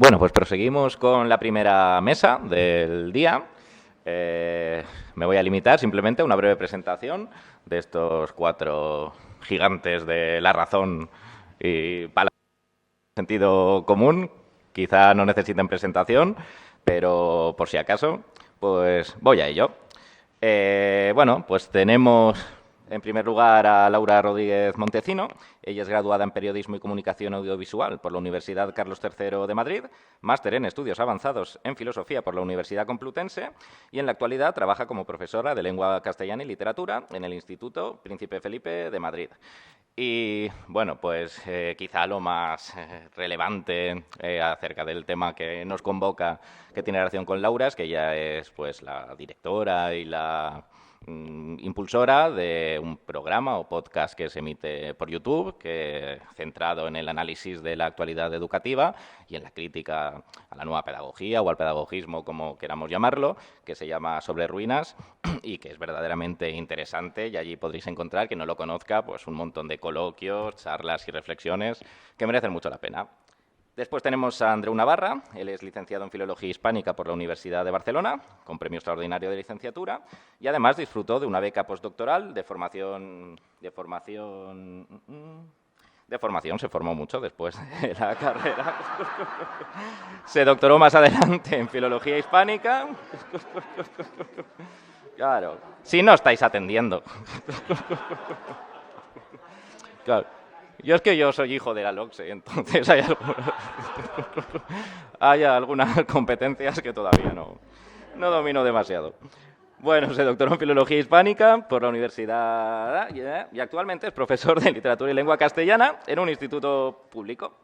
Bueno, pues proseguimos con la primera mesa del día. Me voy a limitar simplemente a una breve presentación de estos cuatro gigantes de la razón y palabras de sentido común. Quizá no necesiten presentación, pero por si acaso, pues voy a ello. Bueno, pues tenemos en primer lugar a Laura Rodríguez Montecino. Ella es graduada en Periodismo y Comunicación Audiovisual por la Universidad Carlos III de Madrid, máster en Estudios Avanzados en Filosofía por la Universidad Complutense y en la actualidad trabaja como profesora de Lengua Castellana y Literatura en el Instituto Príncipe Felipe de Madrid. Y bueno, pues quizá lo más relevante acerca del tema que nos convoca, que tiene relación con Laura, es que ella es pues la directora y la impulsora de un programa o podcast que se emite por YouTube, que centrado en el análisis de la actualidad educativa y en la crítica a la nueva pedagogía o al pedagogismo, como queramos llamarlo, que se llama Sobre Ruinas y que es verdaderamente interesante, y allí podréis encontrar, quien no lo conozca, pues un montón de coloquios, charlas y reflexiones que merecen mucho la pena. Después tenemos a Andreu Navarra. Él es licenciado en Filología Hispánica por la Universidad de Barcelona, con premio extraordinario de licenciatura, y además disfrutó de una beca postdoctoral de formación, se formó mucho después de la carrera. Se doctoró más adelante en Filología Hispánica. Claro, si no estáis atendiendo. Claro. Yo soy hijo de la LOCSE, entonces hay algunas competencias que todavía no domino demasiado. Bueno, se doctoró en Filología Hispánica por la Universidad y actualmente es profesor de Literatura y Lengua Castellana en un instituto público.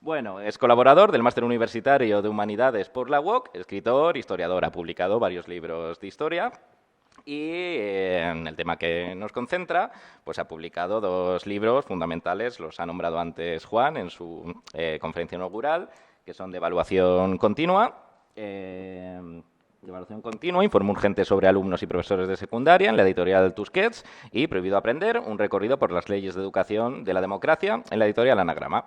Bueno, es colaborador del Máster Universitario de Humanidades por la UOC, escritor, historiador, ha publicado varios libros de historia. Y en el tema que nos concentra, pues ha publicado dos libros fundamentales, los ha nombrado antes Juan en su conferencia inaugural, que son de evaluación continua, informe urgente sobre alumnos y profesores de secundaria en la editorial Tusquets y Prohibido aprender, un recorrido por las leyes de educación de la democracia en la editorial Anagrama.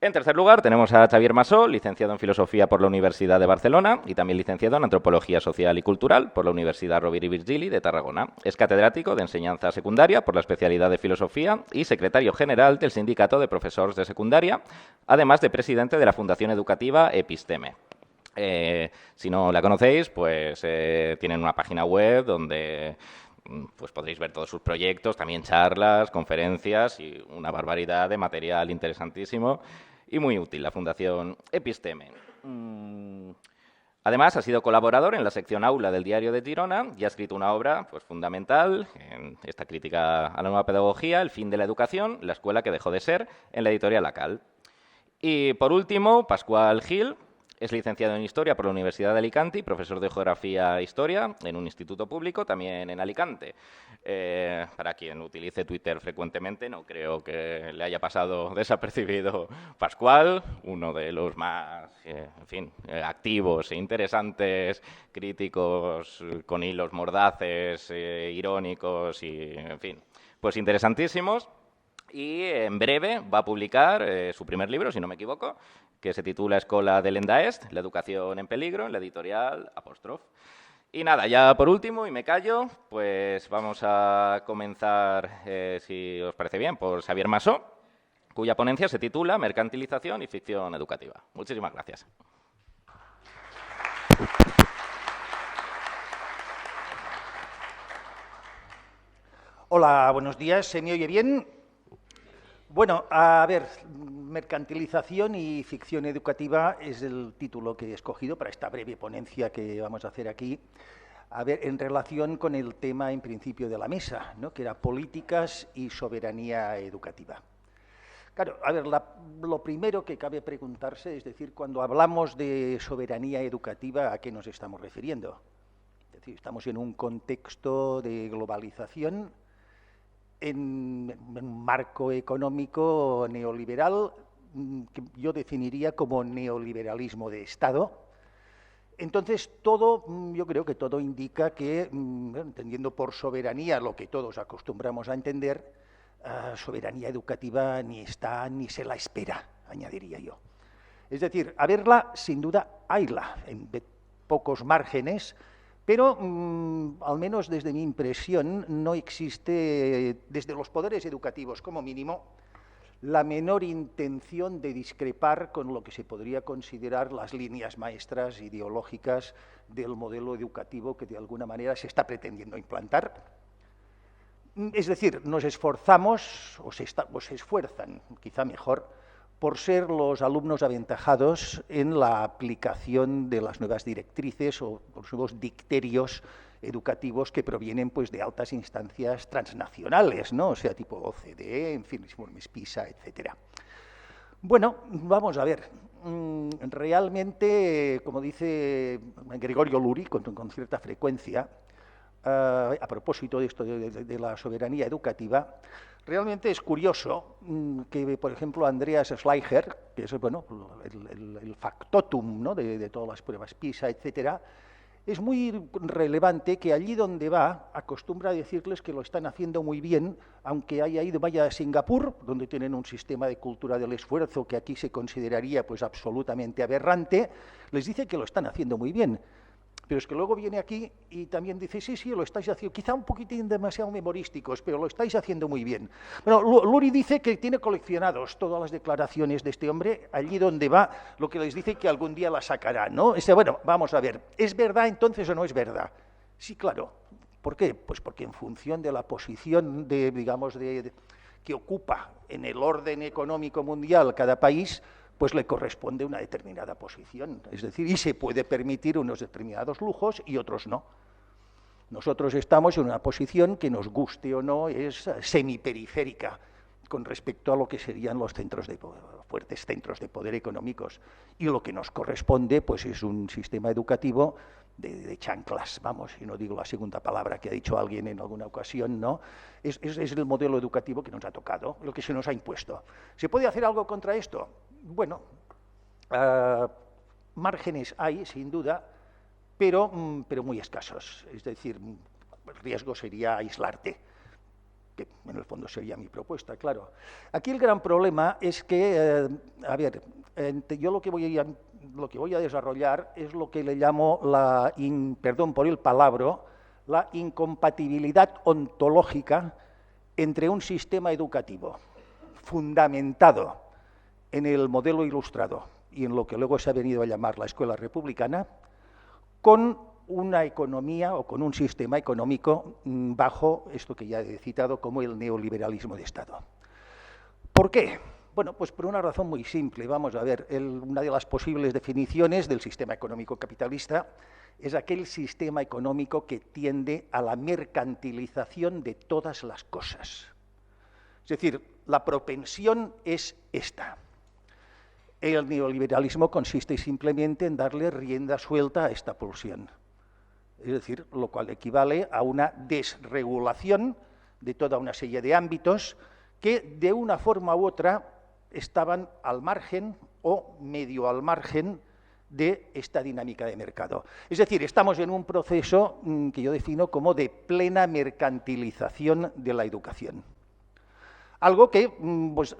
En tercer lugar, tenemos a Xavier Massó, licenciado en Filosofía por la Universidad de Barcelona y también licenciado en Antropología Social y Cultural por la Universidad Rovira i Virgili de Tarragona. Es catedrático de Enseñanza Secundaria por la especialidad de Filosofía y secretario general del Sindicato de Profesores de Secundaria, además de presidente de la Fundación Educativa Episteme. Si no la conocéis, pues tienen una página web donde pues podréis ver todos sus proyectos, también charlas, conferencias y una barbaridad de material interesantísimo y muy útil, la Fundación Episteme. Además, ha sido colaborador en la sección Aula del Diario de Girona y ha escrito una obra pues, fundamental en esta crítica a la nueva pedagogía, El fin de la educación, la escuela que dejó de ser, en la editorial Acal. Y, por último, Pascual Gil. Es licenciado en Historia por la Universidad de Alicante y profesor de Geografía e Historia en un instituto público también en Alicante. Para quien utilice Twitter frecuentemente, no creo que le haya pasado desapercibido Pascual, uno de los más activos e interesantes críticos con hilos mordaces, irónicos y, en fin, pues interesantísimos. Y en breve va a publicar su primer libro, si no me equivoco, que se titula Escola del Endaest, la educación en peligro, en la editorial Apóstrof. Y nada, ya por último, y me callo, pues vamos a comenzar, si os parece bien, por Xavier Massó, cuya ponencia se titula Mercantilización y ficción educativa. Muchísimas gracias. Hola, buenos días. ¿Se me oye bien? Bueno, a ver, mercantilización y ficción educativa es el título que he escogido para esta breve ponencia que vamos a hacer aquí. A ver, en relación con el tema en principio de la mesa, ¿no? Que era políticas y soberanía educativa. Claro, a ver, lo primero que cabe preguntarse es decir, cuando hablamos de soberanía educativa, ¿a qué nos estamos refiriendo? Es decir, estamos en un contexto de globalización, en un marco económico neoliberal que yo definiría como neoliberalismo de Estado. Entonces, yo creo que todo indica que, entendiendo por soberanía lo que todos acostumbramos a entender, soberanía educativa ni está ni se la espera, añadiría yo. Es decir, haberla, sin duda, hayla, en pocos márgenes, pero al menos desde mi impresión no existe, desde los poderes educativos como mínimo, la menor intención de discrepar con lo que se podría considerar las líneas maestras ideológicas del modelo educativo que de alguna manera se está pretendiendo implantar. Es decir, nos esforzamos, o se esfuerzan, quizá mejor, por ser los alumnos aventajados en la aplicación de las nuevas directrices o los nuevos dicterios educativos que provienen pues, de altas instancias transnacionales, ¿no? O sea, tipo OCDE, en fin, informes PISA, etc. Bueno, vamos a ver. Realmente, como dice Gregorio Luri con cierta frecuencia, a propósito de esto de la soberanía educativa, realmente es curioso que, por ejemplo, Andreas Schleicher, que es bueno, el factotum, ¿no? de todas las pruebas PISA, etcétera, es muy relevante que allí donde va acostumbra a decirles que lo están haciendo muy bien, aunque vaya a Singapur, donde tienen un sistema de cultura del esfuerzo que aquí se consideraría pues absolutamente aberrante, les dice que lo están haciendo muy bien. Pero es que luego viene aquí y también dice, sí, lo estáis haciendo, quizá un poquitín demasiado memorísticos, pero lo estáis haciendo muy bien. Bueno, Luri dice que tiene coleccionados todas las declaraciones de este hombre, allí donde va, lo que les dice que algún día la sacará, ¿no? Bueno, vamos a ver, ¿es verdad entonces o no es verdad? Sí, claro. ¿Por qué? Pues porque en función de la posición que ocupa en el orden económico mundial cada país, pues le corresponde una determinada posición, es decir, y se puede permitir unos determinados lujos y otros no. Nosotros estamos en una posición que nos guste o no es semiperiférica con respecto a lo que serían los fuertes centros de poder económicos, y lo que nos corresponde pues es un sistema educativo de chanclas, vamos, y no digo la segunda palabra que ha dicho alguien en alguna ocasión, ¿no? Es el modelo educativo que nos ha tocado, lo que se nos ha impuesto. ¿Se puede hacer algo contra esto? Bueno, márgenes hay, sin duda, pero muy escasos. Es decir, el riesgo sería aislarte, que en el fondo sería mi propuesta, claro. Aquí el gran problema es que, yo lo que voy a desarrollar es lo que le llamo perdón por el palabra, la incompatibilidad ontológica entre un sistema educativo fundamentado en el modelo ilustrado y en lo que luego se ha venido a llamar la escuela republicana, con una economía o con un sistema económico bajo esto que ya he citado como el neoliberalismo de Estado. ¿Por qué? Bueno, pues por una razón muy simple. Vamos a ver, una de las posibles definiciones del sistema económico capitalista es aquel sistema económico que tiende a la mercantilización de todas las cosas. Es decir, la propensión es esta. El neoliberalismo consiste simplemente en darle rienda suelta a esta pulsión. Es decir, lo cual equivale a una desregulación de toda una serie de ámbitos que de una forma u otra estaban al margen o medio al margen de esta dinámica de mercado. Es decir, estamos en un proceso que yo defino como de plena mercantilización de la educación. Algo que pues,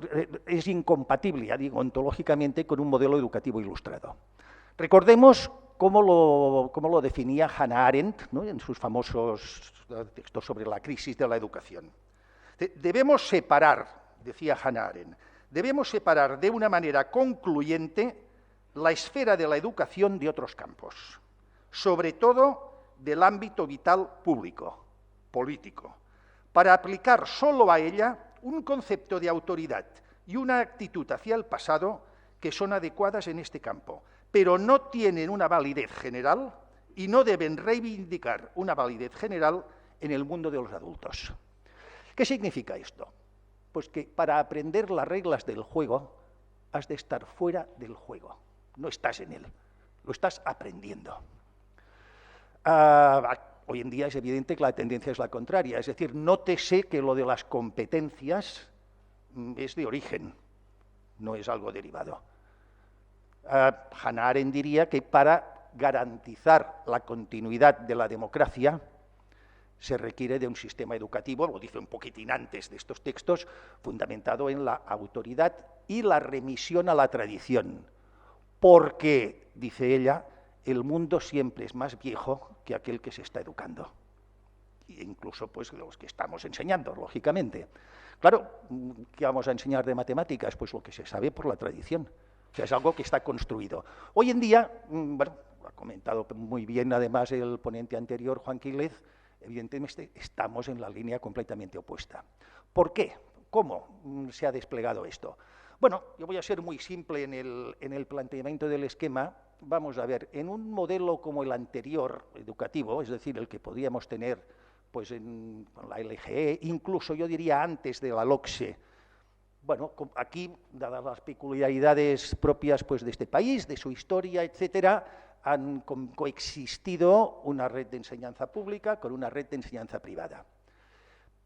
es incompatible, ya digo, ontológicamente con un modelo educativo ilustrado. Recordemos cómo lo definía Hannah Arendt, ¿no? En sus famosos textos sobre la crisis de la educación. Debemos separar, decía Hannah Arendt, debemos separar de una manera concluyente la esfera de la educación de otros campos, sobre todo del ámbito vital público, político, para aplicar solo a ella un concepto de autoridad y una actitud hacia el pasado que son adecuadas en este campo, pero no tienen una validez general y no deben reivindicar una validez general en el mundo de los adultos. ¿Qué significa esto? Pues que para aprender las reglas del juego has de estar fuera del juego, no estás en él, lo estás aprendiendo. Hoy en día es evidente que la tendencia es la contraria, es decir, nótese que lo de las competencias es de origen, no es algo derivado. Hannah Arendt diría que para garantizar la continuidad de la democracia se requiere de un sistema educativo, lo dice un poquitín antes de estos textos, fundamentado en la autoridad y la remisión a la tradición, porque, dice ella, el mundo siempre es más viejo que aquel que se está educando. E incluso pues los que estamos enseñando, lógicamente. Claro, ¿qué vamos a enseñar de matemáticas? Pues lo que se sabe por la tradición. O sea, es algo que está construido. Hoy en día, bueno, ha comentado muy bien además el ponente anterior, Juan Quílez, evidentemente estamos en la línea completamente opuesta. ¿Por qué? ¿Cómo se ha desplegado esto? Bueno, yo voy a ser muy simple en el planteamiento del esquema. Vamos a ver, en un modelo como el anterior, educativo, es decir, el que podíamos tener pues en la LGE, incluso yo diría antes de la LOCSE. Bueno, aquí, dadas las peculiaridades propias pues, de este país, de su historia, etcétera, han coexistido una red de enseñanza pública con una red de enseñanza privada.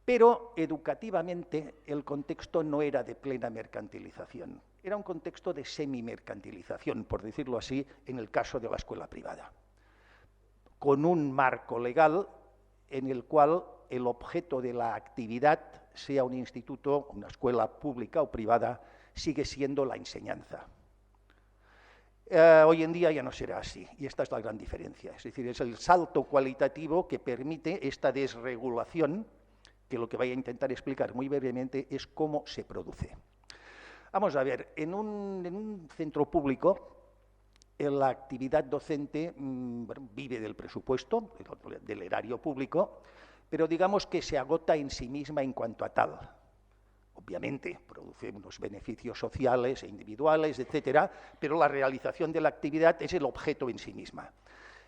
Pero educativamente el contexto no era de plena mercantilización, era un contexto de semi-mercantilización, por decirlo así, en el caso de la escuela privada, con un marco legal en el cual el objeto de la actividad, sea un instituto, una escuela pública o privada, sigue siendo la enseñanza. Hoy en día ya no será así, y esta es la gran diferencia. Es decir, es el salto cualitativo que permite esta desregulación, que lo que voy a intentar explicar muy brevemente es cómo se produce. Vamos a ver, en un centro público, la actividad docente bueno, vive del presupuesto, del erario público, pero digamos que se agota en sí misma en cuanto a tal. Obviamente produce unos beneficios sociales e individuales, etcétera, pero la realización de la actividad es el objeto en sí misma.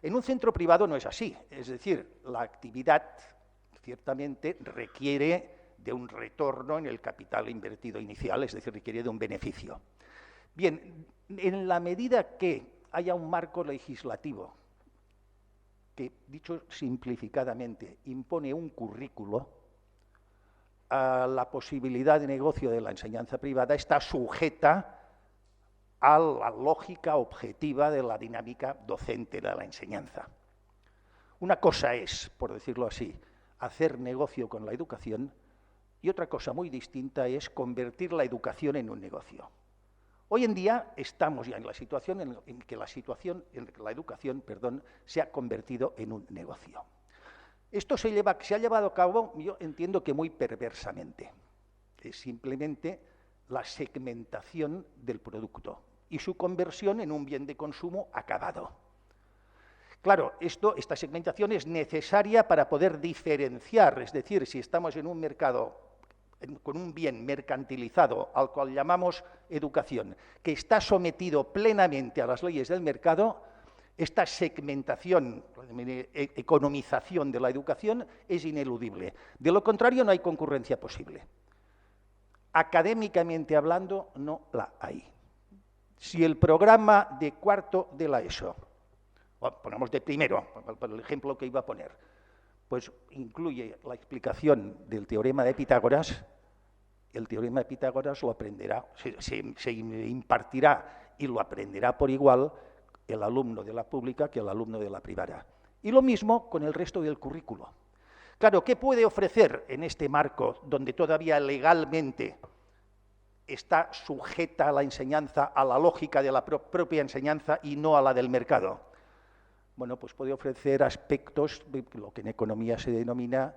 En un centro privado no es así, es decir, la actividad ciertamente requiere de un retorno en el capital invertido inicial, es decir, requiere de un beneficio. Bien, en la medida que haya un marco legislativo que, dicho simplificadamente, impone un currículo, a la posibilidad de negocio de la enseñanza privada está sujeta a la lógica objetiva de la dinámica docente de la enseñanza. Una cosa es, por decirlo así, hacer negocio con la educación y otra cosa muy distinta es convertir la educación en un negocio. Hoy en día estamos ya en la situación en que la educación se ha convertido en un negocio. Esto se ha llevado a cabo, yo entiendo que muy perversamente. Es simplemente la segmentación del producto y su conversión en un bien de consumo acabado. Claro, esta segmentación es necesaria para poder diferenciar, es decir, si estamos en un mercado con un bien mercantilizado, al cual llamamos educación, que está sometido plenamente a las leyes del mercado, esta segmentación, economización de la educación es ineludible. De lo contrario, no hay concurrencia posible. Académicamente hablando, no la hay. Si el programa de cuarto de la ESO, pongamos de primero, por el ejemplo que iba a poner, pues incluye la explicación del teorema de Pitágoras, el teorema de Pitágoras lo aprenderá, se impartirá y lo aprenderá por igual el alumno de la pública que el alumno de la privada. Y lo mismo con el resto del currículo. Claro, ¿qué puede ofrecer en este marco donde todavía legalmente está sujeta la enseñanza a la lógica de la propia enseñanza y no a la del mercado? Bueno, pues puede ofrecer aspectos, lo que en economía se denomina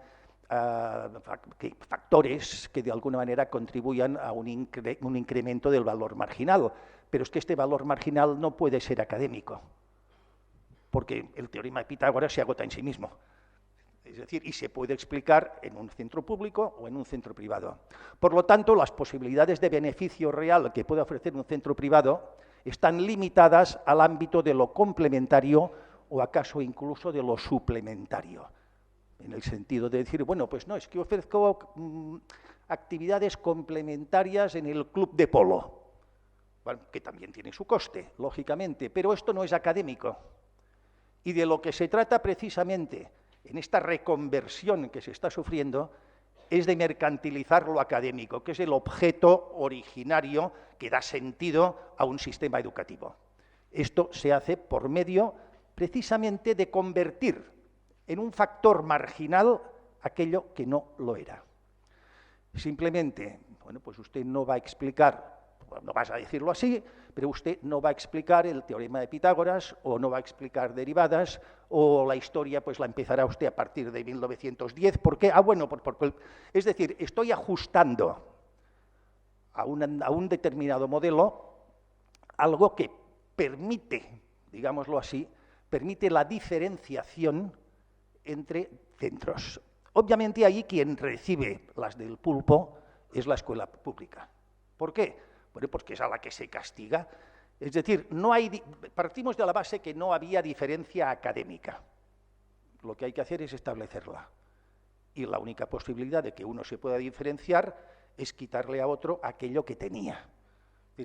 factores que de alguna manera contribuyan a un incremento del valor marginal. Pero es que este valor marginal no puede ser académico, porque el teorema de Pitágoras se agota en sí mismo. Es decir, y se puede explicar en un centro público o en un centro privado. Por lo tanto, las posibilidades de beneficio real que puede ofrecer un centro privado están limitadas al ámbito de lo complementario o acaso incluso de lo suplementario, en el sentido de decir, bueno, pues no, es que ofrezco actividades complementarias en el club de polo, bueno, que también tiene su coste, lógicamente, pero esto no es académico. Y de lo que se trata precisamente en esta reconversión que se está sufriendo es de mercantilizar lo académico, que es el objeto originario que da sentido a un sistema educativo. Esto se hace por medio precisamente de convertir en un factor marginal aquello que no lo era. Simplemente, bueno, pues usted no va a explicar no vas a decirlo así, pero usted no va a explicar el teorema de Pitágoras o no va a explicar derivadas o la historia pues la empezará usted a partir de 1910. ¿Por qué? Bueno, es decir, estoy ajustando a un determinado modelo algo que permite, digámoslo así, permite la diferenciación entre centros. Obviamente ahí quien recibe las del pulpo es la escuela pública. ¿Por qué? Bueno, porque es a la que se castiga. Es decir, partimos de la base que no había diferencia académica. Lo que hay que hacer es establecerla. Y la única posibilidad de que uno se pueda diferenciar es quitarle a otro aquello que tenía.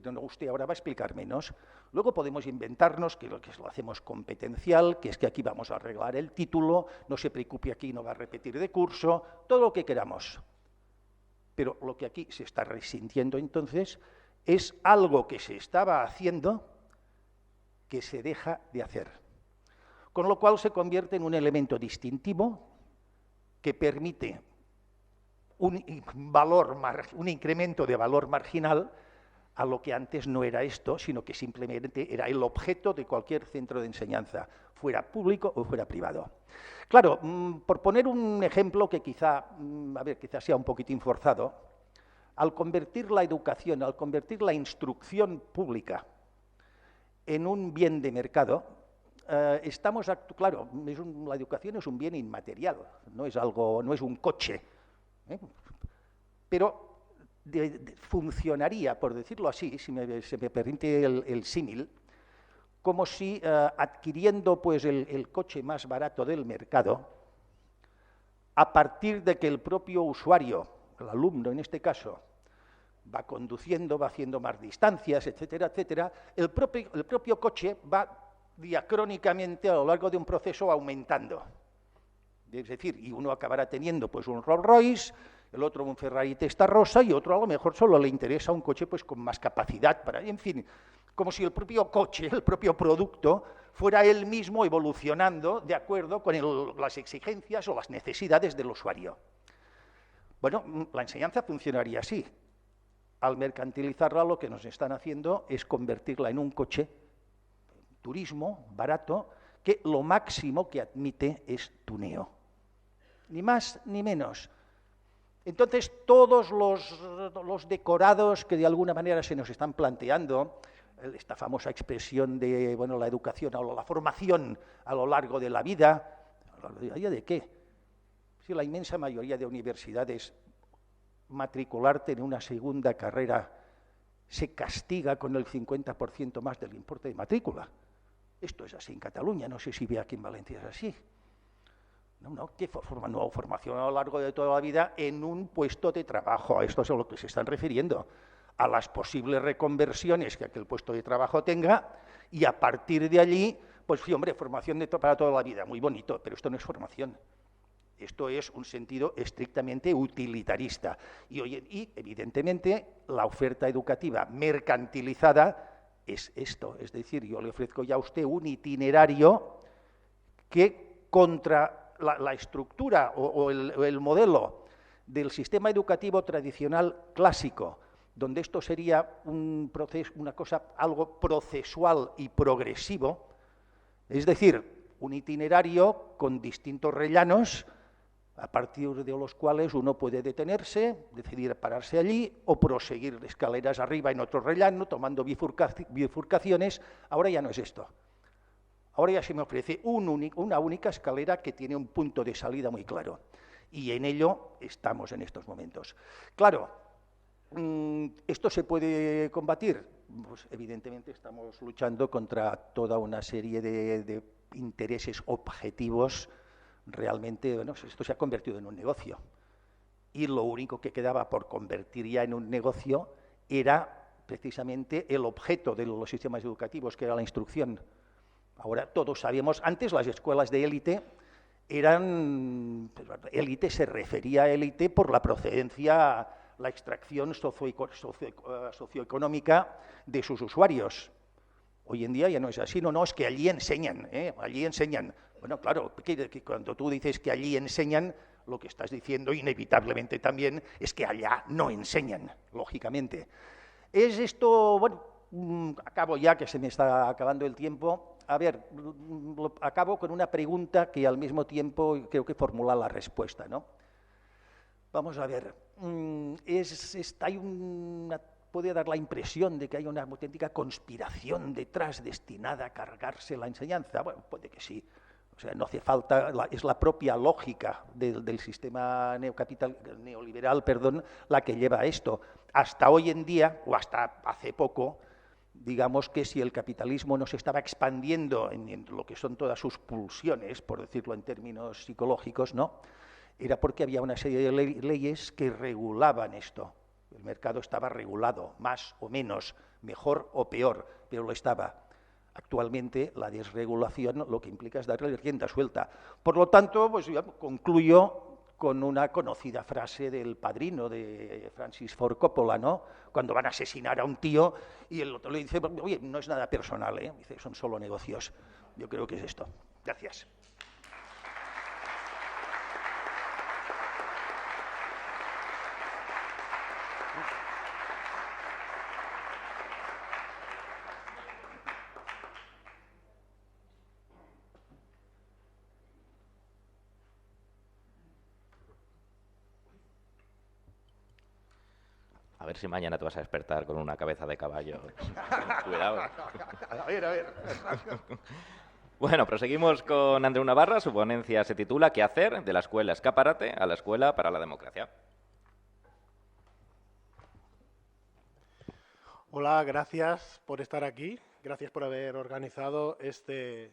No, usted ahora va a explicar menos. Luego podemos inventarnos que lo hacemos competencial, que es que aquí vamos a arreglar el título, no se preocupe, aquí no va a repetir de curso, todo lo que queramos. Pero lo que aquí se está resintiendo entonces es algo que se estaba haciendo que se deja de hacer. Con lo cual se convierte en un elemento distintivo que permite un incremento de valor marginal a lo que antes no era esto, sino que simplemente era el objeto de cualquier centro de enseñanza, fuera público o fuera privado. Claro, por poner un ejemplo que quizá sea un poquitín forzado, al convertir la educación, al convertir la instrucción pública en un bien de mercado, claro, la educación es un bien inmaterial, no es un coche, pero funcionaría, por decirlo así, si se me permite el símil, como si adquiriendo pues, el coche más barato del mercado, a partir de que el propio usuario, el alumno en este caso, va conduciendo, va haciendo más distancias, etcétera, etcétera, el propio coche va diacrónicamente a lo largo de un proceso aumentando. Es decir, y uno acabará teniendo pues, un Rolls Royce, el otro un Ferrari Testarossa y otro a lo mejor solo le interesa un coche pues, con más capacidad. En fin, como si el propio coche, el propio producto, fuera él mismo evolucionando de acuerdo con las exigencias o las necesidades del usuario. Bueno, la enseñanza funcionaría así. Al mercantilizarla lo que nos están haciendo es convertirla en un coche, turismo, barato, que lo máximo que admite es tuneo. Ni más ni menos. Entonces, todos los decorados que de alguna manera se nos están planteando, esta famosa expresión de la educación o la formación a lo largo de la vida, ¿de qué? Si la inmensa mayoría de universidades matricularte en una segunda carrera se castiga con el 50% más del importe de matrícula. Esto es así en Cataluña, no sé si ve aquí en Valencia es así. ¿Qué formación a lo largo de toda la vida en un puesto de trabajo? A esto es a lo que se están refiriendo, a las posibles reconversiones que aquel puesto de trabajo tenga y a partir de allí, pues sí, hombre, formación para toda la vida, muy bonito, pero esto no es formación. Esto es un sentido estrictamente utilitarista. Y evidentemente, la oferta educativa mercantilizada es esto. Es decir, yo le ofrezco ya a usted un itinerario que contra la estructura o el modelo del sistema educativo tradicional clásico, donde esto sería algo procesual y progresivo, es decir, un itinerario con distintos rellanos, a partir de los cuales uno puede detenerse, decidir pararse allí o proseguir escaleras arriba en otro rellano, tomando bifurcaciones. Ahora ya no es esto. Ahora ya se me ofrece una única escalera que tiene un punto de salida muy claro. Y en ello estamos en estos momentos. Claro, ¿esto se puede combatir? Pues evidentemente estamos luchando contra toda una serie de intereses objetivos. Realmente, esto se ha convertido en un negocio. Y lo único que quedaba por convertir ya en un negocio era precisamente el objeto de los sistemas educativos, que era la instrucción. Ahora todos sabemos, antes las escuelas de élite élite se refería a élite por la procedencia, la extracción socioeconómica de sus usuarios. Hoy en día ya no es así, no, es que allí enseñan, allí enseñan. Bueno, claro, que cuando tú dices que allí enseñan, lo que estás diciendo inevitablemente también es que allá no enseñan, lógicamente. Es esto, bueno, acabo ya, que se me está acabando el tiempo. A ver, acabo con una pregunta que al mismo tiempo creo que formula la respuesta, ¿no? Vamos a ver, puede dar la impresión de que hay una auténtica conspiración detrás destinada a cargarse la enseñanza. Bueno, puede que sí. O sea, no hace falta, es la propia lógica del sistema neoliberal, la que lleva a esto. Hasta hoy en día, o hasta hace poco, digamos que si el capitalismo no se estaba expandiendo en lo que son todas sus pulsiones, por decirlo en términos psicológicos, ¿no?, era porque había una serie de leyes que regulaban esto. El mercado estaba regulado, más o menos, mejor o peor, pero lo estaba. Actualmente la desregulación lo que implica es darle rienda suelta. Por lo tanto, pues yo concluyo con una conocida frase del Padrino de Francis Ford Coppola, ¿no?, cuando van a asesinar a un tío y el otro le dice, oye, no es nada personal, ¿eh? Dice, son solo negocios. Yo creo que es esto. Gracias. A ver si mañana te vas a despertar con una cabeza de caballo. Cuidado. A ver. Bueno, proseguimos con Andreu Navarra. Su ponencia se titula ¿Qué hacer? De la escuela escaparate a la escuela para la democracia. Hola, gracias por estar aquí. Gracias por haber organizado este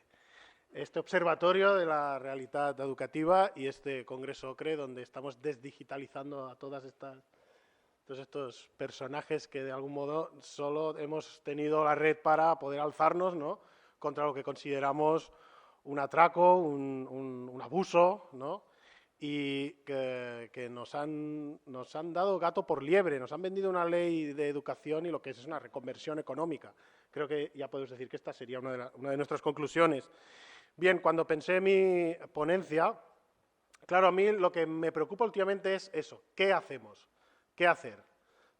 observatorio de la realidad educativa y este congreso OCRE, donde estamos desdigitalizando a todos estos personajes que de algún modo solo hemos tenido la red para poder alzarnos, ¿no?, contra lo que consideramos un atraco, un abuso, ¿no?, y que nos han dado gato por liebre, nos han vendido una ley de educación y lo que es una reconversión económica. Creo que ya podemos decir que esta sería una de nuestras conclusiones. Bien, cuando pensé mi ponencia, claro, a mí lo que me preocupa últimamente es eso, ¿qué hacemos? ¿Qué hacer?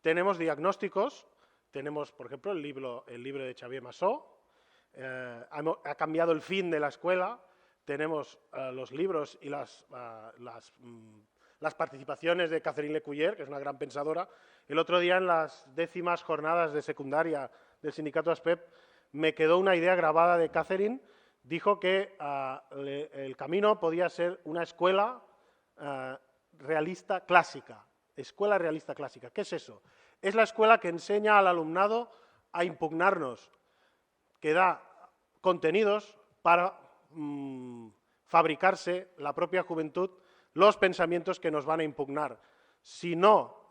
Tenemos diagnósticos, tenemos, por ejemplo, el libro de Xavier Massó, ha cambiado el fin de la escuela, tenemos los libros y las participaciones de Catherine Lecuyer, que es una gran pensadora. El otro día, en las 10º jornadas de secundaria del sindicato ASPEP, me quedó una idea grabada de Catherine. Dijo que el camino podía ser una escuela realista clásica. Escuela realista clásica. ¿Qué es eso? Es la escuela que enseña al alumnado a impugnarnos, que da contenidos para fabricarse la propia juventud los pensamientos que nos van a impugnar. Si no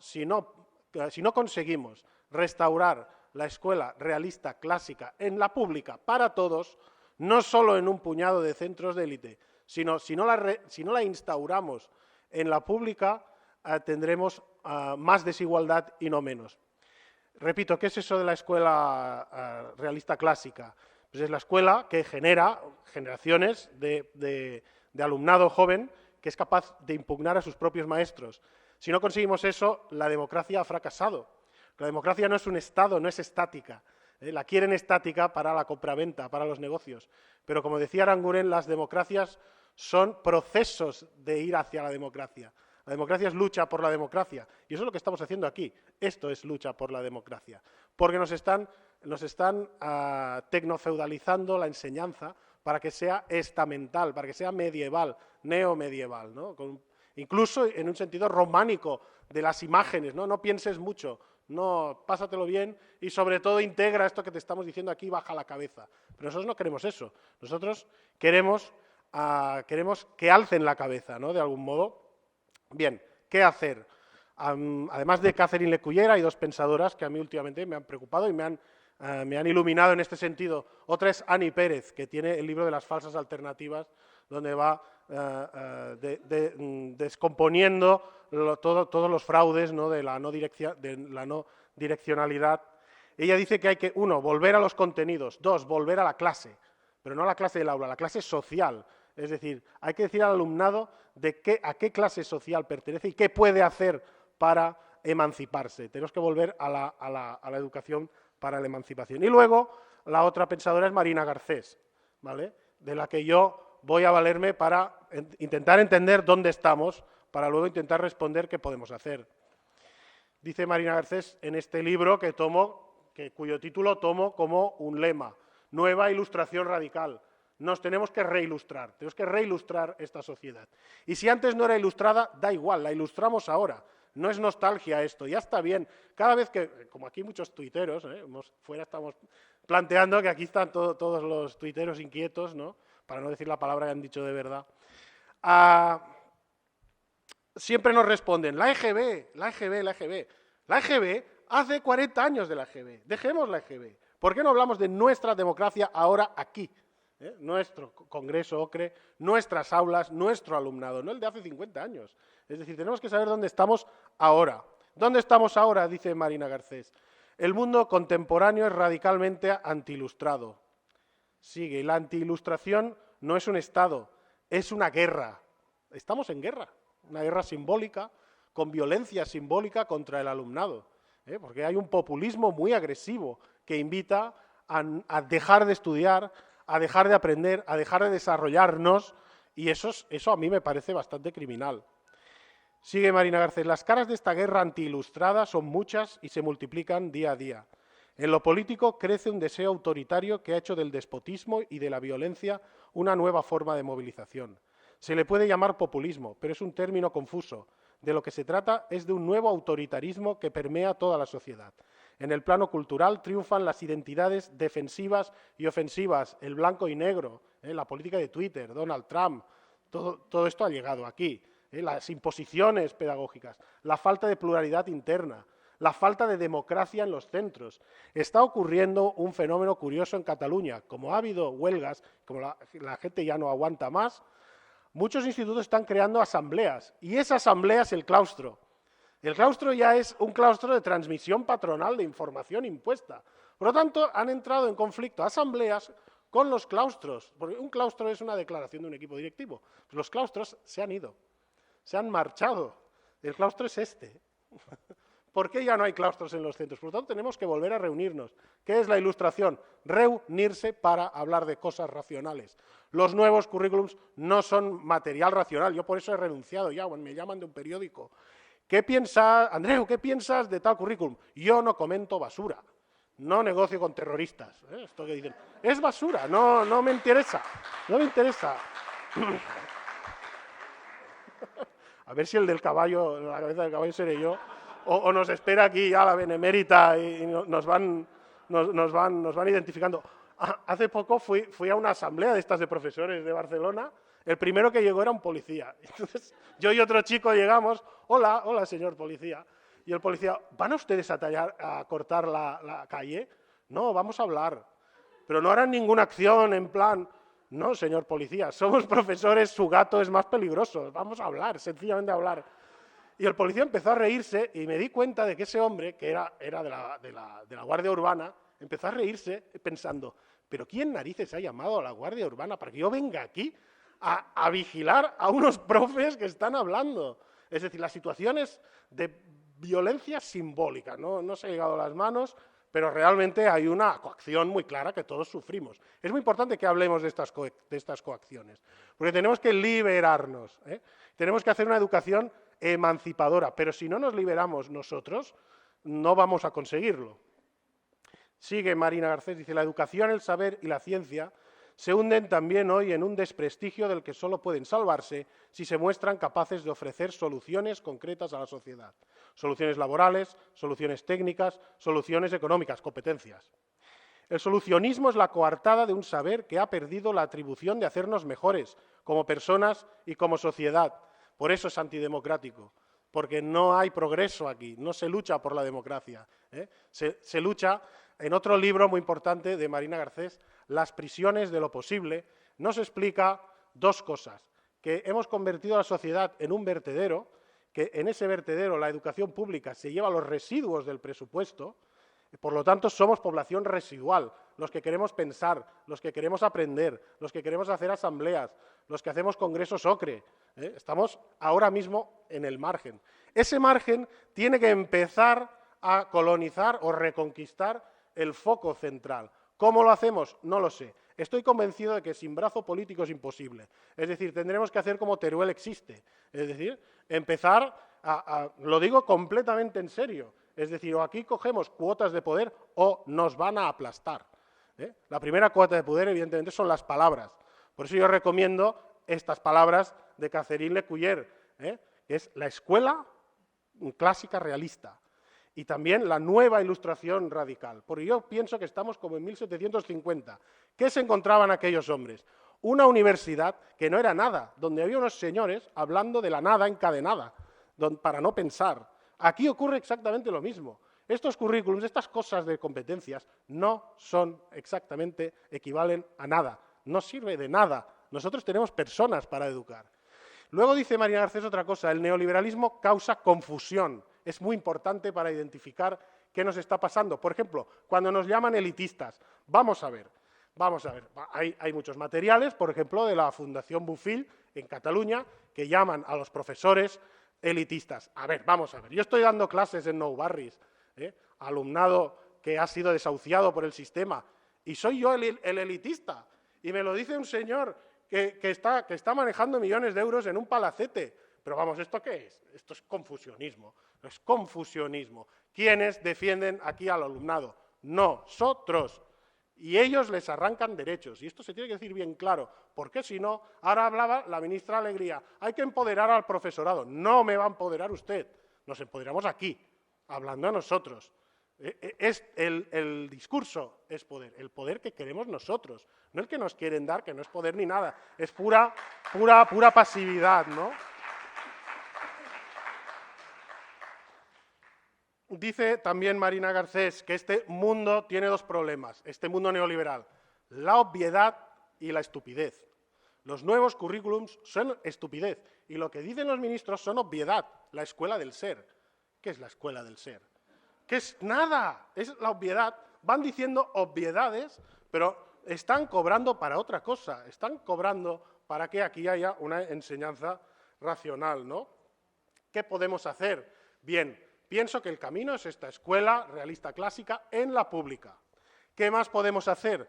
conseguimos restaurar la escuela realista clásica en la pública para todos, no solo en un puñado de centros de élite, sino si no la instauramos en la pública, tendremos más desigualdad y no menos. Repito, ¿qué es eso de la escuela realista clásica? Pues es la escuela que genera generaciones de alumnado joven que es capaz de impugnar a sus propios maestros. Si no conseguimos eso, la democracia ha fracasado. La democracia no es un Estado, no es estática. La quieren estática para la compraventa, para los negocios. Pero, como decía Aranguren, las democracias son procesos de ir hacia la democracia. La democracia es lucha por la democracia. Y eso es lo que estamos haciendo aquí. Esto es lucha por la democracia. Porque nos están tecnofeudalizando la enseñanza para que sea estamental, para que sea medieval, neomedieval, ¿no? Incluso en un sentido románico de las imágenes, ¿no? No pienses mucho, no, pásatelo bien y sobre todo integra esto que te estamos diciendo aquí, baja la cabeza. Pero nosotros no queremos eso. Nosotros queremos que alcen la cabeza, ¿no?, de algún modo. Bien, ¿qué hacer? Además de Catherine Lecuyer, hay dos pensadoras que a mí últimamente me han preocupado y me han iluminado en este sentido. Otra es Annie Pérez, que tiene el libro de las falsas alternativas, donde va descomponiendo todos los fraudes, ¿no?, de la no direccionalidad. Ella dice que hay que, 1, volver a los contenidos, 2, volver a la clase, pero no a la clase del aula, a la clase social. Es decir, hay que decir al alumnado a qué clase social pertenece y qué puede hacer para emanciparse, tenemos que volver a la educación para la emancipación. Y luego, la otra pensadora es Marina Garcés, ¿vale?, de la que yo voy a valerme para intentar entender dónde estamos, para luego intentar responder qué podemos hacer. Dice Marina Garcés en este libro cuyo título tomo como un lema: Nueva ilustración radical. Nos tenemos que reilustrar esta sociedad. Y si antes no era ilustrada, da igual, la ilustramos ahora. No es nostalgia esto, ya está bien. Cada vez que, como aquí muchos tuiteros, fuera estamos planteando que aquí están todos los tuiteros inquietos, ¿no?, para no decir la palabra que han dicho de verdad, siempre nos responden, la EGB, la EGB, la EGB. La EGB, hace 40 años de la EGB, dejemos la EGB. ¿Por qué no hablamos de nuestra democracia ahora aquí? Nuestro Congreso OCRE, nuestras aulas, nuestro alumnado, no el de hace 50 años. Es decir, tenemos que saber dónde estamos ahora. ¿Dónde estamos ahora?, dice Marina Garcés. El mundo contemporáneo es radicalmente antiilustrado. Sigue, y la antiilustración no es un Estado, es una guerra. Estamos en guerra, una guerra simbólica, con violencia simbólica contra el alumnado, porque hay un populismo muy agresivo que invita a dejar de estudiar, a dejar de aprender, a dejar de desarrollarnos, y eso a mí me parece bastante criminal. Sigue Marina Garcés, las caras de esta guerra antiilustrada son muchas y se multiplican día a día. En lo político crece un deseo autoritario que ha hecho del despotismo y de la violencia una nueva forma de movilización. Se le puede llamar populismo, pero es un término confuso. De lo que se trata es de un nuevo autoritarismo que permea toda la sociedad. En el plano cultural triunfan las identidades defensivas y ofensivas, el blanco y negro, la política de Twitter, Donald Trump, todo esto ha llegado aquí. Las imposiciones pedagógicas, la falta de pluralidad interna, la falta de democracia en los centros. Está ocurriendo un fenómeno curioso en Cataluña. Como ha habido huelgas, como la gente ya no aguanta más, muchos institutos están creando asambleas, y esa asamblea es el claustro. El claustro ya es un claustro de transmisión patronal de información impuesta. Por lo tanto, han entrado en conflicto asambleas con los claustros, porque un claustro es una declaración de un equipo directivo. Pues los claustros se han ido, se han marchado. El claustro es este. ¿Por qué ya no hay claustros en los centros? Por lo tanto, tenemos que volver a reunirnos. ¿Qué es la ilustración? Reunirse para hablar de cosas racionales. Los nuevos currículums no son material racional. Yo por eso he renunciado ya, me llaman de un periódico. ¿Qué piensas, Andreu, qué piensas de tal currículum? Yo no comento basura, no negocio con terroristas. Esto que dicen, es basura, no me interesa, no me interesa. A ver si el del caballo, la cabeza del caballo seré yo. O nos espera aquí ya la benemérita y nos van identificando. Hace poco fui a una asamblea de estas de profesores de Barcelona. El primero que llegó era un policía. Entonces, yo y otro chico llegamos, hola, señor policía. Y el policía, ¿van ustedes a cortar la calle? No, vamos a hablar. Pero no harán ninguna acción en plan, no, señor policía, somos profesores, su gato es más peligroso, vamos a hablar, sencillamente a hablar. Y el policía empezó a reírse y me di cuenta de que ese hombre, que era de la Guardia Urbana, empezó a reírse pensando, ¿pero quién narices ha llamado a la Guardia Urbana para que yo venga aquí a vigilar a unos profes que están hablando? Es decir, las situaciones de violencia simbólica, no se ha llegado a las manos, pero realmente hay una coacción muy clara que todos sufrimos. Es muy importante que hablemos de estas coacciones, porque tenemos que liberarnos, tenemos que hacer una educación emancipadora, pero si no nos liberamos nosotros, no vamos a conseguirlo. Sigue Marina Garcés, dice, la educación, el saber y la ciencia se hunden también hoy en un desprestigio del que solo pueden salvarse si se muestran capaces de ofrecer soluciones concretas a la sociedad. Soluciones laborales, soluciones técnicas, soluciones económicas, competencias. El solucionismo es la coartada de un saber que ha perdido la atribución de hacernos mejores como personas y como sociedad. Por eso es antidemocrático, porque no hay progreso aquí, no se lucha por la democracia. Se lucha, en otro libro muy importante de Marina Garcés, Las prisiones de lo posible, nos explica dos cosas, que hemos convertido a la sociedad en un vertedero, que en ese vertedero la educación pública se lleva los residuos del presupuesto, por lo tanto somos población residual, los que queremos pensar, los que queremos aprender, los que queremos hacer asambleas, los que hacemos congresos OCRE. Estamos ahora mismo en el margen. Ese margen tiene que empezar a colonizar o reconquistar el foco central. ¿Cómo lo hacemos? No lo sé. Estoy convencido de que sin brazo político es imposible. Es decir, tendremos que hacer como Teruel existe. Es decir, empezar lo digo completamente en serio. Es decir, o aquí cogemos cuotas de poder o nos van a aplastar. La primera cuota de poder, evidentemente, son las palabras. Por eso yo recomiendo estas palabras de Catherine Lecuyer, que es la escuela clásica realista y también la nueva ilustración radical. Porque yo pienso que estamos como en 1750. ¿Qué se encontraban aquellos hombres? Una universidad que no era nada, donde había unos señores hablando de la nada encadenada, para no pensar. Aquí ocurre exactamente lo mismo. Estos currículums, estas cosas de competencias, no son exactamente, equivalen a nada. No sirve de nada. Nosotros tenemos personas para educar. Luego dice Marina Garcés otra cosa, el neoliberalismo causa confusión. Es muy importante para identificar qué nos está pasando. Por ejemplo, cuando nos llaman elitistas, vamos a ver, hay muchos materiales, por ejemplo, de la Fundación Bofill en Cataluña, que llaman a los profesores elitistas. A ver, vamos a ver, yo estoy dando clases en Nou Barris, alumnado que ha sido desahuciado por el sistema, y soy yo el elitista, y me lo dice un señor que está manejando millones de euros en un palacete. Pero vamos, ¿esto qué es? Esto es confusionismo. Es confusionismo. ¿Quiénes defienden aquí al alumnado? Nosotros. Y ellos les arrancan derechos. Y esto se tiene que decir bien claro, porque si no, ahora hablaba la ministra Alegría, hay que empoderar al profesorado. No me va a empoderar usted. Nos empoderamos aquí, hablando a nosotros. El discurso es poder, el poder que queremos nosotros, no el que nos quieren dar, que no es poder ni nada, es pura pasividad, ¿no? Dice también Marina Garcés que este mundo tiene dos problemas, este mundo neoliberal, la obviedad y la estupidez. Los nuevos currículums son estupidez y lo que dicen los ministros son obviedad, la escuela del ser. ¿Qué es la escuela del ser? Que es nada, es la obviedad. Van diciendo obviedades, pero están cobrando para otra cosa, están cobrando para que aquí haya una enseñanza racional, ¿no? ¿Qué podemos hacer? Bien, pienso que el camino es esta escuela realista clásica en la pública. ¿Qué más podemos hacer?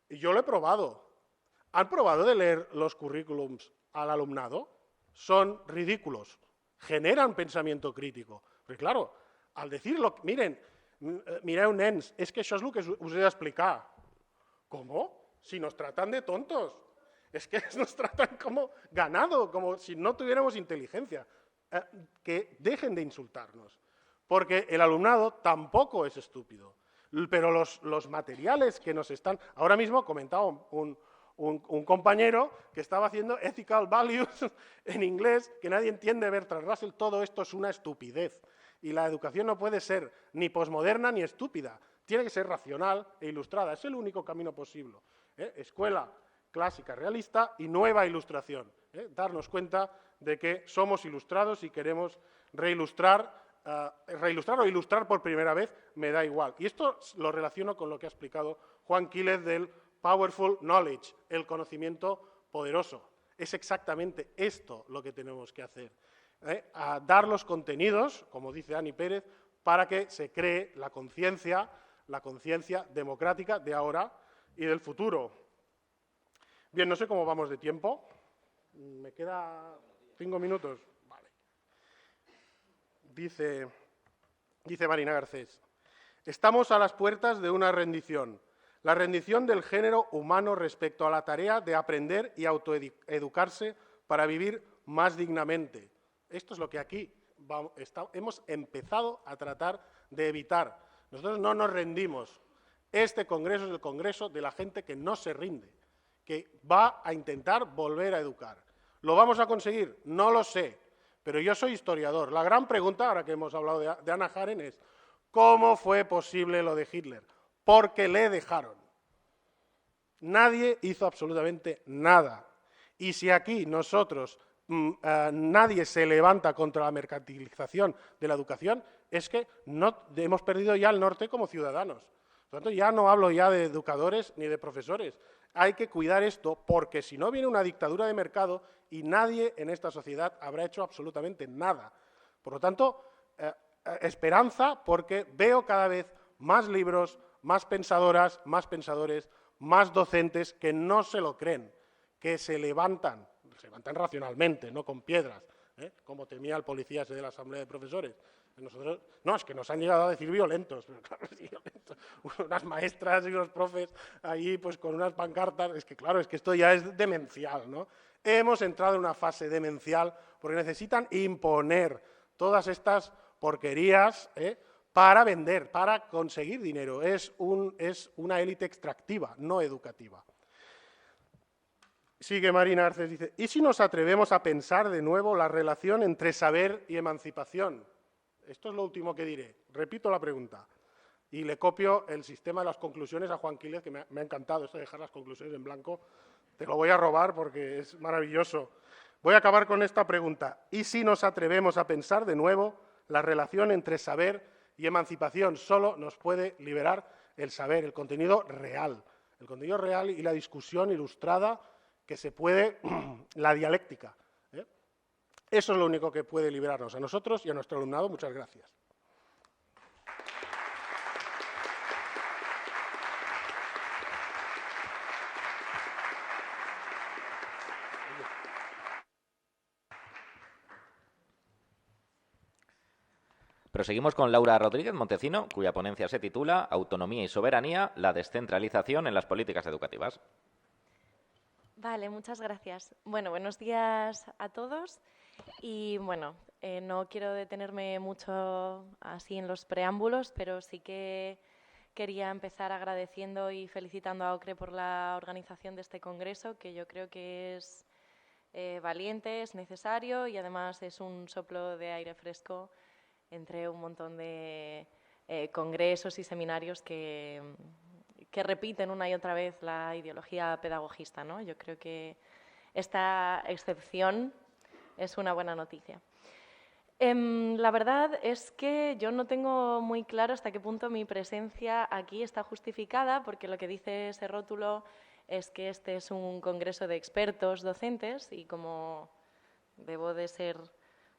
Yo lo he probado. ¿Han probado de leer los currículums al alumnado? Son ridículos, generan pensamiento crítico. Pero claro, al decirlo, miren, mireu, nens, és que això és el que us he d'explicar. ¿Cómo? Si nos tratan de tontos. Es que nos tratan como ganado, como si no tuviéramos inteligencia. Que dejen de insultarnos, porque el alumnado tampoco es estúpido. Pero los materiales que nos están... Ahora mismo comentaba un compañero que estaba haciendo ethical values en inglés, que nadie entiende, Bertrand Russell, todo esto es una estupidez. Y la educación no puede ser ni posmoderna ni estúpida. Tiene que ser racional e ilustrada. Es el único camino posible. Escuela clásica realista y nueva ilustración. Darnos cuenta de que somos ilustrados y queremos reilustrar o ilustrar por primera vez, me da igual. Y esto lo relaciono con lo que ha explicado Juan Quílez del Powerful Knowledge, el conocimiento poderoso. Es exactamente esto lo que tenemos que hacer. A dar los contenidos, como dice Ani Pérez, para que se cree la conciencia democrática de ahora y del futuro. Bien, no sé cómo vamos de tiempo. ¿Me queda 5 minutos? Vale. Dice Marina Garcés, estamos a las puertas de una rendición. La rendición del género humano respecto a la tarea de aprender y autoeducarse para vivir más dignamente. Esto es lo que aquí hemos empezado a tratar de evitar. Nosotros no nos rendimos. Este congreso es el congreso de la gente que no se rinde, que va a intentar volver a educar. ¿Lo vamos a conseguir? No lo sé, pero yo soy historiador. La gran pregunta, ahora que hemos hablado de Hannah Arendt, es ¿cómo fue posible lo de Hitler? Porque le dejaron. Nadie hizo absolutamente nada. Y si aquí nosotros... nadie se levanta contra la mercantilización de la educación, es que hemos perdido ya el norte como ciudadanos. Por lo tanto, ya no hablo ya de educadores ni de profesores. Hay que cuidar esto porque si no viene una dictadura de mercado y nadie en esta sociedad habrá hecho absolutamente nada. Por lo tanto, esperanza, porque veo cada vez más libros, más pensadoras, más pensadores, más docentes que no se lo creen, que se levantan racionalmente, no con piedras, como temía el policía ese de la Asamblea de Profesores. Nosotros, no, es que nos han llegado a decir violentos, pero claro, violentos. Unas maestras y unos profes ahí pues con unas pancartas, es que claro, es que esto ya es demencial, ¿no? Hemos entrado en una fase demencial porque necesitan imponer todas estas porquerías para vender, para conseguir dinero. Es una élite extractiva, no educativa. Sigue Marina Arces, dice, ¿y si nos atrevemos a pensar de nuevo la relación entre saber y emancipación? Esto es lo último que diré. Repito la pregunta. Y le copio el sistema de las conclusiones a Juan Quílez, que me ha encantado esto de dejar las conclusiones en blanco. Te lo voy a robar porque es maravilloso. Voy a acabar con esta pregunta. ¿Y si nos atrevemos a pensar de nuevo la relación entre saber y emancipación? Solo nos puede liberar el saber, el contenido real. El contenido real y la discusión ilustrada que se puede, la dialéctica. Eso es lo único que puede liberarnos a nosotros y a nuestro alumnado. Muchas gracias. Proseguimos con Laura Rodríguez Montecino, cuya ponencia se titula Autonomía y soberanía, la descentralización en las políticas educativas. Vale, muchas gracias. Bueno, buenos días a todos. Y bueno, no quiero detenerme mucho así en los preámbulos, pero sí que quería empezar agradeciendo y felicitando a OCRE por la organización de este congreso, que yo creo que es valiente, es necesario y además es un soplo de aire fresco entre un montón de congresos y seminarios que repiten una y otra vez la ideología pedagogista, ¿no? Yo creo que esta excepción es una buena noticia. La verdad es que yo no tengo muy claro hasta qué punto mi presencia aquí está justificada, porque lo que dice ese rótulo es que este es un congreso de expertos docentes y como debo de ser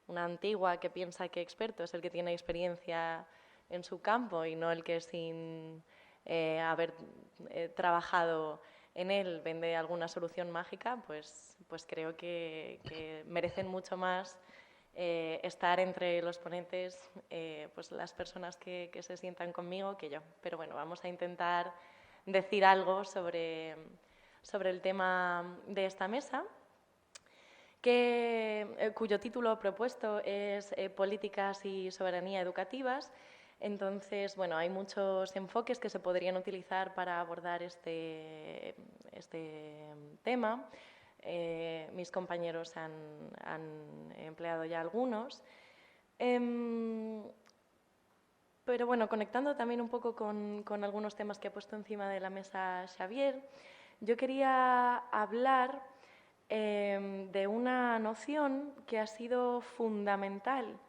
una antigua que piensa que experto es el que tiene experiencia en su campo y no el que sin haber trabajado en él vende alguna solución mágica, pues creo que merecen mucho más estar entre los ponentes pues las personas que se sientan conmigo que yo. Pero bueno, vamos a intentar decir algo sobre el tema de esta mesa, cuyo título propuesto es Políticas y soberanía educativas. Entonces, bueno, hay muchos enfoques que se podrían utilizar para abordar este tema. Mis compañeros han empleado ya algunos. Pero bueno, conectando también un poco con algunos temas que ha puesto encima de la mesa Xavier, yo quería hablar de una noción que ha sido fundamental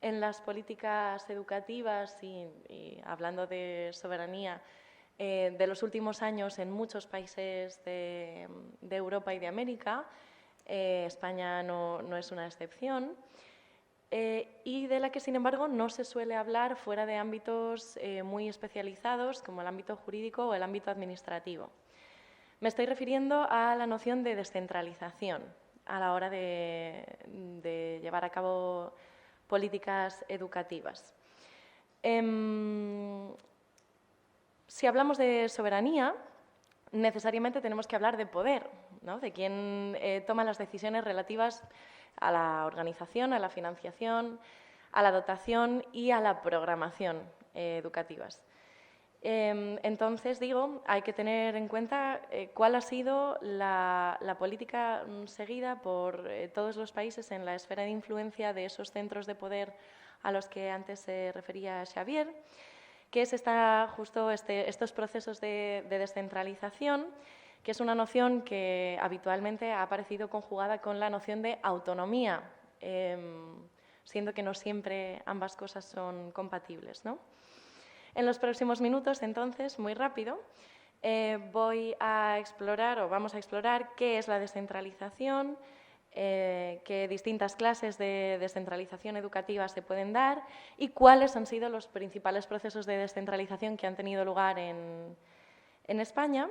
en las políticas educativas y hablando de soberanía de los últimos años en muchos países de Europa y de América. España no es una excepción. Y de la que, sin embargo, no se suele hablar fuera de ámbitos muy especializados como el ámbito jurídico o el ámbito administrativo. Me estoy refiriendo a la noción de descentralización a la hora de llevar a cabo políticas educativas. Si hablamos de soberanía, necesariamente tenemos que hablar de poder, ¿no? De quién toma las decisiones relativas a la organización, a la financiación, a la dotación y a la programación educativas. Entonces, digo, hay que tener en cuenta cuál ha sido la política seguida por todos los países en la esfera de influencia de esos centros de poder a los que antes se refería Xavier, que es justo estos procesos de descentralización, que es una noción que habitualmente ha aparecido conjugada con la noción de autonomía, siendo que no siempre ambas cosas son compatibles, ¿no? En los próximos minutos, entonces, muy rápido, vamos a explorar qué es la descentralización, qué distintas clases de descentralización educativa se pueden dar y cuáles han sido los principales procesos de descentralización que han tenido lugar en España.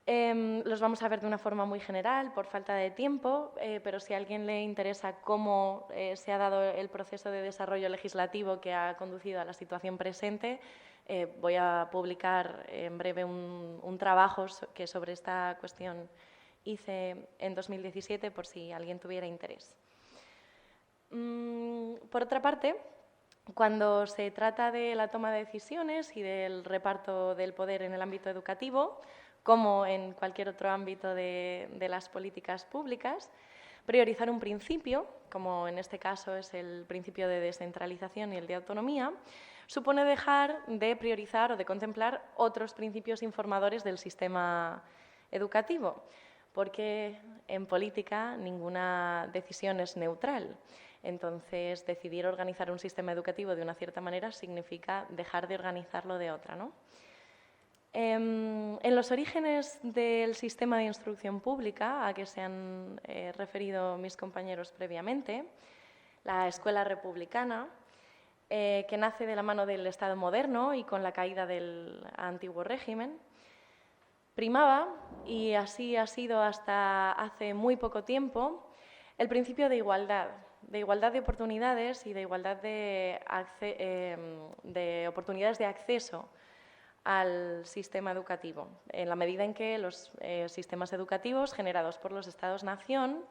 Los vamos a ver de una forma muy general, por falta de tiempo, pero si a alguien le interesa cómo se ha dado el proceso de desarrollo legislativo que ha conducido a la situación presente, voy a publicar en breve un trabajo que sobre esta cuestión hice en 2017, por si alguien tuviera interés. Por otra parte, cuando se trata de la toma de decisiones y del reparto del poder en el ámbito educativo, como en cualquier otro ámbito de las políticas públicas, priorizar un principio, como en este caso es el principio de descentralización y el de autonomía, supone dejar de priorizar o de contemplar otros principios informadores del sistema educativo, porque en política ninguna decisión es neutral. Entonces, decidir organizar un sistema educativo de una cierta manera significa dejar de organizarlo de otra, ¿no? En los orígenes del sistema de instrucción pública, a que se han referido mis compañeros previamente, la escuela republicana, que nace de la mano del Estado moderno y con la caída del antiguo régimen, primaba, y así ha sido hasta hace muy poco tiempo, el principio de igualdad de oportunidades y de igualdad de oportunidades de acceso al sistema educativo, en la medida en que los sistemas educativos generados por los Estados-nación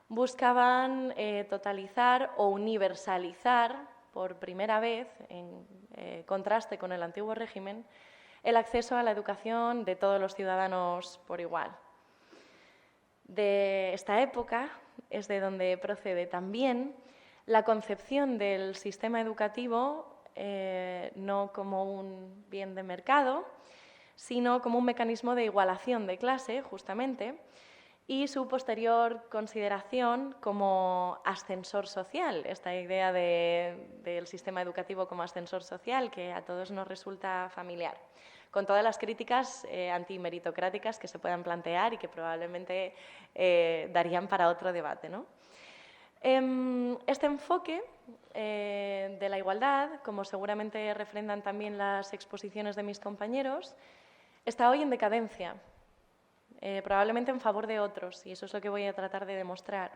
buscaban totalizar o universalizar por primera vez, en contraste con el antiguo régimen, el acceso a la educación de todos los ciudadanos por igual. De esta época es de donde procede también la concepción del sistema educativo no como un bien de mercado, sino como un mecanismo de igualación de clase, justamente, y su posterior consideración como ascensor social, esta idea del sistema educativo como ascensor social que a todos nos resulta familiar, con todas las críticas antimeritocráticas que se puedan plantear y que probablemente darían para otro debate, ¿no? Este enfoque de la igualdad, como seguramente refrendan también las exposiciones de mis compañeros, está hoy en decadencia, probablemente en favor de otros, y eso es lo que voy a tratar de demostrar.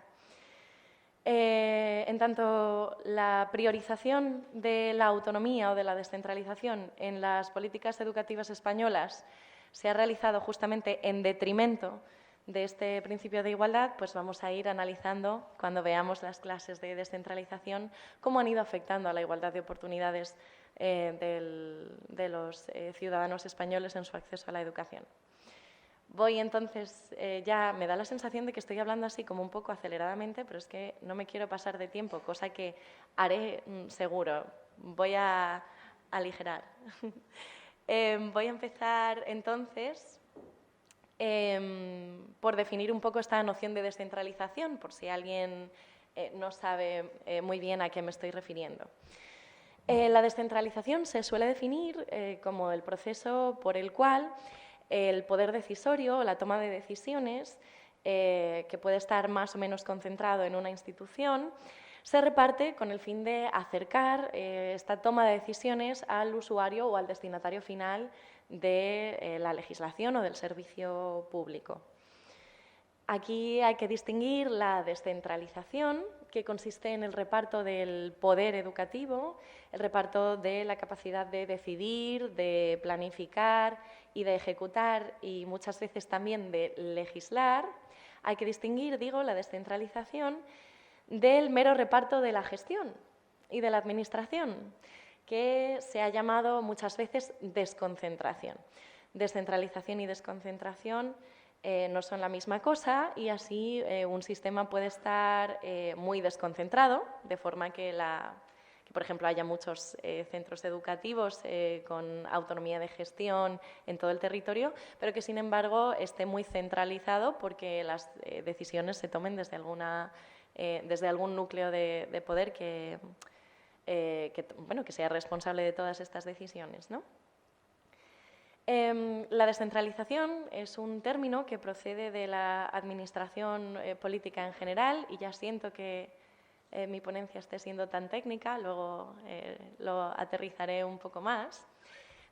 En tanto, la priorización de la autonomía o de la descentralización en las políticas educativas españolas se ha realizado justamente en detrimento de este principio de igualdad, pues vamos a ir analizando, cuando veamos las clases de descentralización, cómo han ido afectando a la igualdad de oportunidades de los ciudadanos españoles en su acceso a la educación. Voy entonces, ya me da la sensación de que estoy hablando así como un poco aceleradamente, pero es que no me quiero pasar de tiempo, cosa que haré seguro. Voy a aligerar. Voy a empezar entonces por definir un poco esta noción de descentralización, por si alguien no sabe muy bien a qué me estoy refiriendo. La descentralización se suele definir como el proceso por el cual el poder decisorio o la toma de decisiones, que puede estar más o menos concentrado en una institución, se reparte con el fin de acercar esta toma de decisiones al usuario o al destinatario final de la legislación o del servicio público. Aquí hay que distinguir la descentralización, que consiste en el reparto del poder educativo, el reparto de la capacidad de decidir, de planificar y de ejecutar, y muchas veces también de legislar. Hay que distinguir, digo, la descentralización del mero reparto de la gestión y de la administración, que se ha llamado muchas veces desconcentración. Descentralización y desconcentración no son la misma cosa, y así un sistema puede estar muy desconcentrado, de forma que, por ejemplo, haya muchos centros educativos con autonomía de gestión en todo el territorio, pero que, sin embargo, esté muy centralizado porque las decisiones se tomen desde algún núcleo de poder que sea responsable de todas estas decisiones, ¿no? La descentralización es un término que procede de la administración política en general, y ya siento que mi ponencia esté siendo tan técnica, luego lo aterrizaré un poco más.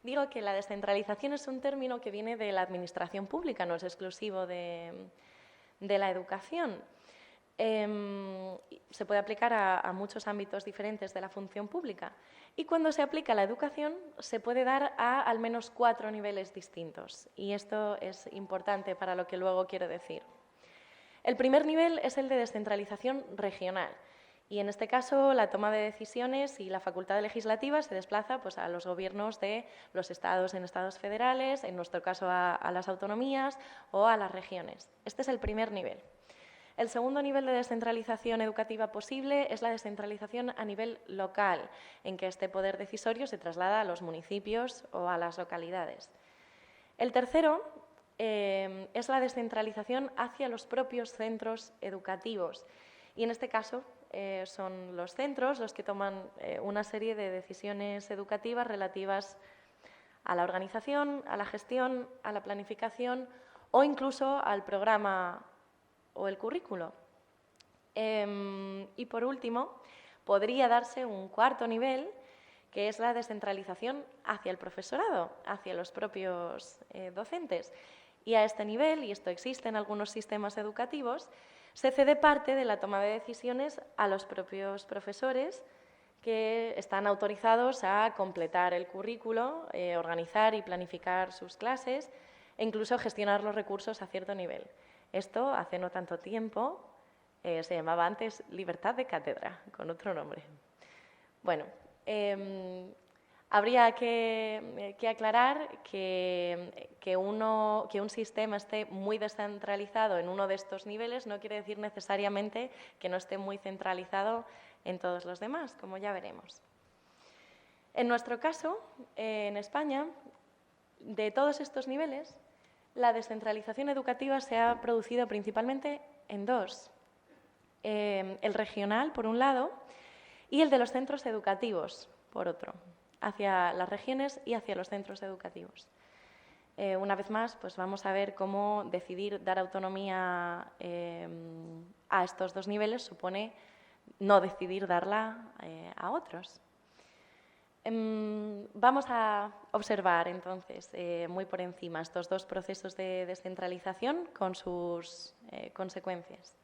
Digo que la descentralización es un término que viene de la administración pública, no es exclusivo de la educación. Se puede aplicar a muchos ámbitos diferentes de la función pública, y cuando se aplica a la educación se puede dar a al menos 4 niveles distintos, y esto es importante para lo que luego quiero decir. El primer nivel es el de descentralización regional, y en este caso la toma de decisiones y la facultad legislativa se desplaza pues, a los gobiernos de los estados en estados federales, en nuestro caso a las autonomías o a las regiones. Este es el primer nivel. El segundo nivel de descentralización educativa posible es la descentralización a nivel local, en que este poder decisorio se traslada a los municipios o a las localidades. El tercero es la descentralización hacia los propios centros educativos, y en este caso son los centros los que toman una serie de decisiones educativas relativas a la organización, a la gestión, a la planificación o incluso al programa o el currículo. Y por último, podría darse un cuarto nivel, que es la descentralización hacia el profesorado, hacia los propios docentes. Y a este nivel, y esto existe en algunos sistemas educativos, se cede parte de la toma de decisiones a los propios profesores, que están autorizados a completar el currículo, organizar y planificar sus clases e incluso gestionar los recursos a cierto nivel. Esto, hace no tanto tiempo, se llamaba antes libertad de cátedra, con otro nombre. Bueno, habría que aclarar que un sistema esté muy descentralizado en uno de estos niveles no quiere decir necesariamente que no esté muy centralizado en todos los demás, como ya veremos. En nuestro caso, en España, de todos estos niveles, la descentralización educativa se ha producido principalmente en dos. El regional, por un lado, y el de los centros educativos, por otro, hacia las regiones y hacia los centros educativos. Una vez más, pues vamos a ver cómo decidir dar autonomía a estos dos niveles supone no decidir darla a otros. Vamos a observar, entonces, muy por encima estos dos procesos de descentralización con sus consecuencias.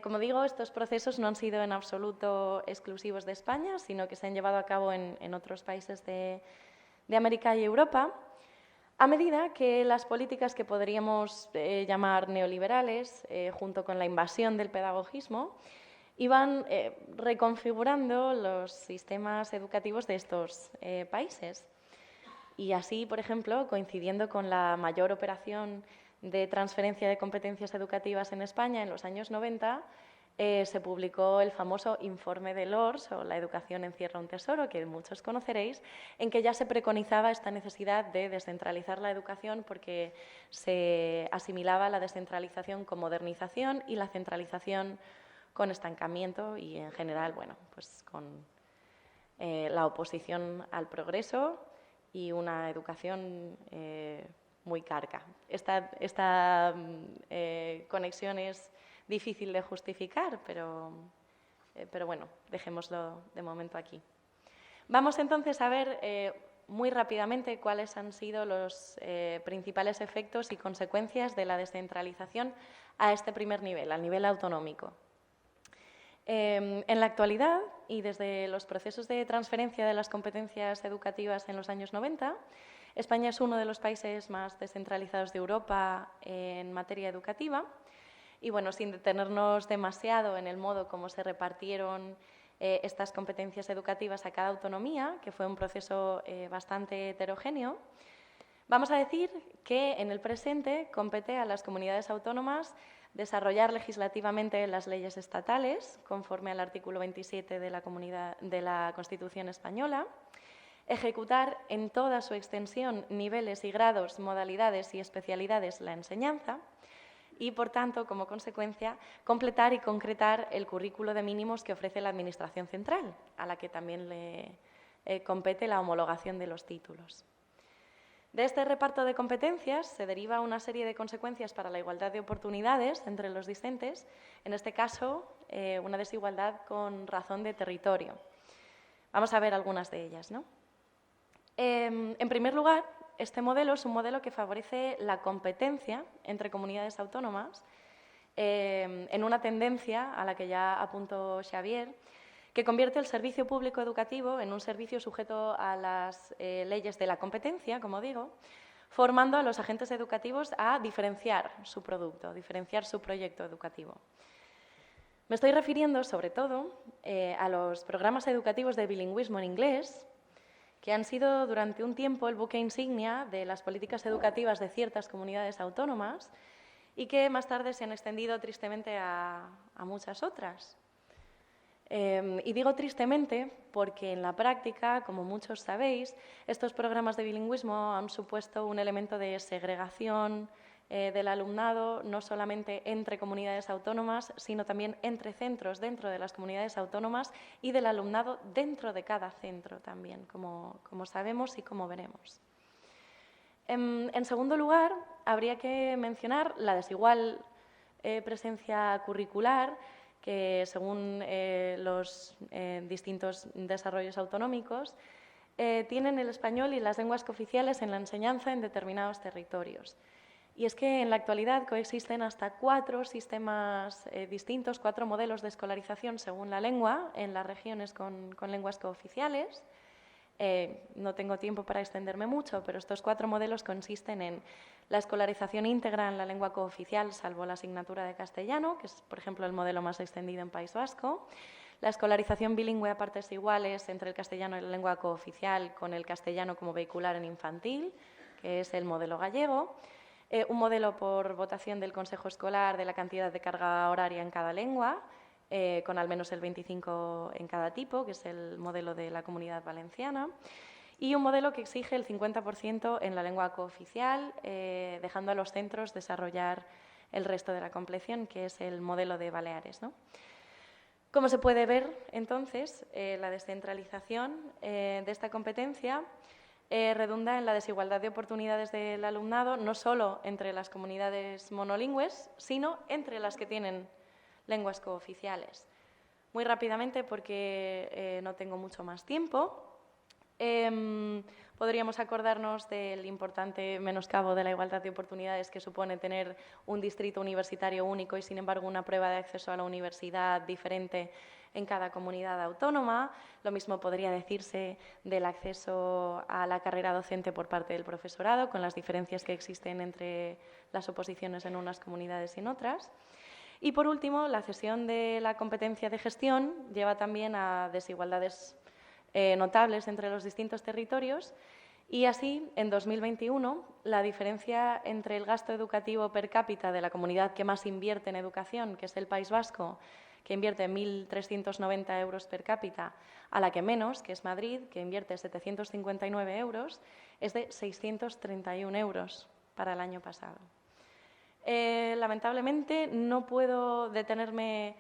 Como digo, estos procesos no han sido en absoluto exclusivos de España, sino que se han llevado a cabo en otros países de América y Europa, a medida que las políticas que podríamos llamar neoliberales, junto con la invasión del pedagogismo, iban reconfigurando los sistemas educativos de estos países. Y así, por ejemplo, coincidiendo con la mayor operación de transferencia de competencias educativas en España en los años 90, se publicó el famoso informe de Lors, o La educación encierra un tesoro, que muchos conoceréis, en que ya se preconizaba esta necesidad de descentralizar la educación porque se asimilaba la descentralización con modernización y la centralización con estancamiento y, en general, bueno, pues con la oposición al progreso y una educación muy carca. Esta conexión es difícil de justificar, pero bueno, dejémoslo de momento aquí. Vamos entonces a ver muy rápidamente cuáles han sido los principales efectos y consecuencias de la descentralización a este primer nivel, al nivel autonómico. En la actualidad, y desde los procesos de transferencia de las competencias educativas en los años 90, España es uno de los países más descentralizados de Europa en materia educativa. Y bueno, sin detenernos demasiado en el modo como se repartieron estas competencias educativas a cada autonomía, que fue un proceso bastante heterogéneo, vamos a decir que en el presente compete a las comunidades autónomas desarrollar legislativamente las leyes estatales, conforme al artículo 27 de la Constitución española, ejecutar en toda su extensión niveles y grados, modalidades y especialidades la enseñanza y, por tanto, como consecuencia, completar y concretar el currículo de mínimos que ofrece la Administración central, a la que también le compete la homologación de los títulos. De este reparto de competencias se deriva una serie de consecuencias para la igualdad de oportunidades entre los discentes, en este caso, una desigualdad con razón de territorio. Vamos a ver algunas de ellas, ¿no? En primer lugar, este modelo es un modelo que favorece la competencia entre comunidades autónomas en una tendencia a la que ya apuntó Xavier, que convierte el servicio público educativo en un servicio sujeto a las leyes de la competencia, como digo, formando a los agentes educativos a diferenciar su producto, diferenciar su proyecto educativo. Me estoy refiriendo, sobre todo, a los programas educativos de bilingüismo en inglés, que han sido durante un tiempo el buque insignia de las políticas educativas de ciertas comunidades autónomas y que más tarde se han extendido tristemente a muchas otras. Y digo tristemente porque en la práctica, como muchos sabéis, estos programas de bilingüismo han supuesto un elemento de segregación del alumnado, no solamente entre comunidades autónomas, sino también entre centros dentro de las comunidades autónomas y del alumnado dentro de cada centro también, como sabemos y como veremos. En segundo lugar, habría que mencionar la desigual presencia curricular que, según los distintos desarrollos autonómicos, tienen el español y las lenguas cooficiales en la enseñanza en determinados territorios. Y es que en la actualidad coexisten hasta 4 sistemas distintos, 4 modelos de escolarización según la lengua en las regiones con lenguas cooficiales. No tengo tiempo para extenderme mucho, pero estos 4 modelos consisten en la escolarización íntegra en la lengua cooficial, salvo la asignatura de castellano, que es, por ejemplo, el modelo más extendido en País Vasco, la escolarización bilingüe a partes iguales entre el castellano y la lengua cooficial, con el castellano como vehicular en infantil, que es el modelo gallego, un modelo por votación del Consejo Escolar de la cantidad de carga horaria en cada lengua, con al menos el 25 en cada tipo, que es el modelo de la Comunidad Valenciana, y un modelo que exige el 50% en la lengua cooficial, dejando a los centros desarrollar el resto de la compleción, que es el modelo de Baleares, ¿no? Como se puede ver, entonces, la descentralización de esta competencia redunda en la desigualdad de oportunidades del alumnado, no solo entre las comunidades monolingües, sino entre las que tienen lenguas cooficiales. Muy rápidamente, porque no tengo mucho más tiempo, podríamos acordarnos del importante menoscabo de la igualdad de oportunidades que supone tener un distrito universitario único y, sin embargo, una prueba de acceso a la universidad diferente en cada comunidad autónoma. Lo mismo podría decirse del acceso a la carrera docente por parte del profesorado, con las diferencias que existen entre las oposiciones en unas comunidades y en otras. Y, por último, la cesión de la competencia de gestión lleva también a desigualdades notables entre los distintos territorios y así, en 2021, la diferencia entre el gasto educativo per cápita de la comunidad que más invierte en educación, que es el País Vasco, que invierte 1.390 euros per cápita, a la que menos, que es Madrid, que invierte 759 euros, es de 631 euros para el año pasado. Lamentablemente, no puedo detenerme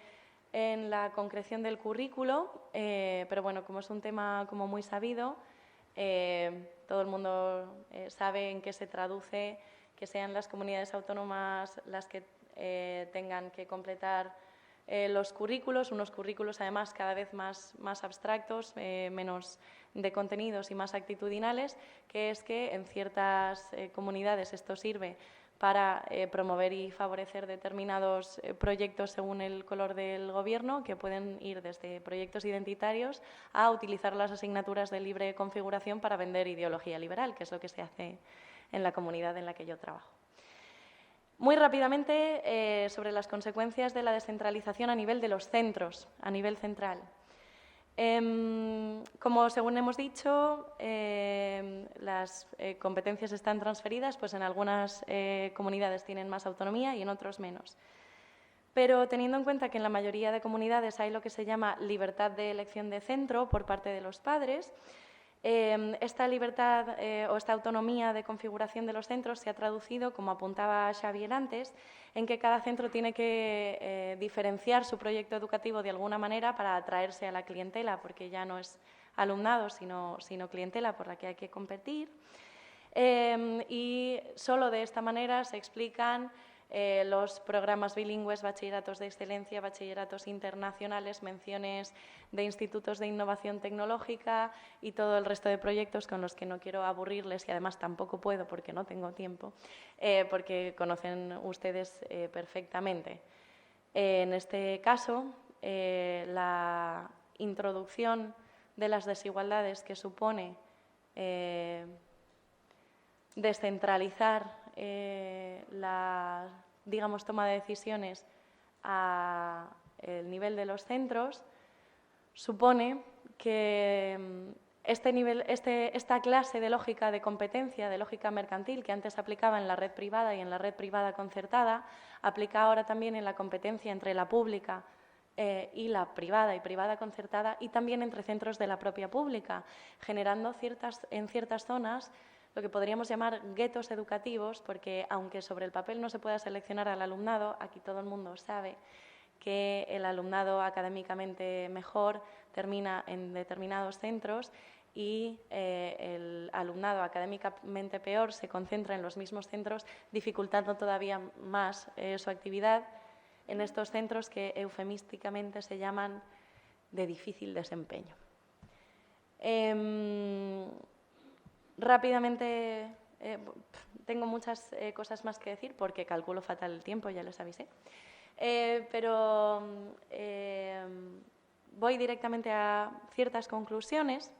en la concreción del currículo, pero bueno, como es un tema como muy sabido, todo el mundo sabe en qué se traduce que sean las comunidades autónomas las que tengan que completar los currículos, unos currículos además cada vez más abstractos, menos de contenidos y más actitudinales, que es que en ciertas comunidades esto sirve para promover y favorecer determinados proyectos según el color del gobierno, que pueden ir desde proyectos identitarios a utilizar las asignaturas de libre configuración para vender ideología liberal, que es lo que se hace en la comunidad en la que yo trabajo. Muy rápidamente, sobre las consecuencias de la descentralización a nivel de los centros, a nivel central. Como según hemos dicho, las competencias están transferidas, pues en algunas comunidades tienen más autonomía y en otros menos. Pero teniendo en cuenta que en la mayoría de comunidades hay lo que se llama libertad de elección de centro por parte de los padres, esta libertad o esta autonomía de configuración de los centros se ha traducido, como apuntaba Xavier antes, en que cada centro tiene que diferenciar su proyecto educativo de alguna manera para atraerse a la clientela, porque ya no es alumnado, sino clientela por la que hay que competir. Y solo de esta manera se explican los programas bilingües, bachilleratos de excelencia, bachilleratos internacionales, menciones de institutos de innovación tecnológica y todo el resto de proyectos con los que no quiero aburrirles y además tampoco puedo porque no tengo tiempo, porque conocen ustedes perfectamente. En este caso, la introducción de las desigualdades que supone descentralizar la, digamos, toma de decisiones a el nivel de los centros supone que esta clase de lógica de competencia, de lógica mercantil que antes aplicaba en la red privada y en la red privada concertada, aplica ahora también en la competencia entre la pública y la privada y privada concertada y también entre centros de la propia pública, generando en ciertas zonas lo que podríamos llamar guetos educativos, porque aunque sobre el papel no se pueda seleccionar al alumnado, aquí todo el mundo sabe que el alumnado académicamente mejor termina en determinados centros y el alumnado académicamente peor se concentra en los mismos centros, dificultando todavía más su actividad en estos centros que eufemísticamente se llaman de difícil desempeño. Rápidamente, tengo muchas cosas más que decir porque calculo fatal el tiempo, ya les avisé. Pero voy directamente a ciertas conclusiones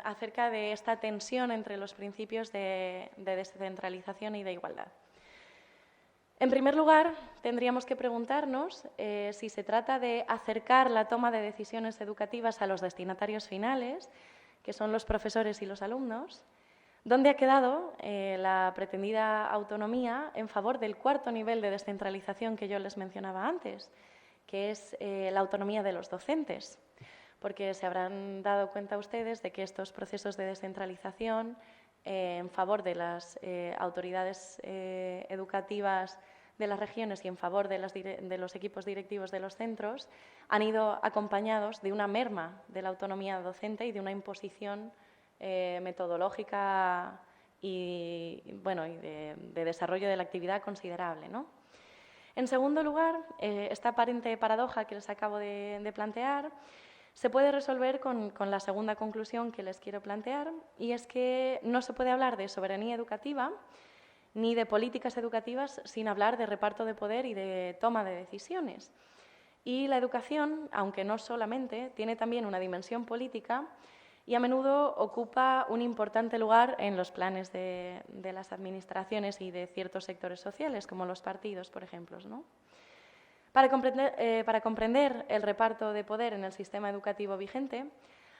acerca de esta tensión entre los principios de descentralización y de igualdad. En primer lugar, tendríamos que preguntarnos si se trata de acercar la toma de decisiones educativas a los destinatarios finales, que son los profesores y los alumnos, ¿dónde ha quedado la pretendida autonomía en favor del cuarto nivel de descentralización que yo les mencionaba antes, que es la autonomía de los docentes? Porque se habrán dado cuenta ustedes de que estos procesos de descentralización en favor de las autoridades educativas de las regiones y en favor de los equipos directivos de los centros han ido acompañados de una merma de la autonomía docente y de una imposición metodológica y de desarrollo de la actividad considerable, ¿no? En segundo lugar, esta aparente paradoja que les acabo de plantear se puede resolver con la segunda conclusión que les quiero plantear, y es que no se puede hablar de soberanía educativa ni de políticas educativas sin hablar de reparto de poder y de toma de decisiones. Y la educación, aunque no solamente, tiene también una dimensión política y a menudo ocupa un importante lugar en los planes de las administraciones y de ciertos sectores sociales, como los partidos, por ejemplo, ¿no? Para comprender el reparto de poder en el sistema educativo vigente,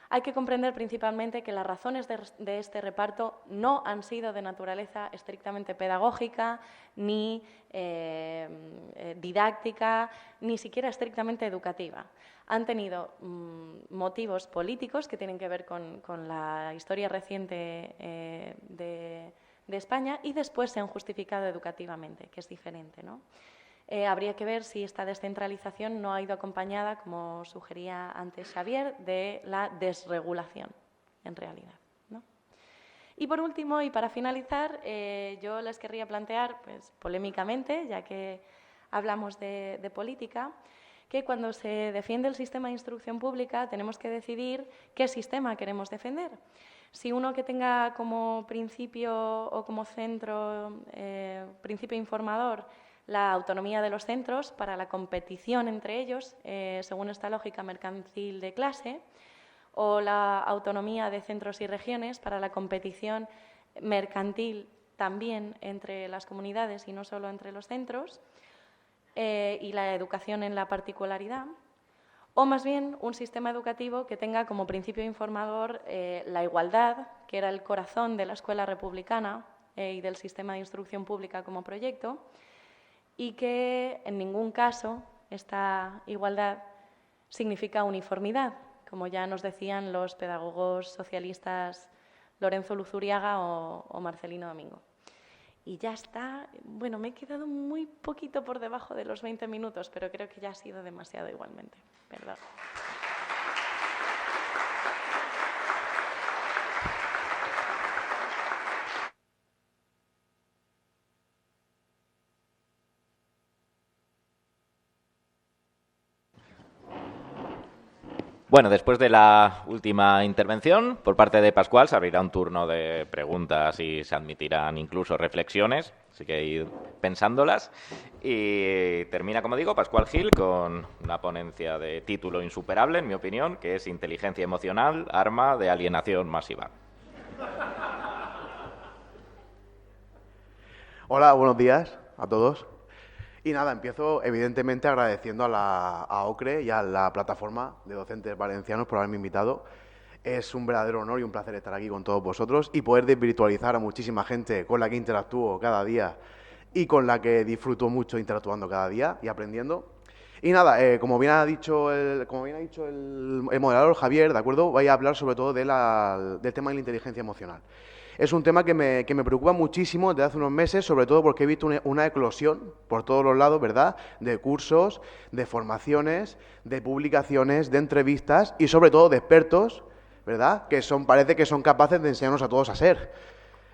hay que comprender principalmente que las razones de este reparto no han sido de naturaleza estrictamente pedagógica, ni didáctica, ni siquiera estrictamente educativa. Han tenido motivos políticos que tienen que ver con la historia reciente de España y después se han justificado educativamente, que es diferente, ¿no? Habría que ver si esta descentralización no ha ido acompañada, como sugería antes Xavier, de la desregulación, en realidad, ¿no? Y por último, y para finalizar, yo les querría plantear, pues, polémicamente, ya que hablamos de política, que cuando se defiende el sistema de instrucción pública tenemos que decidir qué sistema queremos defender. Si uno que tenga como principio o como centro, principio informador, la autonomía de los centros para la competición entre ellos, según esta lógica mercantil de clase, o la autonomía de centros y regiones para la competición mercantil también entre las comunidades y no solo entre los centros, y la educación en la particularidad, o más bien un sistema educativo que tenga como principio informador la igualdad, que era el corazón de la escuela republicana y del sistema de instrucción pública como proyecto, y que en ningún caso esta igualdad significa uniformidad, como ya nos decían los pedagogos socialistas Lorenzo Luzuriaga o Marcelino Domingo. Y ya está. Bueno, me he quedado muy poquito por debajo de los 20 minutos, pero creo que ya ha sido demasiado igualmente, ¿verdad? Bueno, después de la última intervención, por parte de Pascual, se abrirá un turno de preguntas y se admitirán incluso reflexiones, así que ir pensándolas. Y termina, como digo, Pascual Gil con una ponencia de título insuperable, en mi opinión, que es Inteligencia emocional, arma de alienación masiva. Hola, buenos días a todos. Y nada, empiezo evidentemente agradeciendo a OCRE y a la plataforma de docentes valencianos por haberme invitado. Es un verdadero honor y un placer estar aquí con todos vosotros y poder desvirtualizar a muchísima gente con la que interactúo cada día y con la que disfruto mucho interactuando cada día y aprendiendo. Y nada, como bien ha dicho el moderador Javier, ¿de acuerdo? Voy a hablar sobre todo del tema de la inteligencia emocional. Es un tema que me preocupa muchísimo desde hace unos meses, sobre todo porque he visto una eclosión por todos los lados, ¿verdad?, de cursos, de formaciones, de publicaciones, de entrevistas y sobre todo de expertos, ¿verdad?, que parece que son capaces de enseñarnos a todos a ser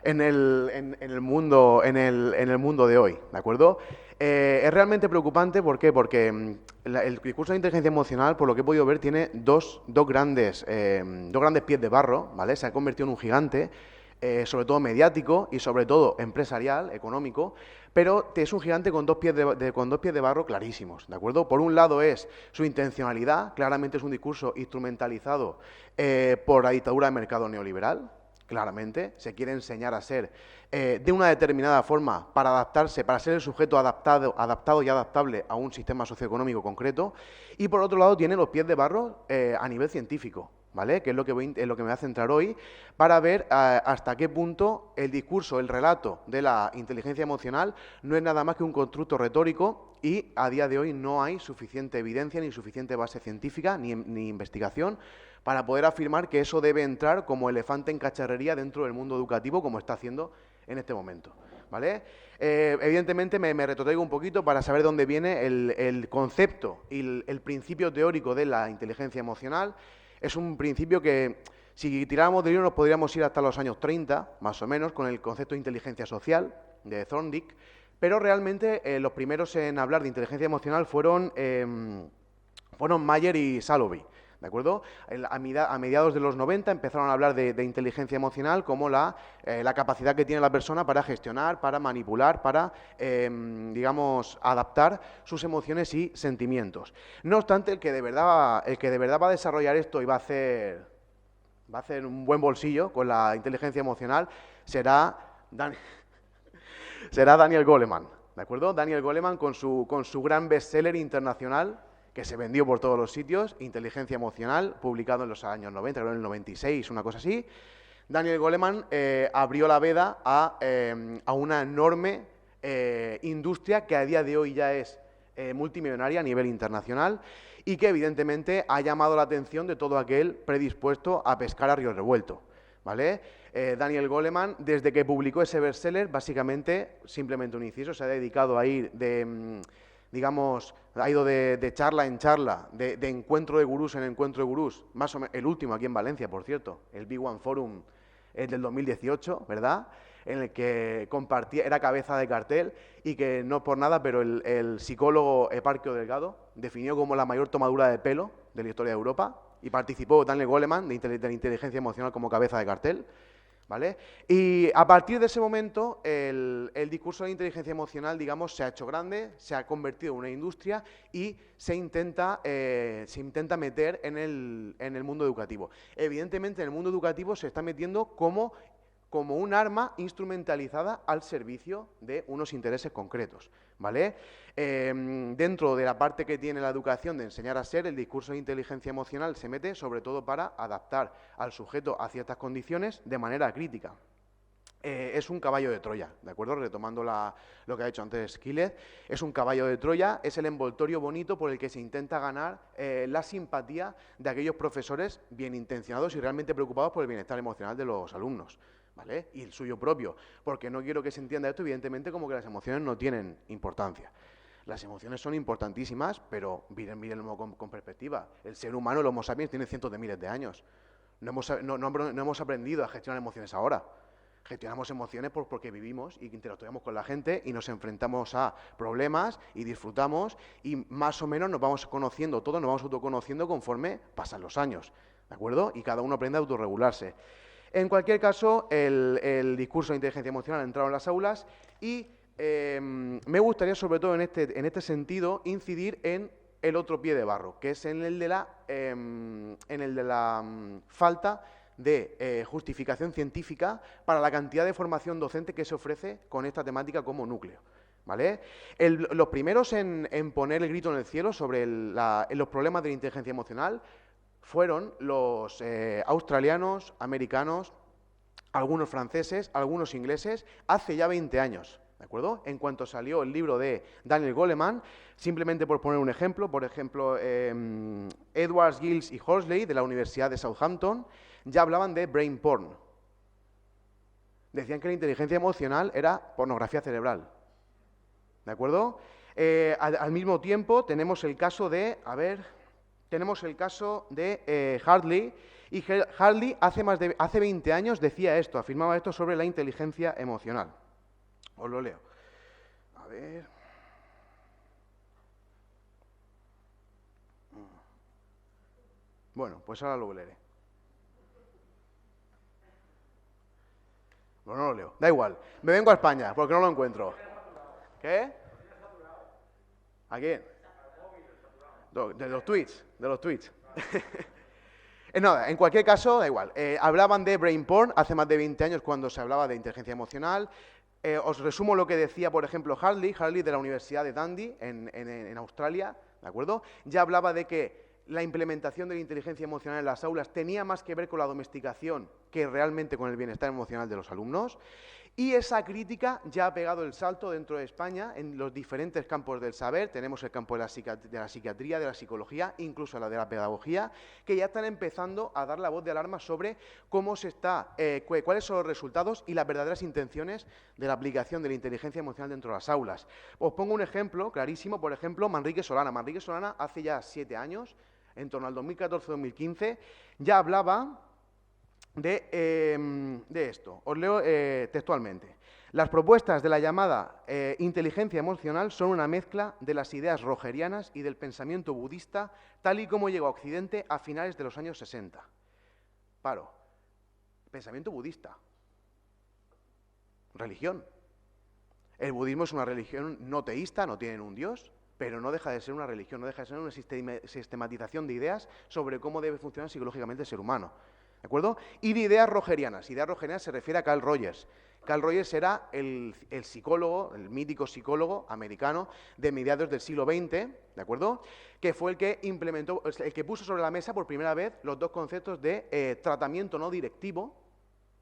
en el mundo de hoy, ¿de acuerdo? Es realmente preocupante, ¿por qué? Porque el discurso de inteligencia emocional, por lo que he podido ver, tiene dos grandes pies de barro, ¿vale? Se ha convertido en un gigante, sobre todo mediático y sobre todo empresarial, económico, pero es un gigante con dos pies de barro clarísimos, ¿de acuerdo? Por un lado es su intencionalidad, claramente es un discurso instrumentalizado por la dictadura del mercado neoliberal, claramente, se quiere enseñar a ser de una determinada forma para adaptarse, para ser el sujeto adaptado y adaptable a un sistema socioeconómico concreto, y por otro lado tiene los pies de barro a nivel científico, ¿vale? Que es lo que me voy a centrar hoy, para ver hasta qué punto el discurso, el relato de la inteligencia emocional no es nada más que un constructo retórico y a día de hoy no hay suficiente evidencia ni suficiente base científica ni investigación para poder afirmar que eso debe entrar como elefante en cacharrería dentro del mundo educativo, como está haciendo en este momento, ¿vale? Evidentemente me retrotraigo un poquito para saber dónde viene el concepto y el principio teórico de la inteligencia emocional. Es un principio que, si tiráramos de hilo, nos podríamos ir hasta los años 30, más o menos, con el concepto de inteligencia social de Thorndike, pero realmente los primeros en hablar de inteligencia emocional fueron Mayer y Salovey, ¿de acuerdo? A mediados de los 90 empezaron a hablar de inteligencia emocional como la capacidad que tiene la persona para gestionar, para manipular, para, digamos, adaptar sus emociones y sentimientos. No obstante, el que de verdad va a desarrollar esto y va a hacer un buen bolsillo con la inteligencia emocional será Daniel Goleman, ¿de acuerdo? Daniel Goleman con su gran bestseller internacional, que se vendió por todos los sitios, Inteligencia Emocional, publicado en los años 90, creo en el 96, una cosa así. Daniel Goleman abrió la veda a una enorme industria que a día de hoy ya es multimillonaria a nivel internacional y que evidentemente ha llamado la atención de todo aquel predispuesto a pescar a río revuelto, ¿vale? Daniel Goleman, desde que publicó ese bestseller, básicamente, simplemente un inciso, se ha dedicado a ir ha ido de charla en charla, de encuentro de gurús en encuentro de gurús, más o menos, el último aquí en Valencia, por cierto, el Big One Forum del 2018, ¿verdad?, en el que compartía, era cabeza de cartel y que no por nada, pero el psicólogo Eparquio Delgado definió como la mayor tomadura de pelo de la historia de Europa y participó Daniel Goleman de la inteligencia emocional como cabeza de cartel, ¿vale? Y a partir de ese momento, el discurso de inteligencia emocional, digamos, se ha hecho grande, se ha convertido en una industria y se intenta meter en el mundo educativo. Evidentemente, en el mundo educativo se está metiendo como un arma instrumentalizada al servicio de unos intereses concretos, ¿vale? Dentro de la parte que tiene la educación de enseñar a ser, el discurso de inteligencia emocional se mete sobre todo para adaptar al sujeto a ciertas condiciones de manera crítica. Es un caballo de Troya, ¿de acuerdo? Retomando lo que ha dicho antes Skillet, es un caballo de Troya, es el envoltorio bonito por el que se intenta ganar la simpatía de aquellos profesores bien intencionados y realmente preocupados por el bienestar emocional de los alumnos, ¿vale? Y el suyo propio, porque no quiero que se entienda esto, evidentemente, como que las emociones no tienen importancia. Las emociones son importantísimas, pero mírenlo con perspectiva. El ser humano, el Homo sapiens, tiene cientos de miles de años. No hemos aprendido a gestionar emociones ahora. Gestionamos emociones porque vivimos y interactuamos con la gente y nos enfrentamos a problemas y disfrutamos y más o menos nos vamos conociendo todos, nos vamos autoconociendo conforme pasan los años, ¿de acuerdo? Y cada uno aprende a autorregularse. En cualquier caso, el discurso de inteligencia emocional ha entrado en las aulas y me gustaría, sobre todo en este sentido, incidir en el otro pie de barro, que es en el de la falta de justificación científica para la cantidad de formación docente que se ofrece con esta temática como núcleo. ¿Vale? Los primeros en poner el grito en el cielo sobre los problemas de la inteligencia emocional fueron los australianos, americanos, algunos franceses, algunos ingleses, hace ya 20 años. ¿De acuerdo? En cuanto salió el libro de Daniel Goleman, simplemente por poner un ejemplo, Edwards, Giles y Horsley, de la Universidad de Southampton, ya hablaban de brain porn. Decían que la inteligencia emocional era pornografía cerebral. ¿De acuerdo? Al mismo tiempo tenemos el caso de, Hartley, y Hartley hace 20 años decía esto, afirmaba esto sobre la inteligencia emocional. Os lo leo. A ver. Bueno, pues ahora lo leeré. Bueno, no lo leo. Da igual. Me vengo a España porque no lo encuentro. ¿Qué? ¿A quién? De los tweets. Nada, en cualquier caso, da igual. Hablaban de brain porn hace más de 20 años cuando se hablaba de inteligencia emocional. Os resumo lo que decía, por ejemplo, Hartley de la Universidad de Dundee, en Australia, ¿de acuerdo? Ya hablaba de que la implementación de la inteligencia emocional en las aulas tenía más que ver con la domesticación que realmente con el bienestar emocional de los alumnos. Y esa crítica ya ha pegado el salto dentro de España en los diferentes campos del saber. Tenemos el campo de la psiquiatría, de la psicología, incluso la de la pedagogía, que ya están empezando a dar la voz de alarma sobre cómo cuáles son los resultados y las verdaderas intenciones de la aplicación de la inteligencia emocional dentro de las aulas. Os pongo un ejemplo clarísimo, por ejemplo, Manrique Solana. Manrique Solana hace ya 7 años, en torno al 2014-2015, ya hablaba de esto. Os leo textualmente. Las propuestas de la llamada inteligencia emocional son una mezcla de las ideas rogerianas y del pensamiento budista, tal y como llegó a Occidente a finales de los años 60. Paro. Pensamiento budista. Religión. El budismo es una religión no teísta, no tienen un dios, pero no deja de ser una religión, no deja de ser una sistematización de ideas sobre cómo debe funcionar psicológicamente el ser humano. ¿De acuerdo? Y de ideas rogerianas. Ideas rogerianas se refiere a Carl Rogers. Carl Rogers era el psicólogo, el mítico psicólogo americano de mediados del siglo XX, ¿de acuerdo? Que fue el que implementó, el que puso sobre la mesa por primera vez los dos conceptos de tratamiento no directivo,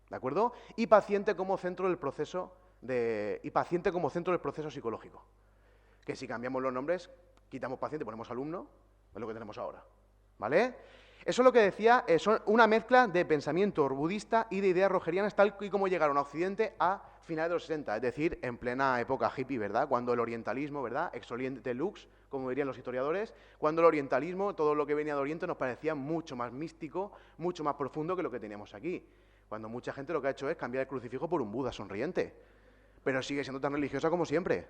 ¿de acuerdo? Y paciente como centro del proceso psicológico. Que si cambiamos los nombres, quitamos paciente, ponemos alumno, es lo que tenemos ahora, ¿vale? Eso es lo que decía, son una mezcla de pensamiento budista y de ideas rogerianas, tal y como llegaron a Occidente a finales de los 60, es decir, en plena época hippie, ¿verdad? Cuando el orientalismo, ¿verdad? Ex oriente lux, como dirían los historiadores, cuando el orientalismo, todo lo que venía de Oriente, nos parecía mucho más místico, mucho más profundo que lo que teníamos aquí. Cuando mucha gente lo que ha hecho es cambiar el crucifijo por un Buda sonriente, pero sigue siendo tan religiosa como siempre,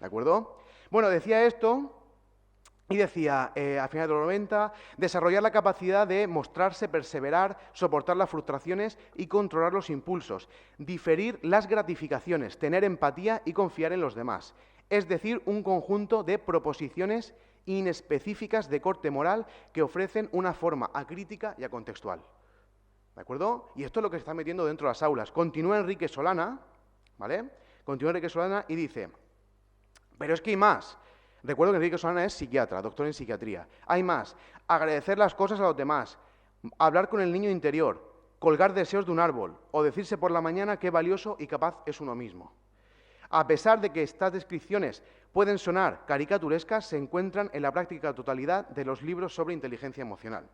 ¿de acuerdo? Bueno, decía esto. Y decía, a finales de los 90, desarrollar la capacidad de mostrarse, perseverar, soportar las frustraciones y controlar los impulsos, diferir las gratificaciones, tener empatía y confiar en los demás. Es decir, un conjunto de proposiciones inespecíficas de corte moral que ofrecen una forma acrítica y acontextual. ¿De acuerdo? Y esto es lo que se está metiendo dentro de las aulas. Continúa Enrique Solana, ¿vale? Continúa Enrique Solana y dice, pero es que hay más. Recuerdo que Enrique Solana es psiquiatra, doctor en psiquiatría. Hay más. Agradecer las cosas a los demás, hablar con el niño interior, colgar deseos de un árbol o decirse por la mañana qué valioso y capaz es uno mismo. A pesar de que estas descripciones pueden sonar caricaturescas, se encuentran en la práctica totalidad de los libros sobre inteligencia emocional.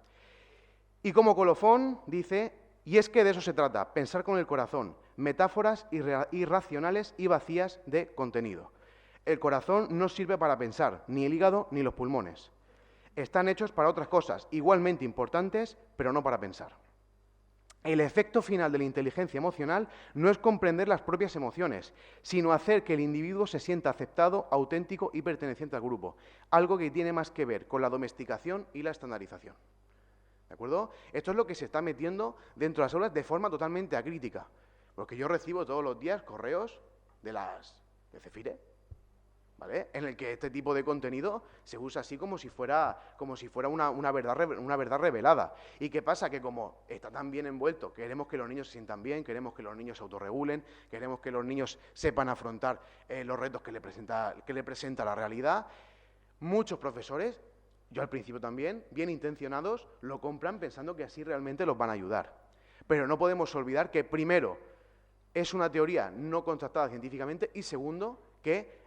Y como colofón dice, y es que de eso se trata, pensar con el corazón, metáforas irracionales y vacías de contenido. El corazón no sirve para pensar, ni el hígado ni los pulmones. Están hechos para otras cosas, igualmente importantes, pero no para pensar. El efecto final de la inteligencia emocional no es comprender las propias emociones, sino hacer que el individuo se sienta aceptado, auténtico y perteneciente al grupo, algo que tiene más que ver con la domesticación y la estandarización. ¿De acuerdo? Esto es lo que se está metiendo dentro de las aulas de forma totalmente acrítica, porque yo recibo todos los días correos de Cefire, ¿vale? En el que este tipo de contenido se usa así como si fuera una verdad revelada. ¿Y qué pasa? Que como está tan bien envuelto, queremos que los niños se sientan bien, queremos que los niños se autorregulen, queremos que los niños sepan afrontar los retos que le presenta la realidad, muchos profesores, yo al principio también, bien intencionados, lo compran pensando que así realmente los van a ayudar. Pero no podemos olvidar que, primero, es una teoría no contrastada científicamente y, segundo, que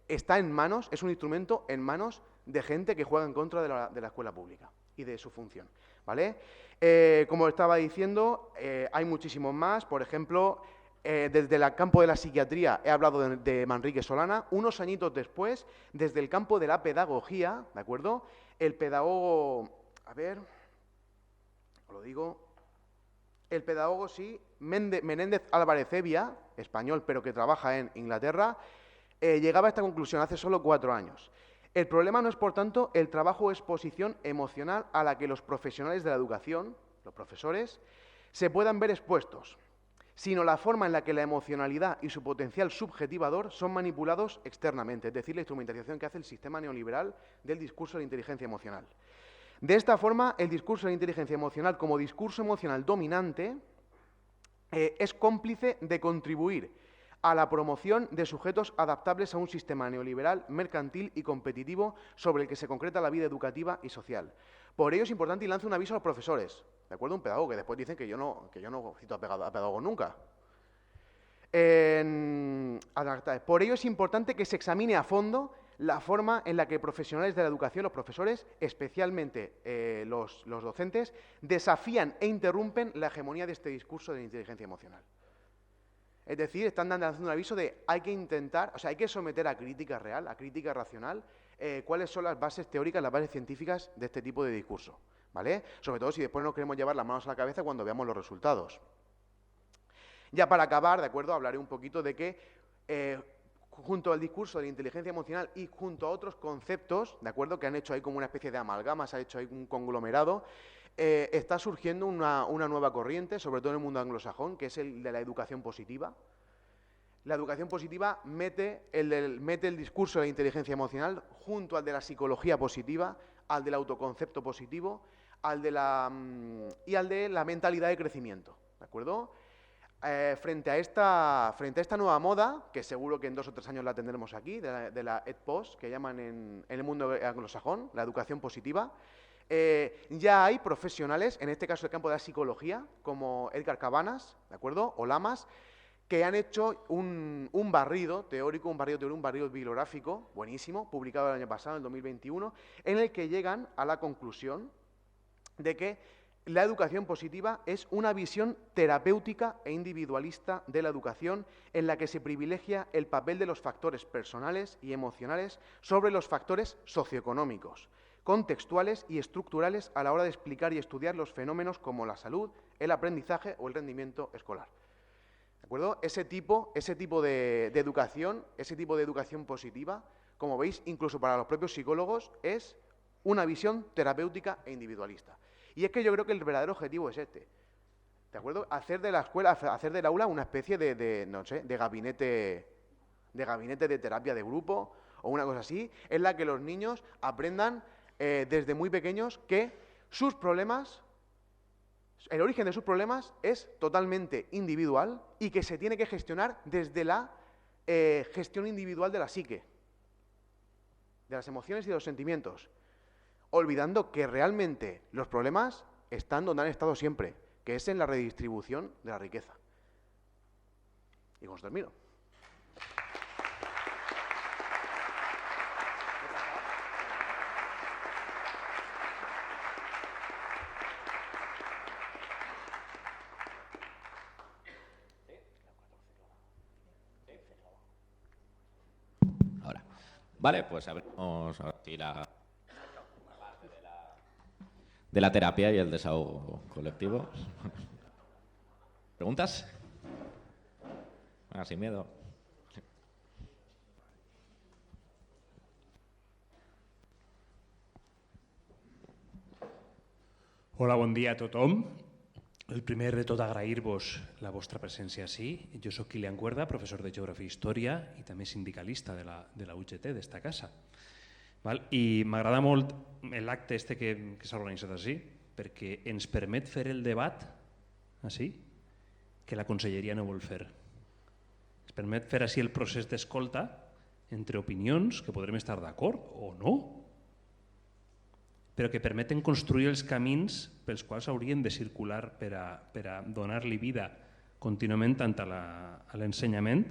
está en manos, es un instrumento en manos de gente que juega en contra de la escuela pública y de su función, ¿vale? Como estaba diciendo, hay muchísimos más. Por ejemplo, desde el campo de la psiquiatría he hablado de Manrique Solana. Unos añitos después, desde el campo de la pedagogía, ¿de acuerdo? El pedagogo, a ver, os lo digo, el pedagogo, sí, Menéndez Álvarez Evia, español, pero que trabaja en Inglaterra, llegaba a esta conclusión hace solo 4 años. El problema no es, por tanto, el trabajo o exposición emocional a la que los profesionales de la educación, los profesores, se puedan ver expuestos, sino la forma en la que la emocionalidad y su potencial subjetivador son manipulados externamente, es decir, la instrumentalización que hace el sistema neoliberal del discurso de la inteligencia emocional. De esta forma, el discurso de la inteligencia emocional como discurso emocional dominante es cómplice de contribuir a la promoción de sujetos adaptables a un sistema neoliberal, mercantil y competitivo sobre el que se concreta la vida educativa y social. Por ello es importante, y lanzo un aviso a los profesores, ¿de acuerdo? Un pedagogo, que después dicen que yo no cito a pedagogos nunca. Por ello es importante que se examine a fondo la forma en la que profesionales de la educación, los profesores, especialmente los docentes, desafían e interrumpen la hegemonía de este discurso de la inteligencia emocional. Es decir, están dando un aviso de hay que intentar, o sea, hay que someter a crítica real, a crítica racional, cuáles son las bases teóricas, las bases científicas de este tipo de discurso, ¿vale? Sobre todo si después nos queremos llevar las manos a la cabeza cuando veamos los resultados. Ya para acabar, ¿de acuerdo? Hablaré un poquito de que junto al discurso de la inteligencia emocional y junto a otros conceptos, ¿de acuerdo? Que han hecho ahí como una especie de amalgama, se ha hecho ahí un conglomerado, está surgiendo una nueva corriente, sobre todo en el mundo anglosajón, que es el de la educación positiva. La educación positiva mete el discurso de la inteligencia emocional junto al de la psicología positiva, al del autoconcepto positivo, y al de la mentalidad de crecimiento, ¿de acuerdo? Frente a esta nueva moda, que seguro que en 2 o 3 años la tendremos aquí, de la EdPost, que llaman en el mundo anglosajón, la educación positiva, ya hay profesionales, en este caso el campo de la psicología, como Edgar Cabanas, ¿de acuerdo? O Lamas, que han hecho un barrido teórico, un barrido bibliográfico, buenísimo, publicado el año pasado, en el 2021, en el que llegan a la conclusión de que la educación positiva es una visión terapéutica e individualista de la educación en la que se privilegia el papel de los factores personales y emocionales sobre los factores socioeconómicos, contextuales y estructurales a la hora de explicar y estudiar los fenómenos como la salud, el aprendizaje o el rendimiento escolar. ¿De acuerdo? Ese tipo de educación positiva, como veis, incluso para los propios psicólogos, es una visión terapéutica e individualista. Y es que yo creo que el verdadero objetivo es este, ¿de acuerdo? Hacer de la escuela, hacer del aula una especie de gabinete de terapia de grupo o una cosa así, en la que los niños aprendan desde muy pequeños que sus problemas, el origen de sus problemas es totalmente individual y que se tiene que gestionar desde la gestión individual de la psique, de las emociones y de los sentimientos, olvidando que realmente los problemas están donde han estado siempre, que es en la redistribución de la riqueza. Y con esto termino. Ahora. Vale, pues abrimos ahora sí de la terapia y el desahogo colectivo. ¿Preguntas? Sin miedo. Hola, bon dia a tothom. El primer de tot, agrair-vos la vostra presència ací. Jo soc Kilian Cuerda, professor de Geografia i Història i també sindicalista de la UGT d'esta casa. I m'agrada molt l'acte que s'ha organitzat ací, perquè ens permet fer el debat ací que la conselleria no vol fer. Ens permet fer ací el procés d'escolta entre opinions que podrem estar d'acord o no, però que permeten construir els camins pels quals haurien de circular per a donar-li vida contínuament tant a l'ensenyament,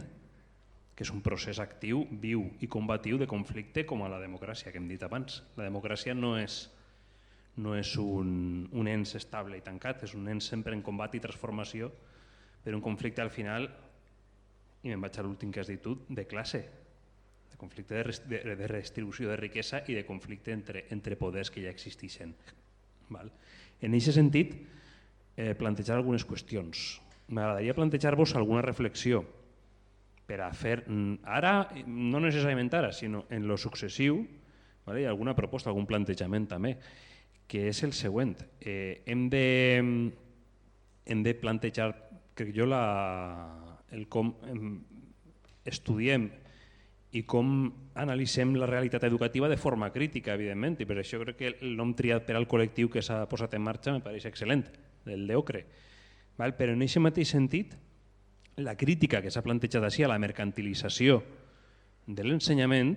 que és un procés actiu, viu i combatiu de conflicte, com a la democràcia, que hem dit abans. La democràcia no és un ens estable i tancat, és un ens sempre en combat i transformació, però un conflicte al final, i me'n vaig a l'últim que has dit tu, de classe, de conflicte de redistribució de riquesa i de conflicte entre poders que ja existeixen. En aquest sentit, plantejar algunes qüestions. M'agradaria plantejar-vos alguna reflexió per a fer ara, no necessàriament ara, sinó en lo successiu, i alguna proposta, algun plantejament també, que és el següent. Hem de plantejar, crec jo, el com estudiem i com analitzem la realitat educativa de forma crítica, evidentment, i per això crec que el nom triat per al col·lectiu que s'ha posat en marxa me pareix excel·lent, el d'Ocre. Però en aquest mateix sentit, la crítica que s'ha plantejat així a la mercantilització de l'ensenyament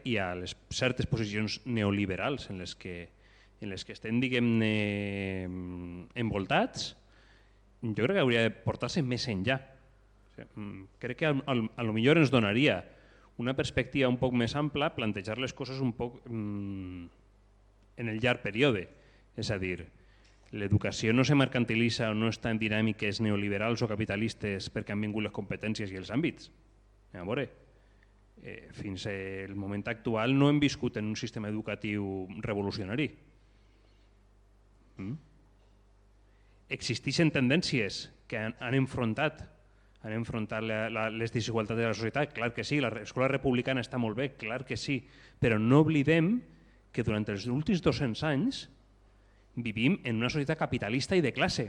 i a les certes posicions neoliberals en les que estem, diguem-ne, envoltats, jo crec que hauria de portar-se més enllà. Crec que potser ens donaria una perspectiva un poc més ampla, plantejar les coses un poc en el llarg període. És a dir, l'educació no se mercantilitza o no està en dinàmiques neoliberals o capitalistes perquè han vingut les competències i els àmbits. A veure, fins al moment actual no hem viscut en un sistema educatiu revolucionari. Existeixen tendències que han enfrontat les desigualtats de la societat, clar que sí, l'escola republicana està molt bé, clar que sí, però no oblidem que durant els últims 200 anys vivim en una societat capitalista i de classe.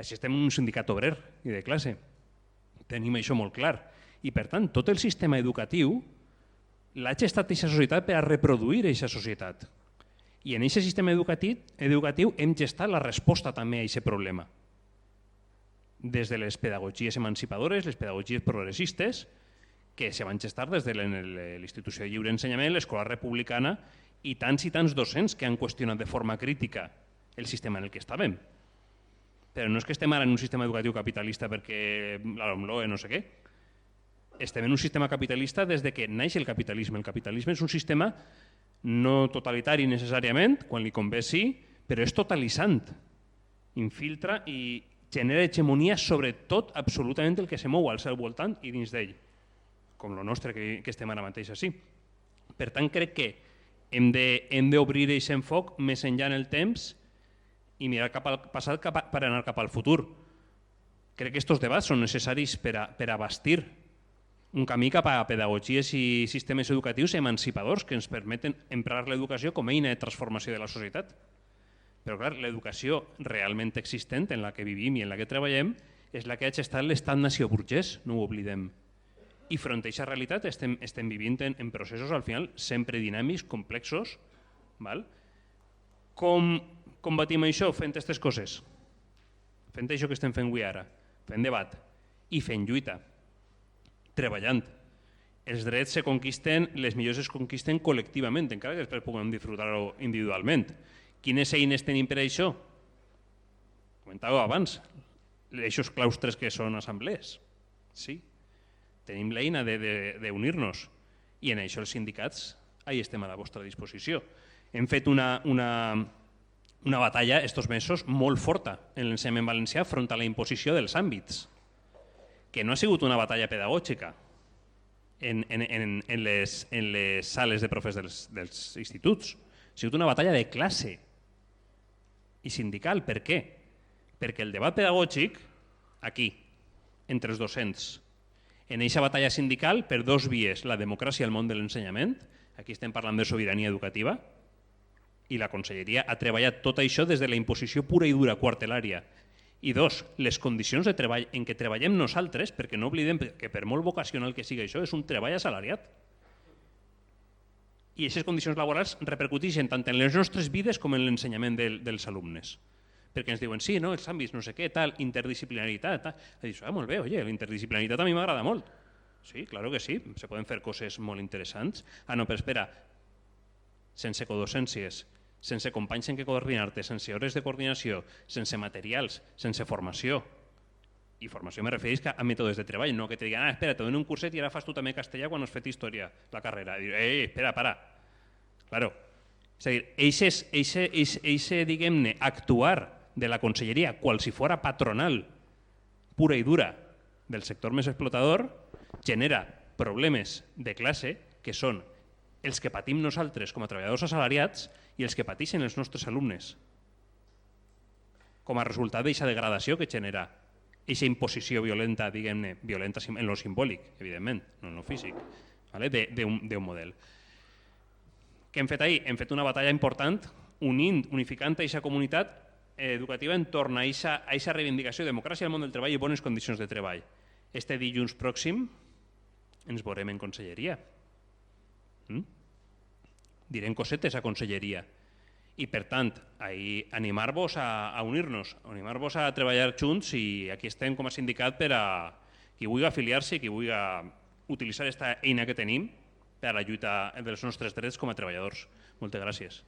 Així estem en un sindicat obrer i de classe. Tenim això molt clar. I per tant, tot el sistema educatiu l'ha gestat aquesta societat per a reproduir aquesta societat. I en aquest sistema educatiu hem gestat la resposta també a aquest problema. Des de les pedagogies emancipadores, les pedagogies progressistes, que se van gestar des de l'Institució de Lliure Ensenyament, l'Escola Republicana i tants docents que han qüestionat de forma crítica el sistema en el que estàvem. Però no és que estem ara en un sistema educatiu capitalista perquè la LOMLOE no sé què. Estem en un sistema capitalista des que naix el capitalisme. El capitalisme és un sistema no totalitari necessàriament, quan li convé sí, però és totalitzant. Infiltra i genera hegemonia sobre tot absolutament el que se mou al seu voltant i dins d'ell, com el nostre que estem ara mateix així. Per tant, crec que hem d'obrir aquest enfoc més enllà en el temps i mirar cap al passat per anar cap al futur. Crec que aquests debats són necessaris per a bastir un camí cap a pedagogies i sistemes educatius emancipadors que ens permeten emprar l'educació com a eina de transformació de la societat. Però clar, l'educació realment existent en la que vivim i en la que treballem és la que ha gestat l'estat-nació burgès, no ho oblidem. I front a aquesta realitat estem vivint en processos al final sempre dinàmics, complexos. Com combatim això? Fent aquestes coses. Fent això que estem fent avui ara. Fent debat i fent lluita. Treballant. Els drets se conquisten, les millors es conquisten col·lectivament, encara que després puguem disfrutar-ho individualment. Quines eines tenim per a això? Comentàveu abans, aquests claustres que són assemblees. Sí, tenim l'eina d'unir-nos i en això els sindicats estem a la vostra disposició. Hem fet una batalla estos mesos molt forta en l'ensenyament valencià front a la imposició dels àmbits, que no ha sigut una batalla pedagògica en les sales de profes dels instituts, Ha sigut una batalla de classe i sindical. Per què? Perquè el debat pedagògic, aquí, entre els docents, en aquesta batalla sindical, per dos vies, la democràcia i el món de l'ensenyament, aquí estem parlant de sobirania educativa, i la Conselleria ha treballat tot això des de la imposició pura i dura, quartelària. I dos, les condicions de treball en què treballem nosaltres, perquè no oblidem que per molt vocacional que sigui això, és un treball assalariat. I aquestes condicions laborals repercuteixen tant en les nostres vides com en l'ensenyament dels alumnes. Perquè ens diuen, sí, no, els àmbits, no sé què, tal, interdisciplinaritat, tal. I dius, molt bé, oye, la interdisciplinaritat a mi m'agrada molt. Sí, claro que sí, se poden fer coses molt interessants. No, però espera, sense codocències, sense companys en què coordinar-te, sense hores de coordinació, sense materials, sense formació. I formació me refereix a mètodes de treball, no que te diguin, espera, te dono un curset i ara fas tu també castellà quan has fet història, la carrera. I dius, espera, para. Claro. És a dir, eixe, diguem-ne, actuar de la Conselleria, qual si fora patronal pura i dura del sector més explotador, genera problemes de classe que són els que patim nosaltres com a treballadors assalariats i els que pateixen els nostres alumnes com a resultat d'aquesta degradació que genera aquesta imposició violenta, diguem-ne, violenta en lo simbòlic, evidentment, no en lo físic, d'un model. Què hem fet ahir? Hem fet una batalla important unificant aquesta comunitat educativa entorn a aquesta reivindicació de democràcia al món del treball i bones condicions de treball. Este dilluns pròxim ens veurem en conselleria. Direm cosetes a conselleria. I, per tant, animar-vos a unir-nos, animar-vos a treballar junts i aquí estem com a sindicat per a qui vulgui afiliar-se i qui vulgui utilitzar aquesta eina que tenim per a la lluita dels nostres drets com a treballadors. Moltes gràcies.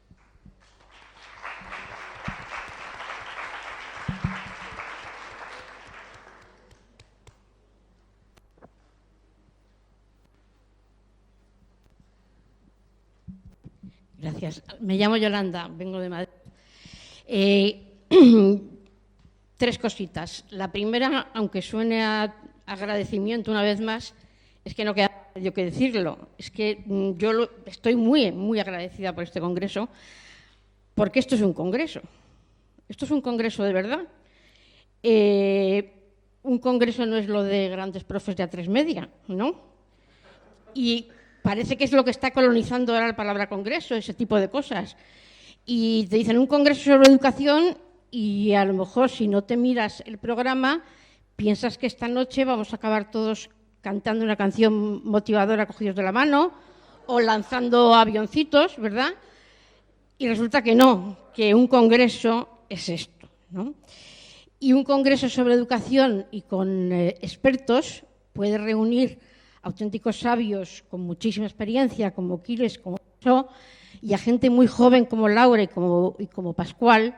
Gracias. Me llamo Yolanda, vengo de Madrid. Tres cositas. La primera, aunque suene a agradecimiento una vez más, es que no queda yo que decirlo. Es que yo estoy muy agradecida por este congreso, porque esto es un congreso. Esto es un congreso de verdad. Un congreso no es lo de grandes profes de A3 Media, ¿no? Y parece que es lo que está colonizando ahora la palabra congreso, ese tipo de cosas. Y te dicen un congreso sobre educación y a lo mejor si no te miras el programa piensas que esta noche vamos a acabar todos cantando una canción motivadora cogidos de la mano o lanzando avioncitos, ¿verdad? Y resulta que no, que un congreso es esto, ¿no? Y un congreso sobre educación y con expertos puede reunir auténticos sabios con muchísima experiencia, como Quiles, como yo, y a gente muy joven como Laura y como Pascual,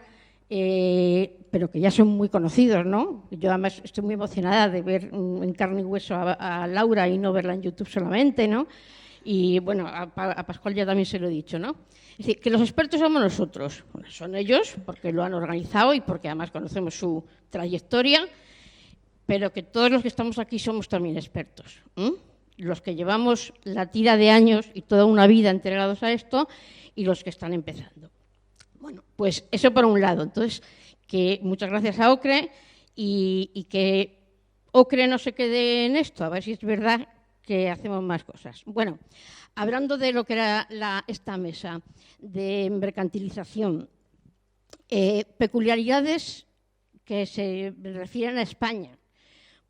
pero que ya son muy conocidos, ¿no? Yo además estoy muy emocionada de ver en carne y hueso a Laura y no verla en YouTube solamente, ¿no? Y bueno, a Pascual ya también se lo he dicho, ¿no? Es decir, que los expertos somos nosotros. Bueno, son ellos porque lo han organizado y porque además conocemos su trayectoria, pero que todos los que estamos aquí somos también expertos, los que llevamos la tira de años y toda una vida entregados a esto y los que están empezando. Bueno, pues eso por un lado. Entonces, que muchas gracias a OCRE y que OCRE no se quede en esto, a ver si es verdad que hacemos más cosas. Bueno, hablando de lo que era esta mesa de mercantilización, peculiaridades que se refieren a España,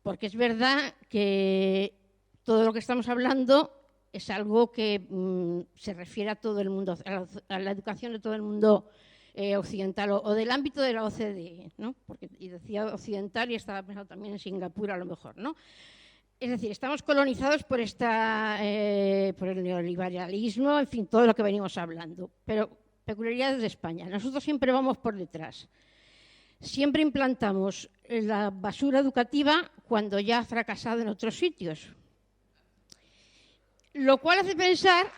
porque es verdad que todo lo que estamos hablando es algo que se refiere a todo el mundo, a la educación de todo el mundo occidental o del ámbito de la OCDE, ¿no? Porque y decía occidental y estaba pensando también en Singapur a lo mejor, ¿no? Es decir, estamos colonizados por el neoliberalismo, en fin, todo lo que venimos hablando, pero peculiaridades de España. Nosotros siempre vamos por detrás. Siempre implantamos la basura educativa cuando ya ha fracasado en otros sitios. Lo cual hace pensar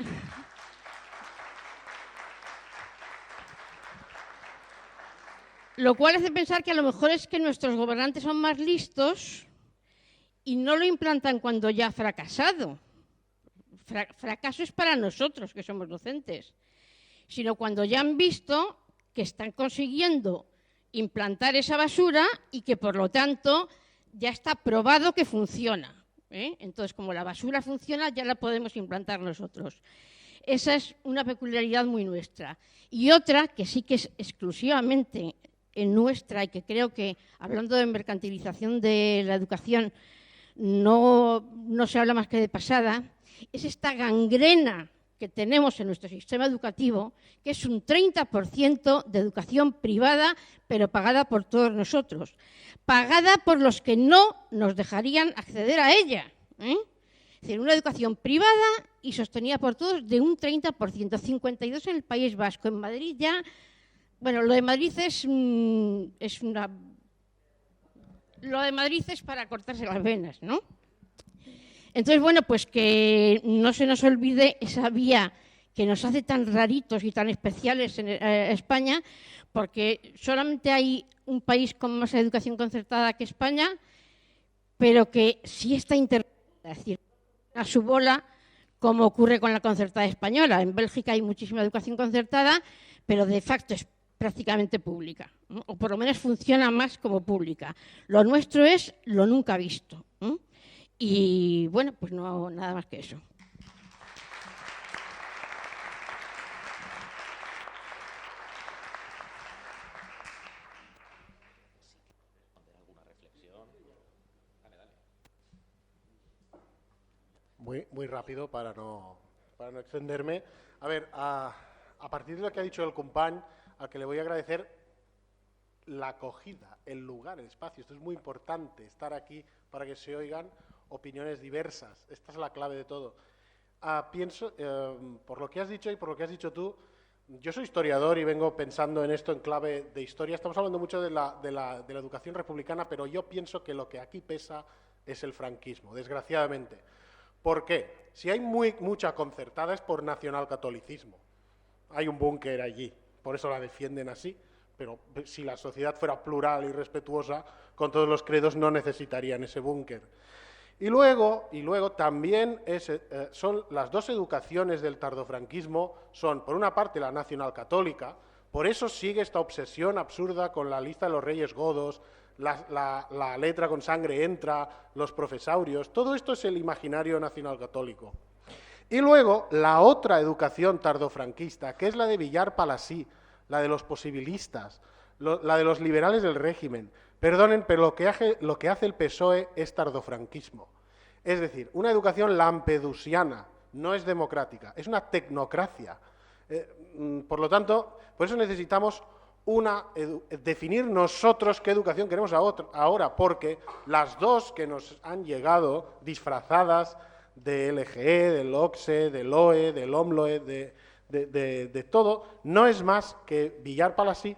que a lo mejor es que nuestros gobernantes son más listos y no lo implantan cuando ya ha fracasado. Fracaso es para nosotros, que somos docentes. sino cuando ya han visto que están consiguiendo implantar esa basura y que, por lo tanto, ya está probado que funciona, ¿eh? Entonces, como la basura funciona, ya la podemos implantar nosotros. Esa es una peculiaridad muy nuestra. Y otra, que sí que es exclusivamente nuestra y que creo que, hablando de mercantilización de la educación, no se habla más que de pasada, es esta gangrena que tenemos en nuestro sistema educativo, que es un 30% de educación privada, pero pagada por todos nosotros, pagada por los que no nos dejarían acceder a ella, ¿eh? Es decir, una educación privada y sostenida por todos de un 30%, 52% en el País Vasco. En Madrid ya, bueno, lo de Madrid lo de Madrid es para cortarse las venas, ¿no? Entonces, bueno, pues que no se nos olvide esa vía que nos hace tan raritos y tan especiales en España, porque solamente hay un país con más educación concertada que España, pero que sí está interpretada, es decir, a su bola, como ocurre con la concertada española. En Bélgica hay muchísima educación concertada, pero de facto es prácticamente pública, ¿no? O por lo menos funciona más como pública. Lo nuestro es lo nunca visto, ¿no? Y bueno, pues no nada más que eso. Muy rápido para no extenderme. A ver, a partir de lo que ha dicho el compañ, al que le voy a agradecer la acogida, el lugar, el espacio. Esto es muy importante, estar aquí para que se oigan opiniones diversas. Esta es la clave de todo. Pienso, por lo que has dicho y por lo que has dicho tú, yo soy historiador y vengo pensando en esto en clave de historia. Estamos hablando mucho de la educación republicana, pero yo pienso que lo que aquí pesa es el franquismo, desgraciadamente. ¿Por qué? Si hay mucha concertada es por nacionalcatolicismo. Hay un búnker allí, por eso la defienden así, pero si la sociedad fuera plural y respetuosa, con todos los credos no necesitarían ese búnker. Y luego también son las dos educaciones del tardofranquismo, son por una parte la nacionalcatólica, por eso sigue esta obsesión absurda con la lista de los reyes godos, la letra con sangre entra, los profesaurios, todo esto es el imaginario nacionalcatólico. Y luego la otra educación tardofranquista, que es la de Villar Palasí, la de los posibilistas, la de los liberales del régimen. Perdonen, pero lo que hace el PSOE es tardofranquismo. Es decir, una educación lampedusiana, no es democrática, es una tecnocracia. Por lo tanto, por eso necesitamos definir nosotros qué educación queremos ahora, porque las dos que nos han llegado disfrazadas de LGE, del OCSE, del OE, del OMLOE, de todo, no es más que Villar Palasí.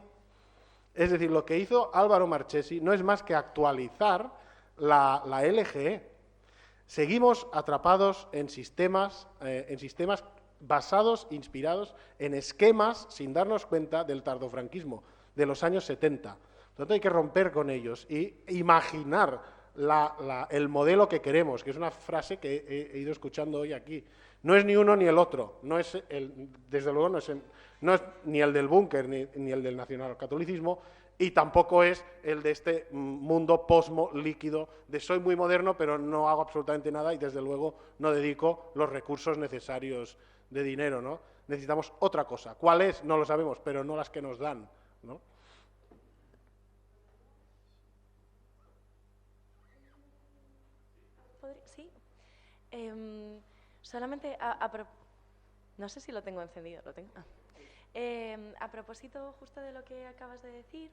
Es decir, lo que hizo Álvaro Marchesi no es más que actualizar la LGE. Seguimos atrapados en sistemas basados, inspirados en esquemas, sin darnos cuenta, del tardofranquismo, de los años 70. Por lo tanto, hay que romper con ellos y imaginar el modelo que queremos, que es una frase que he ido escuchando hoy aquí. No es ni uno ni el otro, desde luego no es ni el del búnker ni el del nacionalcatolicismo, y tampoco es el de este mundo posmo líquido de soy muy moderno pero no hago absolutamente nada y desde luego no dedico los recursos necesarios de dinero, ¿no? Necesitamos otra cosa. ¿Cuál es? No lo sabemos, pero no las que nos dan, ¿no? Sí. Solamente no sé si lo tengo encendido, lo tengo. A propósito justo de lo que acabas de decir,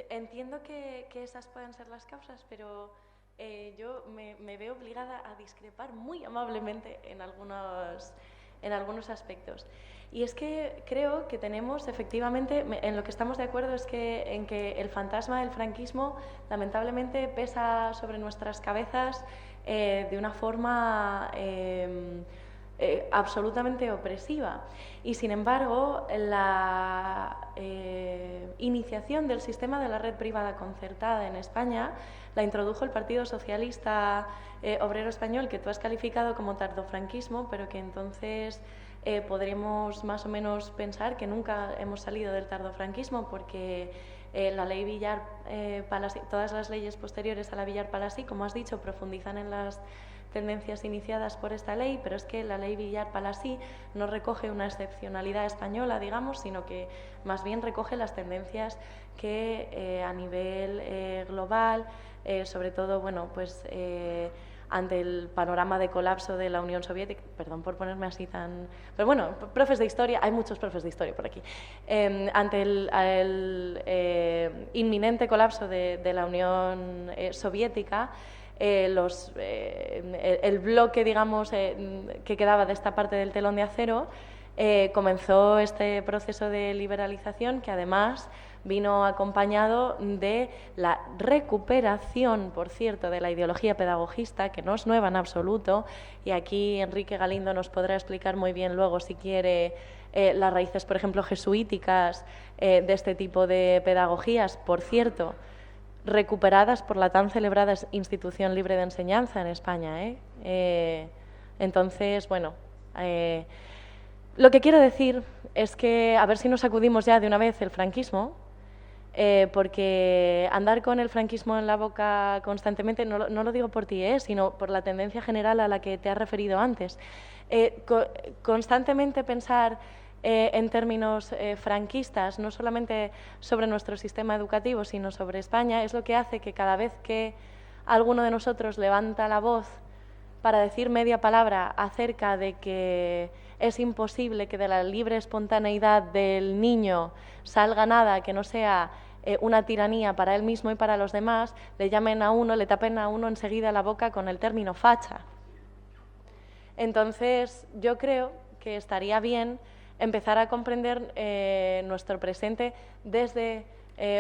entiendo que esas puedan ser las causas, pero yo me veo obligada a discrepar muy amablemente en algunos aspectos. Y es que creo que tenemos, efectivamente, en lo que estamos de acuerdo es en que el fantasma del franquismo lamentablemente pesa sobre nuestras cabezas de una forma absolutamente opresiva. Y sin embargo, la iniciación del sistema de la red privada concertada en España la introdujo el Partido Socialista Obrero Español, que tú has calificado como tardofranquismo, pero que entonces podremos más o menos pensar que nunca hemos salido del tardofranquismo, porque la ley Villar-Palasí, todas las leyes posteriores a la Villar-Palasí, como has dicho, profundizan en las tendencias iniciadas por esta ley, pero es que la ley Villar-Palasí no recoge una excepcionalidad española, digamos, sino que más bien recoge las tendencias que a nivel global, sobre todo, bueno, pues ante el panorama de colapso de la Unión Soviética, perdón por ponerme así tan... Pero bueno, profes de historia, hay muchos profes de historia por aquí, ante el inminente colapso de la Unión Soviética, el bloque, digamos, que quedaba de esta parte del telón de acero, comenzó este proceso de liberalización que además vino acompañado de la recuperación, por cierto, de la ideología pedagogista, que no es nueva en absoluto, y aquí Enrique Galindo nos podrá explicar muy bien luego, si quiere, las raíces, por ejemplo, jesuíticas de este tipo de pedagogías, por cierto, recuperadas por la tan celebrada Institución Libre de Enseñanza en España. Entonces, bueno, lo que quiero decir es que, a ver si nos sacudimos ya de una vez el franquismo, porque andar con el franquismo en la boca constantemente, no lo digo por ti, sino por la tendencia general a la que te has referido antes. Constantemente pensar en términos franquistas, no solamente sobre nuestro sistema educativo, sino sobre España, es lo que hace que cada vez que alguno de nosotros levanta la voz para decir media palabra acerca de que es imposible que de la libre espontaneidad del niño salga nada que no sea una tiranía para él mismo y para los demás, le llamen a uno, le tapen a uno enseguida la boca con el término facha. Entonces, yo creo que estaría bien empezar a comprender nuestro presente desde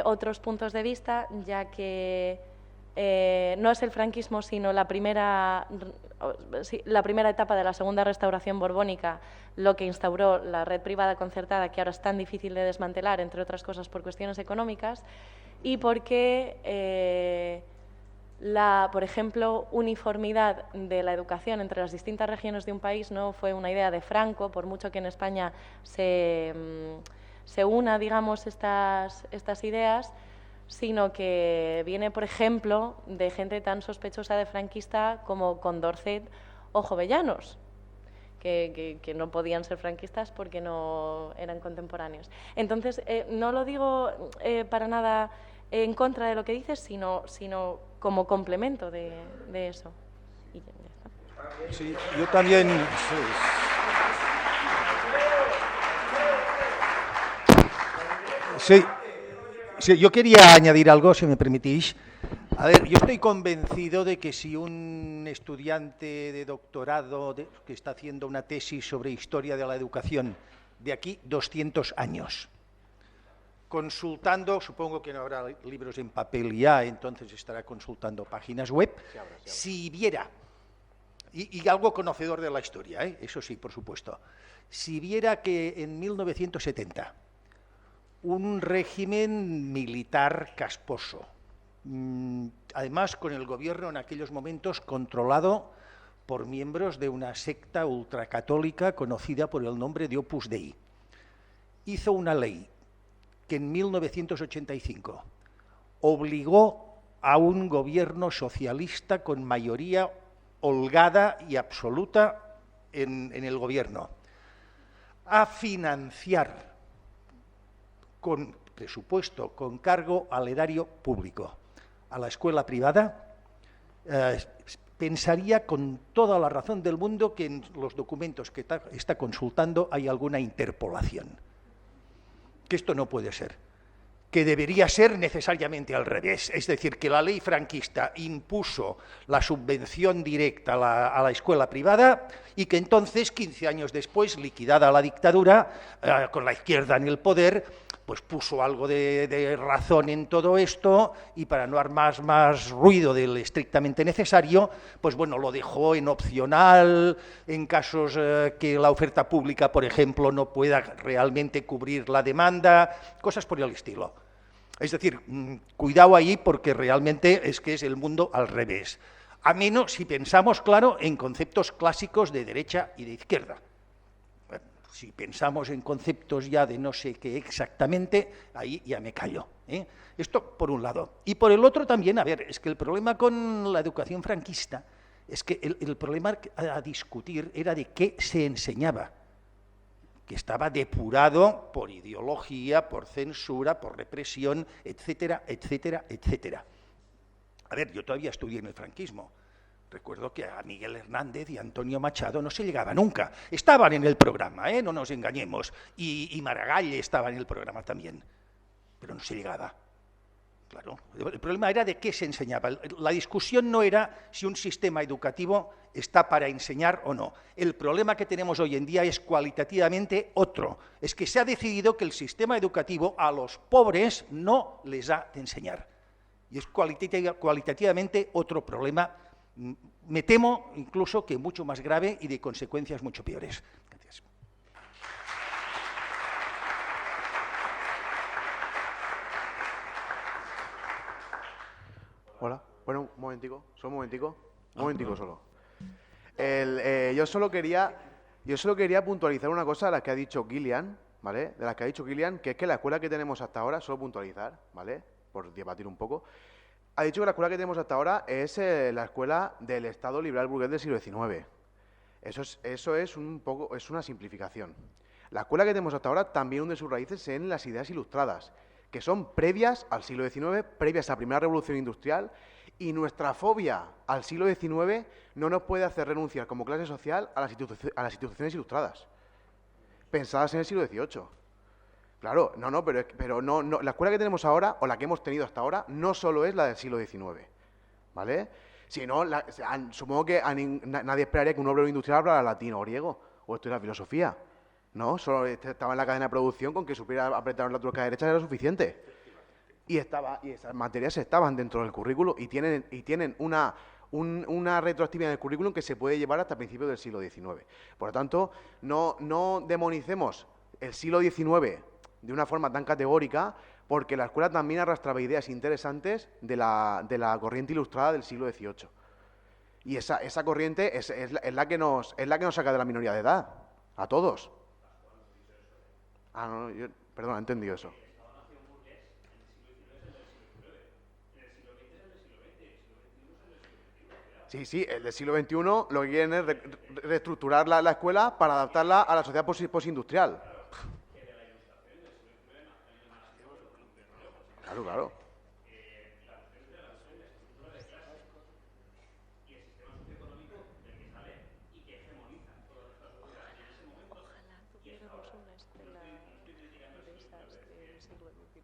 otros puntos de vista, ya que no es el franquismo, sino la primera etapa de la segunda restauración borbónica lo que instauró la red privada concertada, que ahora es tan difícil de desmantelar, entre otras cosas por cuestiones económicas, y porque por ejemplo, uniformidad de la educación entre las distintas regiones de un país no fue una idea de Franco, por mucho que en España se una, digamos, estas ideas, sino que viene, por ejemplo, de gente tan sospechosa de franquista como Condorcet o Jovellanos, que no podían ser franquistas porque no eran contemporáneos. Entonces, no lo digo para nada en contra de lo que dices, sino como complemento de eso. Y ya está. Sí, yo también... Sí, yo quería añadir algo, si me permitís. A ver, yo estoy convencido de que si un estudiante de doctorado que está haciendo una tesis sobre historia de la educación de aquí 200 años, consultando, supongo que no habrá libros en papel ya, entonces estará consultando páginas web, si viera, y algo conocedor de la historia, eso sí, por supuesto, si viera que en 1970 un régimen militar casposo, además con el gobierno en aquellos momentos controlado por miembros de una secta ultracatólica conocida por el nombre de Opus Dei, hizo una ley que en 1985 obligó a un gobierno socialista con mayoría holgada y absoluta en el gobierno a financiar con presupuesto, con cargo al erario público, a la escuela privada, pensaría con toda la razón del mundo que en los documentos que está consultando hay alguna interpolación. Que esto no puede ser, que debería ser necesariamente al revés, es decir, que la ley franquista impuso la subvención directa a la escuela privada y que entonces, 15 años después, liquidada la dictadura, con la izquierda en el poder, pues puso algo de razón en todo esto y para no armar más ruido del estrictamente necesario, pues bueno, lo dejó en opcional, en casos que la oferta pública, por ejemplo, no pueda realmente cubrir la demanda, cosas por el estilo. Es decir, cuidado ahí porque realmente es que es el mundo al revés. A menos si pensamos, claro, en conceptos clásicos de derecha y de izquierda. Bueno, si pensamos en conceptos ya de no sé qué exactamente, ahí ya me callo. Esto por un lado. Y por el otro también, a ver, es que el problema con la educación franquista es que el problema a discutir era de qué se enseñaba, que estaba depurado por ideología, por censura, por represión, etcétera, etcétera, etcétera. A ver, yo todavía estudié en el franquismo. Recuerdo que a Miguel Hernández y a Antonio Machado no se llegaba nunca. Estaban en el programa, no nos engañemos. Y Maragall estaba en el programa también. Pero no se llegaba. Claro, el problema era de qué se enseñaba. La discusión no era si un sistema educativo está para enseñar o no. El problema que tenemos hoy en día es cualitativamente otro. Es que se ha decidido que el sistema educativo a los pobres no les ha de enseñar. Y es cualitativamente otro problema, me temo incluso que mucho más grave y de consecuencias mucho peores. Gracias. Hola, bueno, un momentico, solo un momentico solo. Yo solo quería puntualizar una cosa de las que ha dicho Kilian, ¿vale? De las que ha dicho Kilian, que es que la escuela que tenemos hasta ahora, solo puntualizar, ¿vale? Por debatir un poco, ha dicho que la escuela que tenemos hasta ahora es la escuela del Estado liberal burgués del siglo XIX. Eso es una simplificación. La escuela que tenemos hasta ahora también hunde sus raíces en las ideas ilustradas, que son previas al siglo XIX, previas a la primera revolución industrial, y nuestra fobia al siglo XIX no nos puede hacer renunciar como clase social a las instituciones ilustradas, pensadas en el siglo XVIII. Claro, pero no, la escuela que tenemos ahora, o la que hemos tenido hasta ahora, no solo es la del siglo XIX, ¿vale? Si no, supongo que nadie esperaría que un obrero industrial hablara latín o griego, o estudiara filosofía, ¿no? Solo estaba en la cadena de producción, con que supiera apretar la tuerca derecha era suficiente. Y esas materias estaban dentro del currículo y tienen una retroactividad en el currículum que se puede llevar hasta principios del siglo XIX. Por lo tanto, no demonicemos el siglo XIX de una forma tan categórica, porque la escuela también arrastraba ideas interesantes de la corriente ilustrada del siglo XVIII. Y esa corriente es la que nos saca de la minoría de edad, a todos. Perdón, he entendido eso. Sí, el del siglo XXI lo que quieren es reestructurar la escuela para adaptarla a la sociedad postindustrial. Claro. Ojalá tuviéramos una escuela de esas del siglo XIX.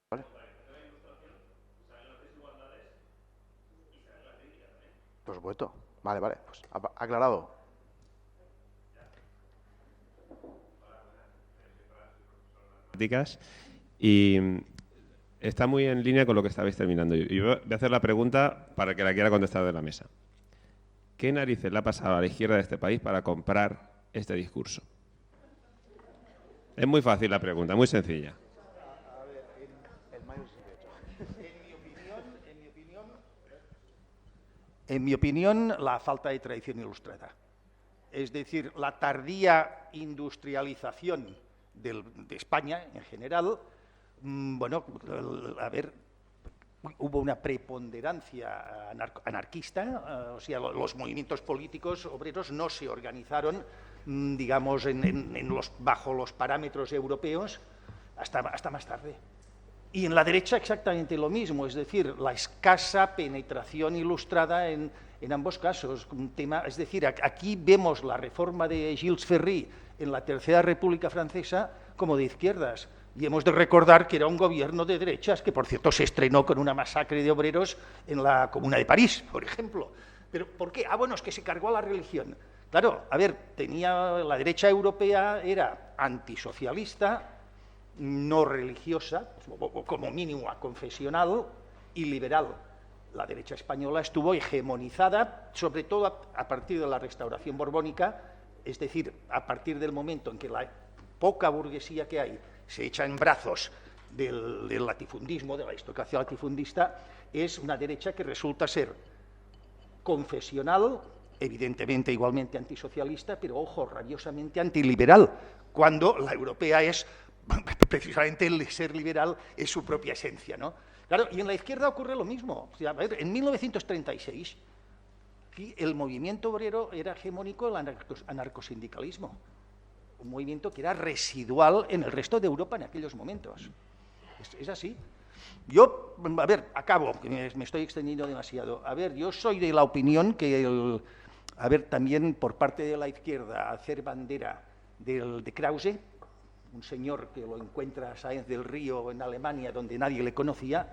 ¿Vale? Por supuesto. Vale, pues aclarado. Y está muy en línea con lo que estabais terminando. Y voy a hacer la pregunta para que la quiera contestar de la mesa. ¿Qué narices le ha pasado a la izquierda de este país para comprar este discurso? Es muy fácil la pregunta, muy sencilla. En mi opinión, la falta de tradición ilustrada. Es decir, la tardía industrialización de España en general, hubo una preponderancia anarquista, o sea, los movimientos políticos obreros no se organizaron, digamos, bajo los parámetros europeos hasta más tarde. Y en la derecha exactamente lo mismo, es decir, la escasa penetración ilustrada en ambos casos. Es decir, aquí vemos la reforma de Gilles Ferry en la Tercera República Francesa como de izquierdas. Y hemos de recordar que era un gobierno de derechas, que por cierto se estrenó con una masacre de obreros en la Comuna de París, por ejemplo. ¿Pero por qué? Es que se cargó a la religión. Claro, la derecha europea era antisocialista, no religiosa, o como mínimo aconfesional, y liberal. La derecha española estuvo hegemonizada, sobre todo a partir de la Restauración borbónica, es decir, a partir del momento en que la poca burguesía que hay se echa en brazos del latifundismo, de la aristocracia latifundista, es una derecha que resulta ser confesional, evidentemente igualmente antisocialista, pero, ojo, rabiosamente antiliberal, cuando la europea es, precisamente el ser liberal es su propia esencia, ¿no? Claro, y en la izquierda ocurre lo mismo. O sea, a ver, en 1936 el movimiento obrero era hegemónico el anarcosindicalismo, un movimiento que era residual en el resto de Europa en aquellos momentos. Es así. Yo, a ver, acabo, que me estoy extendiendo demasiado. A ver, yo soy de la opinión que, también por parte de la izquierda, hacer bandera de Krause, un señor que lo encuentra a Sáenz del Río en Alemania, donde nadie le conocía,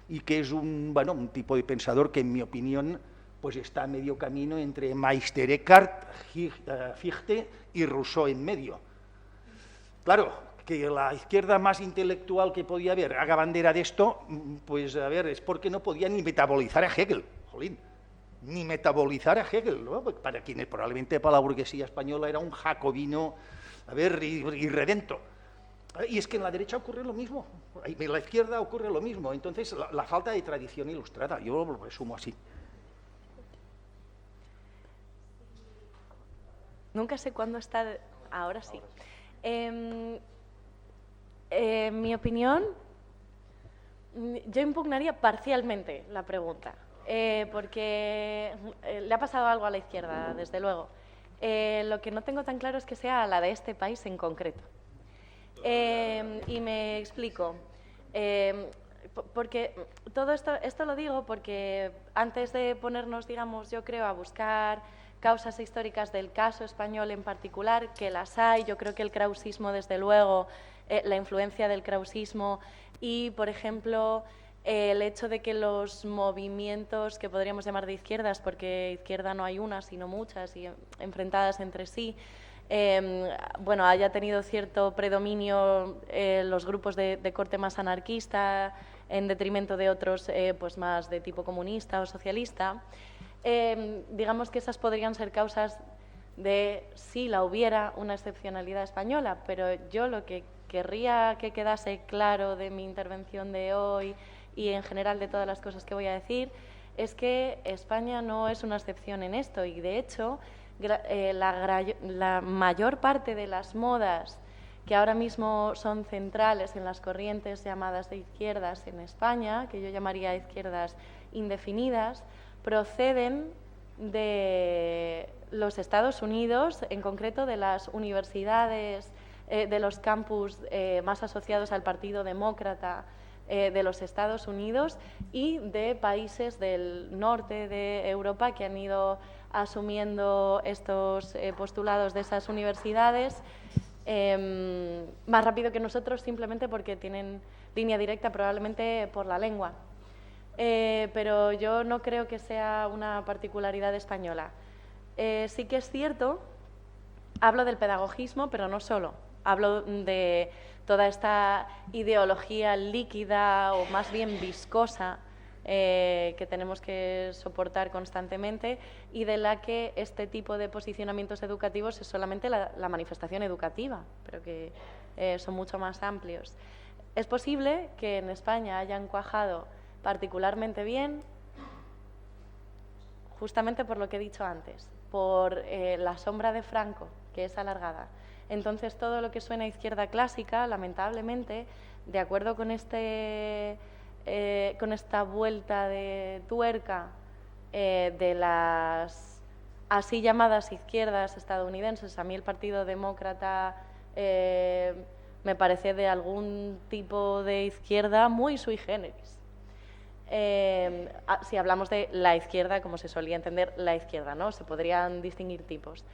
y que es un tipo de pensador que, en mi opinión, pues está a medio camino entre Meister Eckhart, Fichte y Rousseau en medio. Claro, que la izquierda más intelectual que podía haber haga bandera de esto, pues a ver, es porque no podía ni metabolizar a Hegel, jolín, ni metabolizar a Hegel, ¿no? Para quienes probablemente para la burguesía española era un jacobino, irredento. Y es que en la derecha ocurre lo mismo, en la izquierda ocurre lo mismo, entonces la falta de tradición ilustrada, yo lo resumo así. Nunca sé cuándo está... Ahora sí. Mi opinión, yo impugnaría parcialmente la pregunta, porque le ha pasado algo a la izquierda, desde luego. Lo que no tengo tan claro es que sea la de este país en concreto. Y me explico. Porque todo esto lo digo porque antes de ponernos, digamos, yo creo, a buscar causas históricas del caso español en particular, que las hay, yo creo que el krausismo, desde luego, la influencia del krausismo y, por ejemplo, el hecho de que los movimientos que podríamos llamar de izquierdas, porque izquierda no hay una, sino muchas, y enfrentadas entre sí, haya tenido cierto predominio los grupos de corte más anarquista en detrimento de otros pues más de tipo comunista o socialista. Digamos que esas podrían ser causas de si la hubiera una excepcionalidad española, pero yo lo que querría que quedase claro de mi intervención de hoy y en general de todas las cosas que voy a decir es que España no es una excepción en esto y, de hecho, la mayor parte de las modas que ahora mismo son centrales en las corrientes llamadas de izquierdas en España, que yo llamaría izquierdas indefinidas, proceden de los Estados Unidos, en concreto de las universidades, de los campus más asociados al Partido Demócrata de los Estados Unidos y de países del norte de Europa que han ido asumiendo estos postulados de esas universidades más rápido que nosotros, simplemente porque tienen línea directa probablemente por la lengua. Pero yo no creo que sea una particularidad española. Sí que es cierto, hablo del pedagogismo, pero no solo. Hablo de toda esta ideología líquida o más bien viscosa que tenemos que soportar constantemente y de la que este tipo de posicionamientos educativos es solamente la manifestación educativa, pero que son mucho más amplios. Es posible que en España hayan cuajado particularmente bien, justamente por lo que he dicho antes, por la sombra de Franco, que es alargada. Entonces, todo lo que suena a izquierda clásica, lamentablemente, de acuerdo con esta vuelta de tuerca de las así llamadas izquierdas estadounidenses, a mí el Partido Demócrata me parece de algún tipo de izquierda muy sui generis. Si hablamos de la izquierda, como se solía entender la izquierda, ¿no? Se podrían distinguir tipos.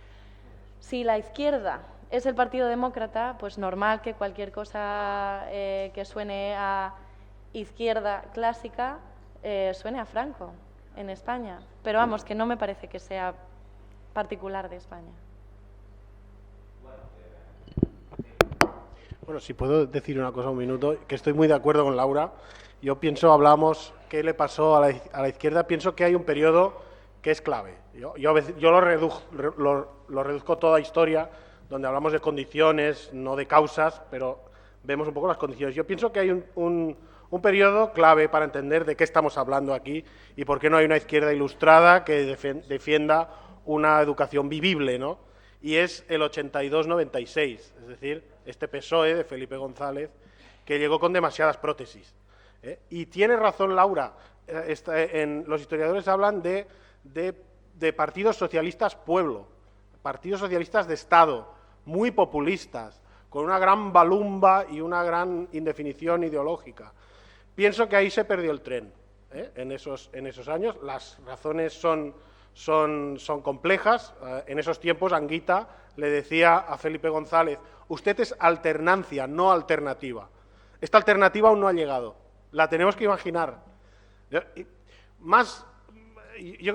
Si la izquierda es el Partido Demócrata, pues normal que cualquier cosa que suene a izquierda clásica suene a Franco en España. Pero vamos, que no me parece que sea particular de España. Bueno, si puedo decir una cosa un minuto, que estoy muy de acuerdo con Laura. Yo pienso, hablábamos, ¿qué le pasó a la izquierda? Pienso que hay un periodo que es clave. Yo lo reduzco toda historia, donde hablamos de condiciones, no de causas, pero vemos un poco las condiciones. Yo pienso que hay un Un periodo clave para entender de qué estamos hablando aquí y por qué no hay una izquierda ilustrada que defienda una educación vivible, ¿no? Y es el 82-96, es decir, este PSOE de Felipe González, que llegó con demasiadas prótesis. Y tiene razón Laura, los historiadores hablan de partidos socialistas pueblo, partidos socialistas de Estado, muy populistas, con una gran balumba y una gran indefinición ideológica. Pienso que ahí se perdió el tren, en esos años. Las razones son complejas. En esos tiempos, Anguita le decía a Felipe González, usted es alternancia, no alternativa. Esta alternativa aún no ha llegado, la tenemos que imaginar. Yo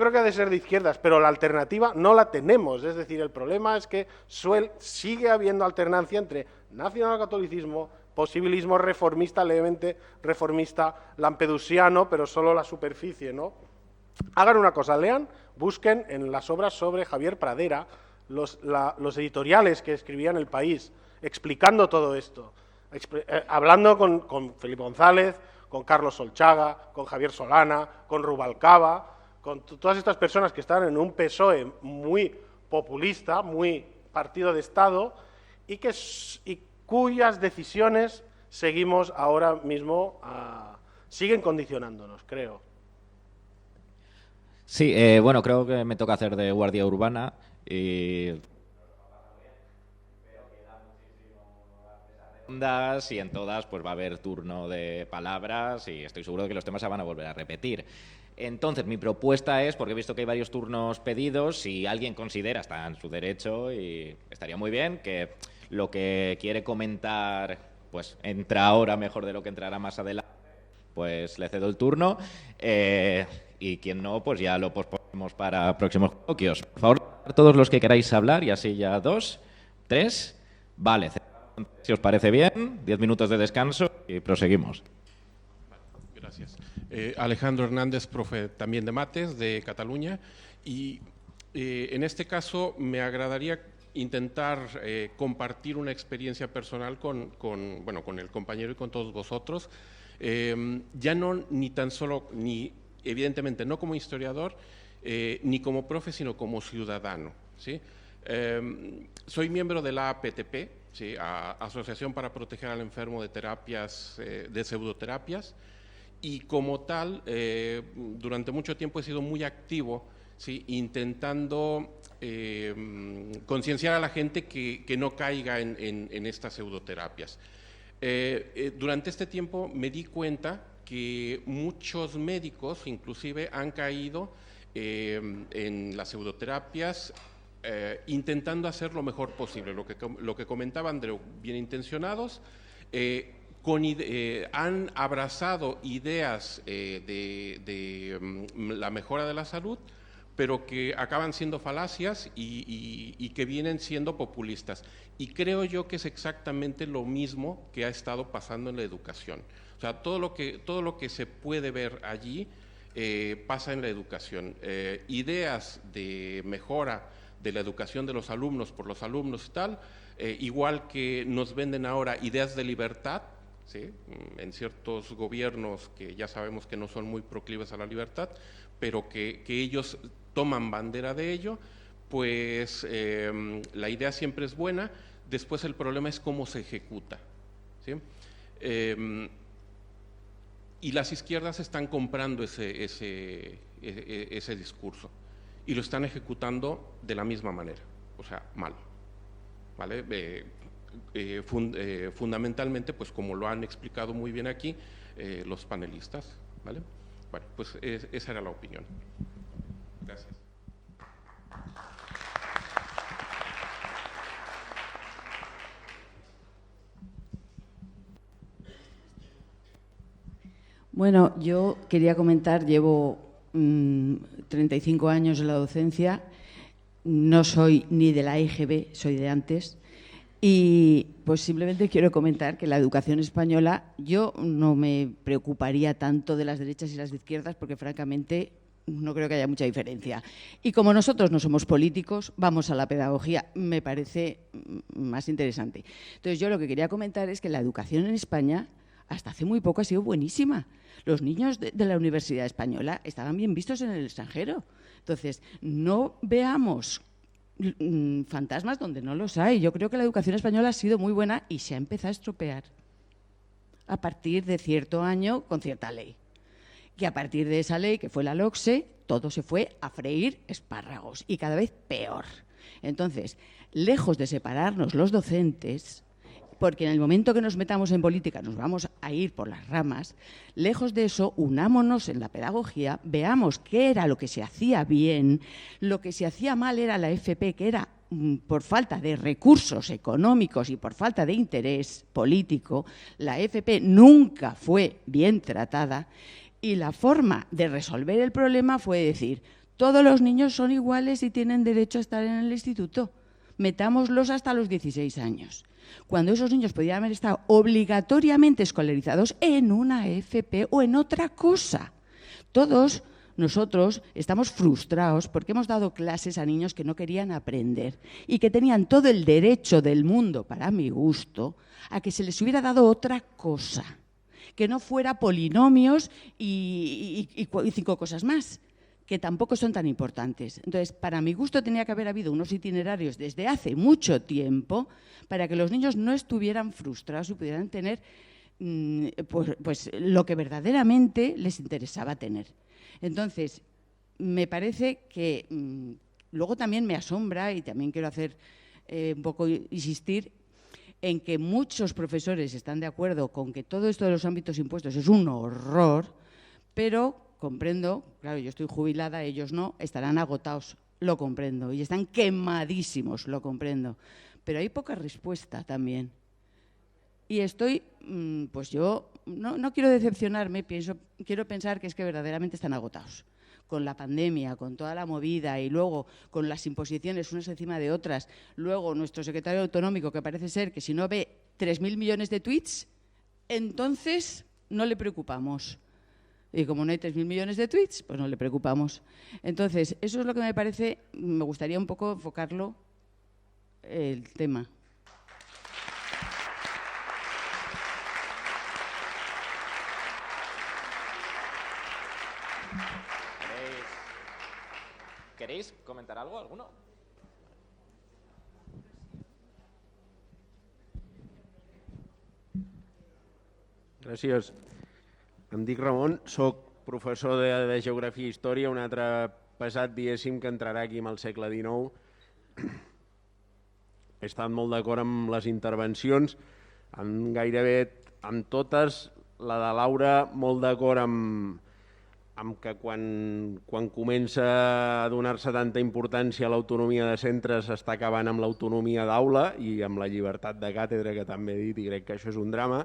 creo que ha de ser de izquierdas, pero la alternativa no la tenemos. Es decir, el problema es que sigue habiendo alternancia entre nacionalcatolicismo, posibilismo reformista, levemente reformista, lampedusiano, pero solo la superficie, ¿no? Hagan una cosa, lean, busquen en las obras sobre Javier Pradera los editoriales que escribía en El País, explicando todo esto, hablando con Felipe González, con Carlos Solchaga, con Javier Solana, con Rubalcaba, con todas estas personas que están en un PSOE muy populista, muy partido de Estado, y cuyas decisiones seguimos ahora mismo, siguen condicionándonos, creo. Sí, bueno, creo que me toca hacer de guardia urbana y y en todas pues va a haber turno de palabras y estoy seguro de que los temas se van a volver a repetir. Entonces, mi propuesta es, porque he visto que hay varios turnos pedidos, si alguien considera, está en su derecho y estaría muy bien, que lo que quiere comentar pues entra ahora mejor de lo que entrará más adelante, pues le cedo el turno y quien no, pues ya lo posponemos para próximos coloquios. Por favor, todos los que queráis hablar, y así ya 2, 3, vale. Si os parece bien, 10 minutos de descanso y proseguimos. Gracias. Alejandro Hernández, profe también de mates, de Cataluña, y en este caso me agradaría intentar compartir una experiencia personal con el compañero y con todos vosotros, ya no ni tan solo, ni evidentemente no como historiador, ni como profe, sino como ciudadano, ¿sí? Soy miembro de la APTP, ¿sí? Asociación para Proteger al Enfermo de Terapias, de Pseudoterapias, y como tal, durante mucho tiempo he sido muy activo, ¿sí? Intentando concienciar a la gente que no caiga en estas pseudoterapias. Durante este tiempo me di cuenta que muchos médicos inclusive han caído en las pseudoterapias, intentando hacer lo mejor posible, lo que comentaba Andreu, bien intencionados, han abrazado ideas de la mejora de la salud, pero que acaban siendo falacias y que vienen siendo populistas. Y creo yo que es exactamente lo mismo que ha estado pasando en la educación. O sea, todo lo que se puede ver allí pasa en la educación. Ideas de mejora de la educación de los alumnos por los alumnos y tal, igual que nos venden ahora ideas de libertad, ¿sí? En ciertos gobiernos que ya sabemos que no son muy proclives a la libertad, pero que ellos toman bandera de ello, pues la idea siempre es buena, después el problema es cómo se ejecuta, ¿sí? Y las izquierdas están comprando ese discurso y lo están ejecutando de la misma manera, o sea, mal, ¿vale? Fundamentalmente, pues como lo han explicado muy bien aquí los panelistas, ¿vale? Bueno, pues esa era la opinión. Gracias. Bueno, yo quería comentar, llevo 35 años en la docencia, no soy ni de la EGB, soy de antes, y pues simplemente quiero comentar que la educación española, yo no me preocuparía tanto de las derechas y las de izquierdas porque francamente no creo que haya mucha diferencia. Y como nosotros no somos políticos, vamos a la pedagogía, me parece más interesante. Entonces yo lo que quería comentar es que la educación en España hasta hace muy poco ha sido buenísima. Los niños de la Universidad Española estaban bien vistos en el extranjero. Entonces, no veamos fantasmas donde no los hay. Yo creo que la educación española ha sido muy buena y se ha empezado a estropear a partir de cierto año con cierta ley. Que a partir de esa ley, que fue la LOCSE, todo se fue a freír espárragos y cada vez peor. Entonces, lejos de separarnos los docentes, porque en el momento que nos metamos en política nos vamos a ir por las ramas, lejos de eso, unámonos en la pedagogía, veamos qué era lo que se hacía bien, lo que se hacía mal era la FP, que era por falta de recursos económicos y por falta de interés político, la FP nunca fue bien tratada y la forma de resolver el problema fue decir, todos los niños son iguales y tienen derecho a estar en el instituto, metámoslos hasta los 16 años. Cuando esos niños podían haber estado obligatoriamente escolarizados en una FP o en otra cosa. Todos nosotros estamos frustrados porque hemos dado clases a niños que no querían aprender y que tenían todo el derecho del mundo, para mi gusto, a que se les hubiera dado otra cosa, que no fuera polinomios y 5 cosas más, que tampoco son tan importantes. Entonces, para mi gusto tenía que haber habido unos itinerarios desde hace mucho tiempo para que los niños no estuvieran frustrados y pudieran tener pues lo que verdaderamente les interesaba tener. Entonces, me parece que luego también me asombra y también quiero hacer un poco insistir en que muchos profesores están de acuerdo con que todo esto de los ámbitos impuestos es un horror, pero comprendo, claro, yo estoy jubilada, ellos no, estarán agotados, lo comprendo, y están quemadísimos, lo comprendo. Pero hay poca respuesta también. Y estoy, pues yo no quiero decepcionarme, quiero pensar que es que verdaderamente están agotados. Con la pandemia, con toda la movida y luego con las imposiciones unas encima de otras. Luego nuestro secretario autonómico, que parece ser que si no ve 3.000 millones de tweets, entonces no le preocupamos. Y como no hay 3.000 millones de tweets, pues no le preocupamos. Entonces, eso es lo que me parece, me gustaría un poco enfocarlo el tema. ¿Queréis comentar algo, alguno? Gràcies. Em dic Ramon, soc professor de Geografia i Història, un altre passat, diguéssim, que entrarà aquí amb el segle XIX. He estat molt d'acord amb les intervencions, amb gairebé amb totes, la de Laura, molt d'acord amb que quan comença a donar-se tanta importància a l'autonomia de centres s'està acabant amb l'autonomia d'aula i amb la llibertat de càtedra, que també he dit, i crec que això és un drama.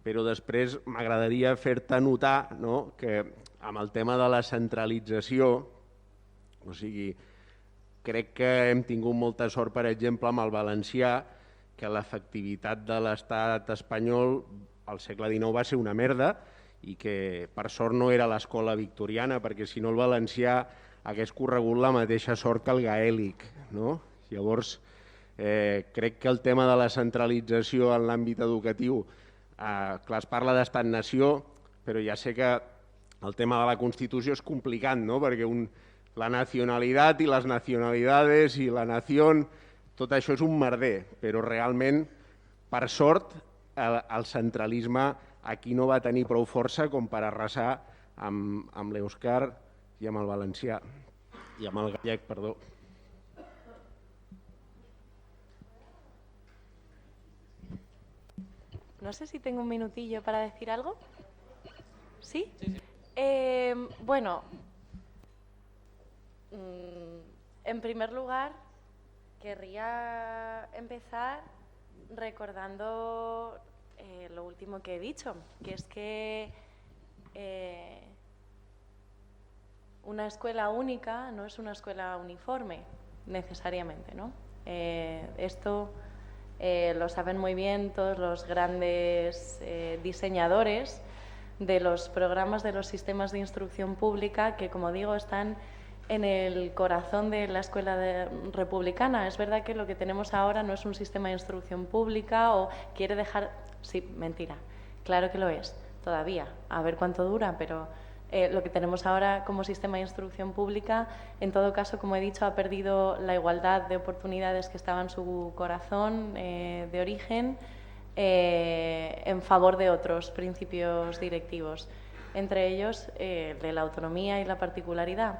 Però després m'agradaria fer-te notar, no?, que amb el tema de la centralització, o sigui, crec que hem tingut molta sort, per exemple, amb el valencià, que l'efectivitat de l'estat espanyol al segle XIX va ser una merda i que per sort no era l'escola victoriana, perquè si no el valencià hagués corregut la mateixa sort que el gaèlic, no? Llavors, crec que el tema de la centralització en l'àmbit educatiu, clar, es parla d'estat-nació, però ja sé que el tema de la Constitució és complicat, no? Perquè la nacionalitat i les nacionalidades i la nació, tot això és un merder, però realment, per sort, el centralisme aquí no va tenir prou força com per arrasar amb l'èuscar i amb el valencià, i amb el gallec, perdó. No sé si tengo un minutillo para decir algo. ¿Sí? Sí. Bueno, en primer lugar, querría empezar recordando lo último que he dicho, que es que una escuela única no es una escuela uniforme, necesariamente, ¿no? Esto lo saben muy bien todos los grandes diseñadores de los programas de los sistemas de instrucción pública que, como digo, están en el corazón de la escuela republicana. Es verdad que lo que tenemos ahora no es un sistema de instrucción pública o quiere dejar... Sí, mentira. Claro que lo es, todavía. A ver cuánto dura, pero lo que tenemos ahora como sistema de instrucción pública, en todo caso, como he dicho, ha perdido la igualdad de oportunidades que estaba en su corazón de origen en favor de otros principios directivos, entre ellos de la autonomía y la particularidad.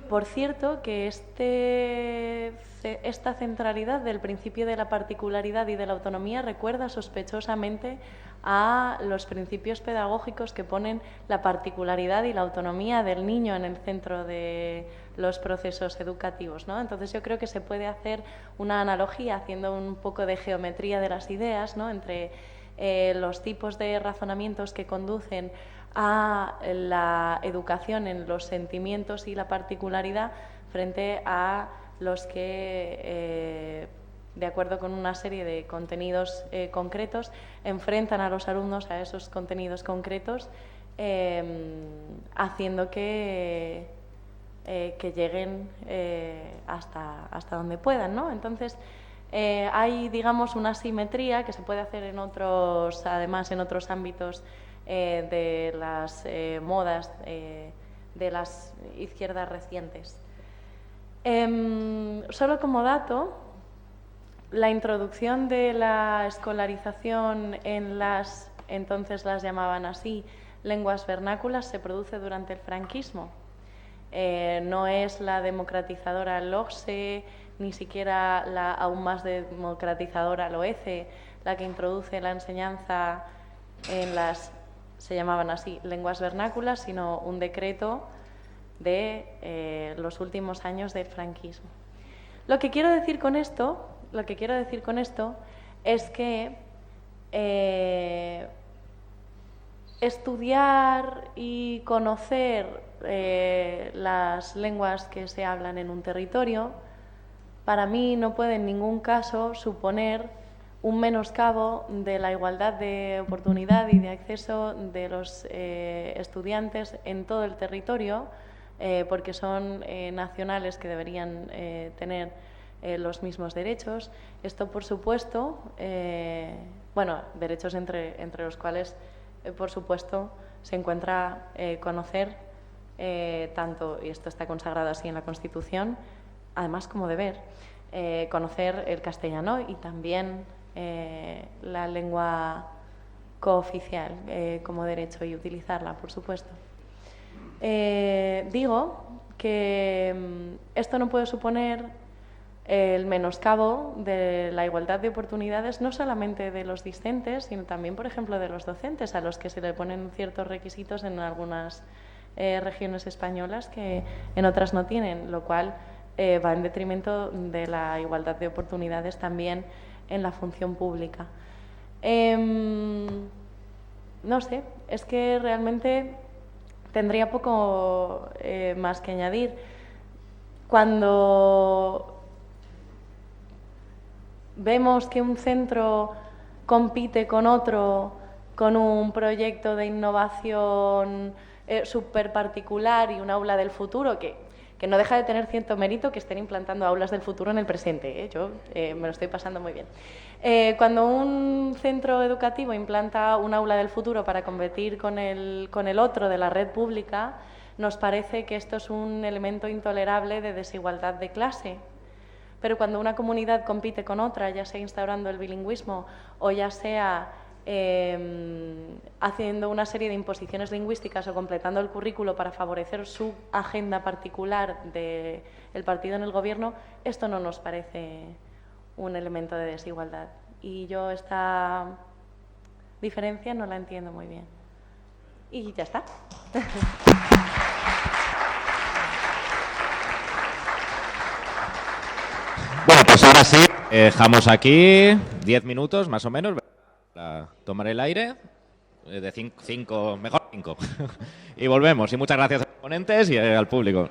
Por cierto, que esta centralidad del principio de la particularidad y de la autonomía recuerda sospechosamente a los principios pedagógicos que ponen la particularidad y la autonomía del niño en el centro de los procesos educativos, ¿no? Entonces yo creo que se puede hacer una analogía haciendo un poco de geometría de las ideas, ¿no?, entre los tipos de razonamientos que conducen a la educación en los sentimientos y la particularidad frente a los que, de acuerdo con una serie de contenidos concretos, enfrentan a los alumnos a esos contenidos concretos, haciendo que lleguen hasta donde puedan, ¿no? Entonces, hay, digamos, una simetría que se puede hacer además en otros ámbitos de las modas de las izquierdas recientes. Solo como dato, la introducción de la escolarización en entonces las llamaban así, lenguas vernáculas, se produce durante el franquismo. No es la democratizadora LOGSE, ni siquiera la aún más democratizadora LOECE, la que introduce la enseñanza en se llamaban así, lenguas vernáculas, sino un decreto de los últimos años del franquismo. Lo que quiero decir con esto es que estudiar y conocer las lenguas que se hablan en un territorio, para mí no puede en ningún caso suponer un menoscabo de la igualdad de oportunidad y de acceso de los estudiantes en todo el territorio, porque son nacionales que deberían tener los mismos derechos. Esto, por supuesto, derechos entre los cuales, por supuesto, se encuentra conocer tanto, y esto está consagrado así en la Constitución, además como deber, conocer el castellano y también la lengua cooficial como derecho y utilizarla, por supuesto. Digo que esto no puede suponer el menoscabo de la igualdad de oportunidades, no solamente de los discentes, sino también, por ejemplo, de los docentes, a los que se le ponen ciertos requisitos en algunas regiones españolas que en otras no tienen, lo cual va en detrimento de la igualdad de oportunidades también en la función pública. No sé, es que realmente tendría poco más que añadir. Cuando vemos que un centro compite con otro con un proyecto de innovación súper particular y un aula del futuro que no deja de tener cierto mérito que estén implantando aulas del futuro en el presente. Yo me lo estoy pasando muy bien. Cuando un centro educativo implanta un aula del futuro para competir con el otro de la red pública, nos parece que esto es un elemento intolerable de desigualdad de clase. Pero cuando una comunidad compite con otra, ya sea instaurando el bilingüismo o ya sea haciendo una serie de imposiciones lingüísticas o completando el currículo para favorecer su agenda particular del partido en el gobierno, esto no nos parece un elemento de desigualdad. Y yo esta diferencia no la entiendo muy bien. Y ya está. Bueno, pues ahora sí, dejamos aquí 10 minutos más o menos para tomar el aire, de 5, mejor 5. Y volvemos. Y muchas gracias a los ponentes y al público.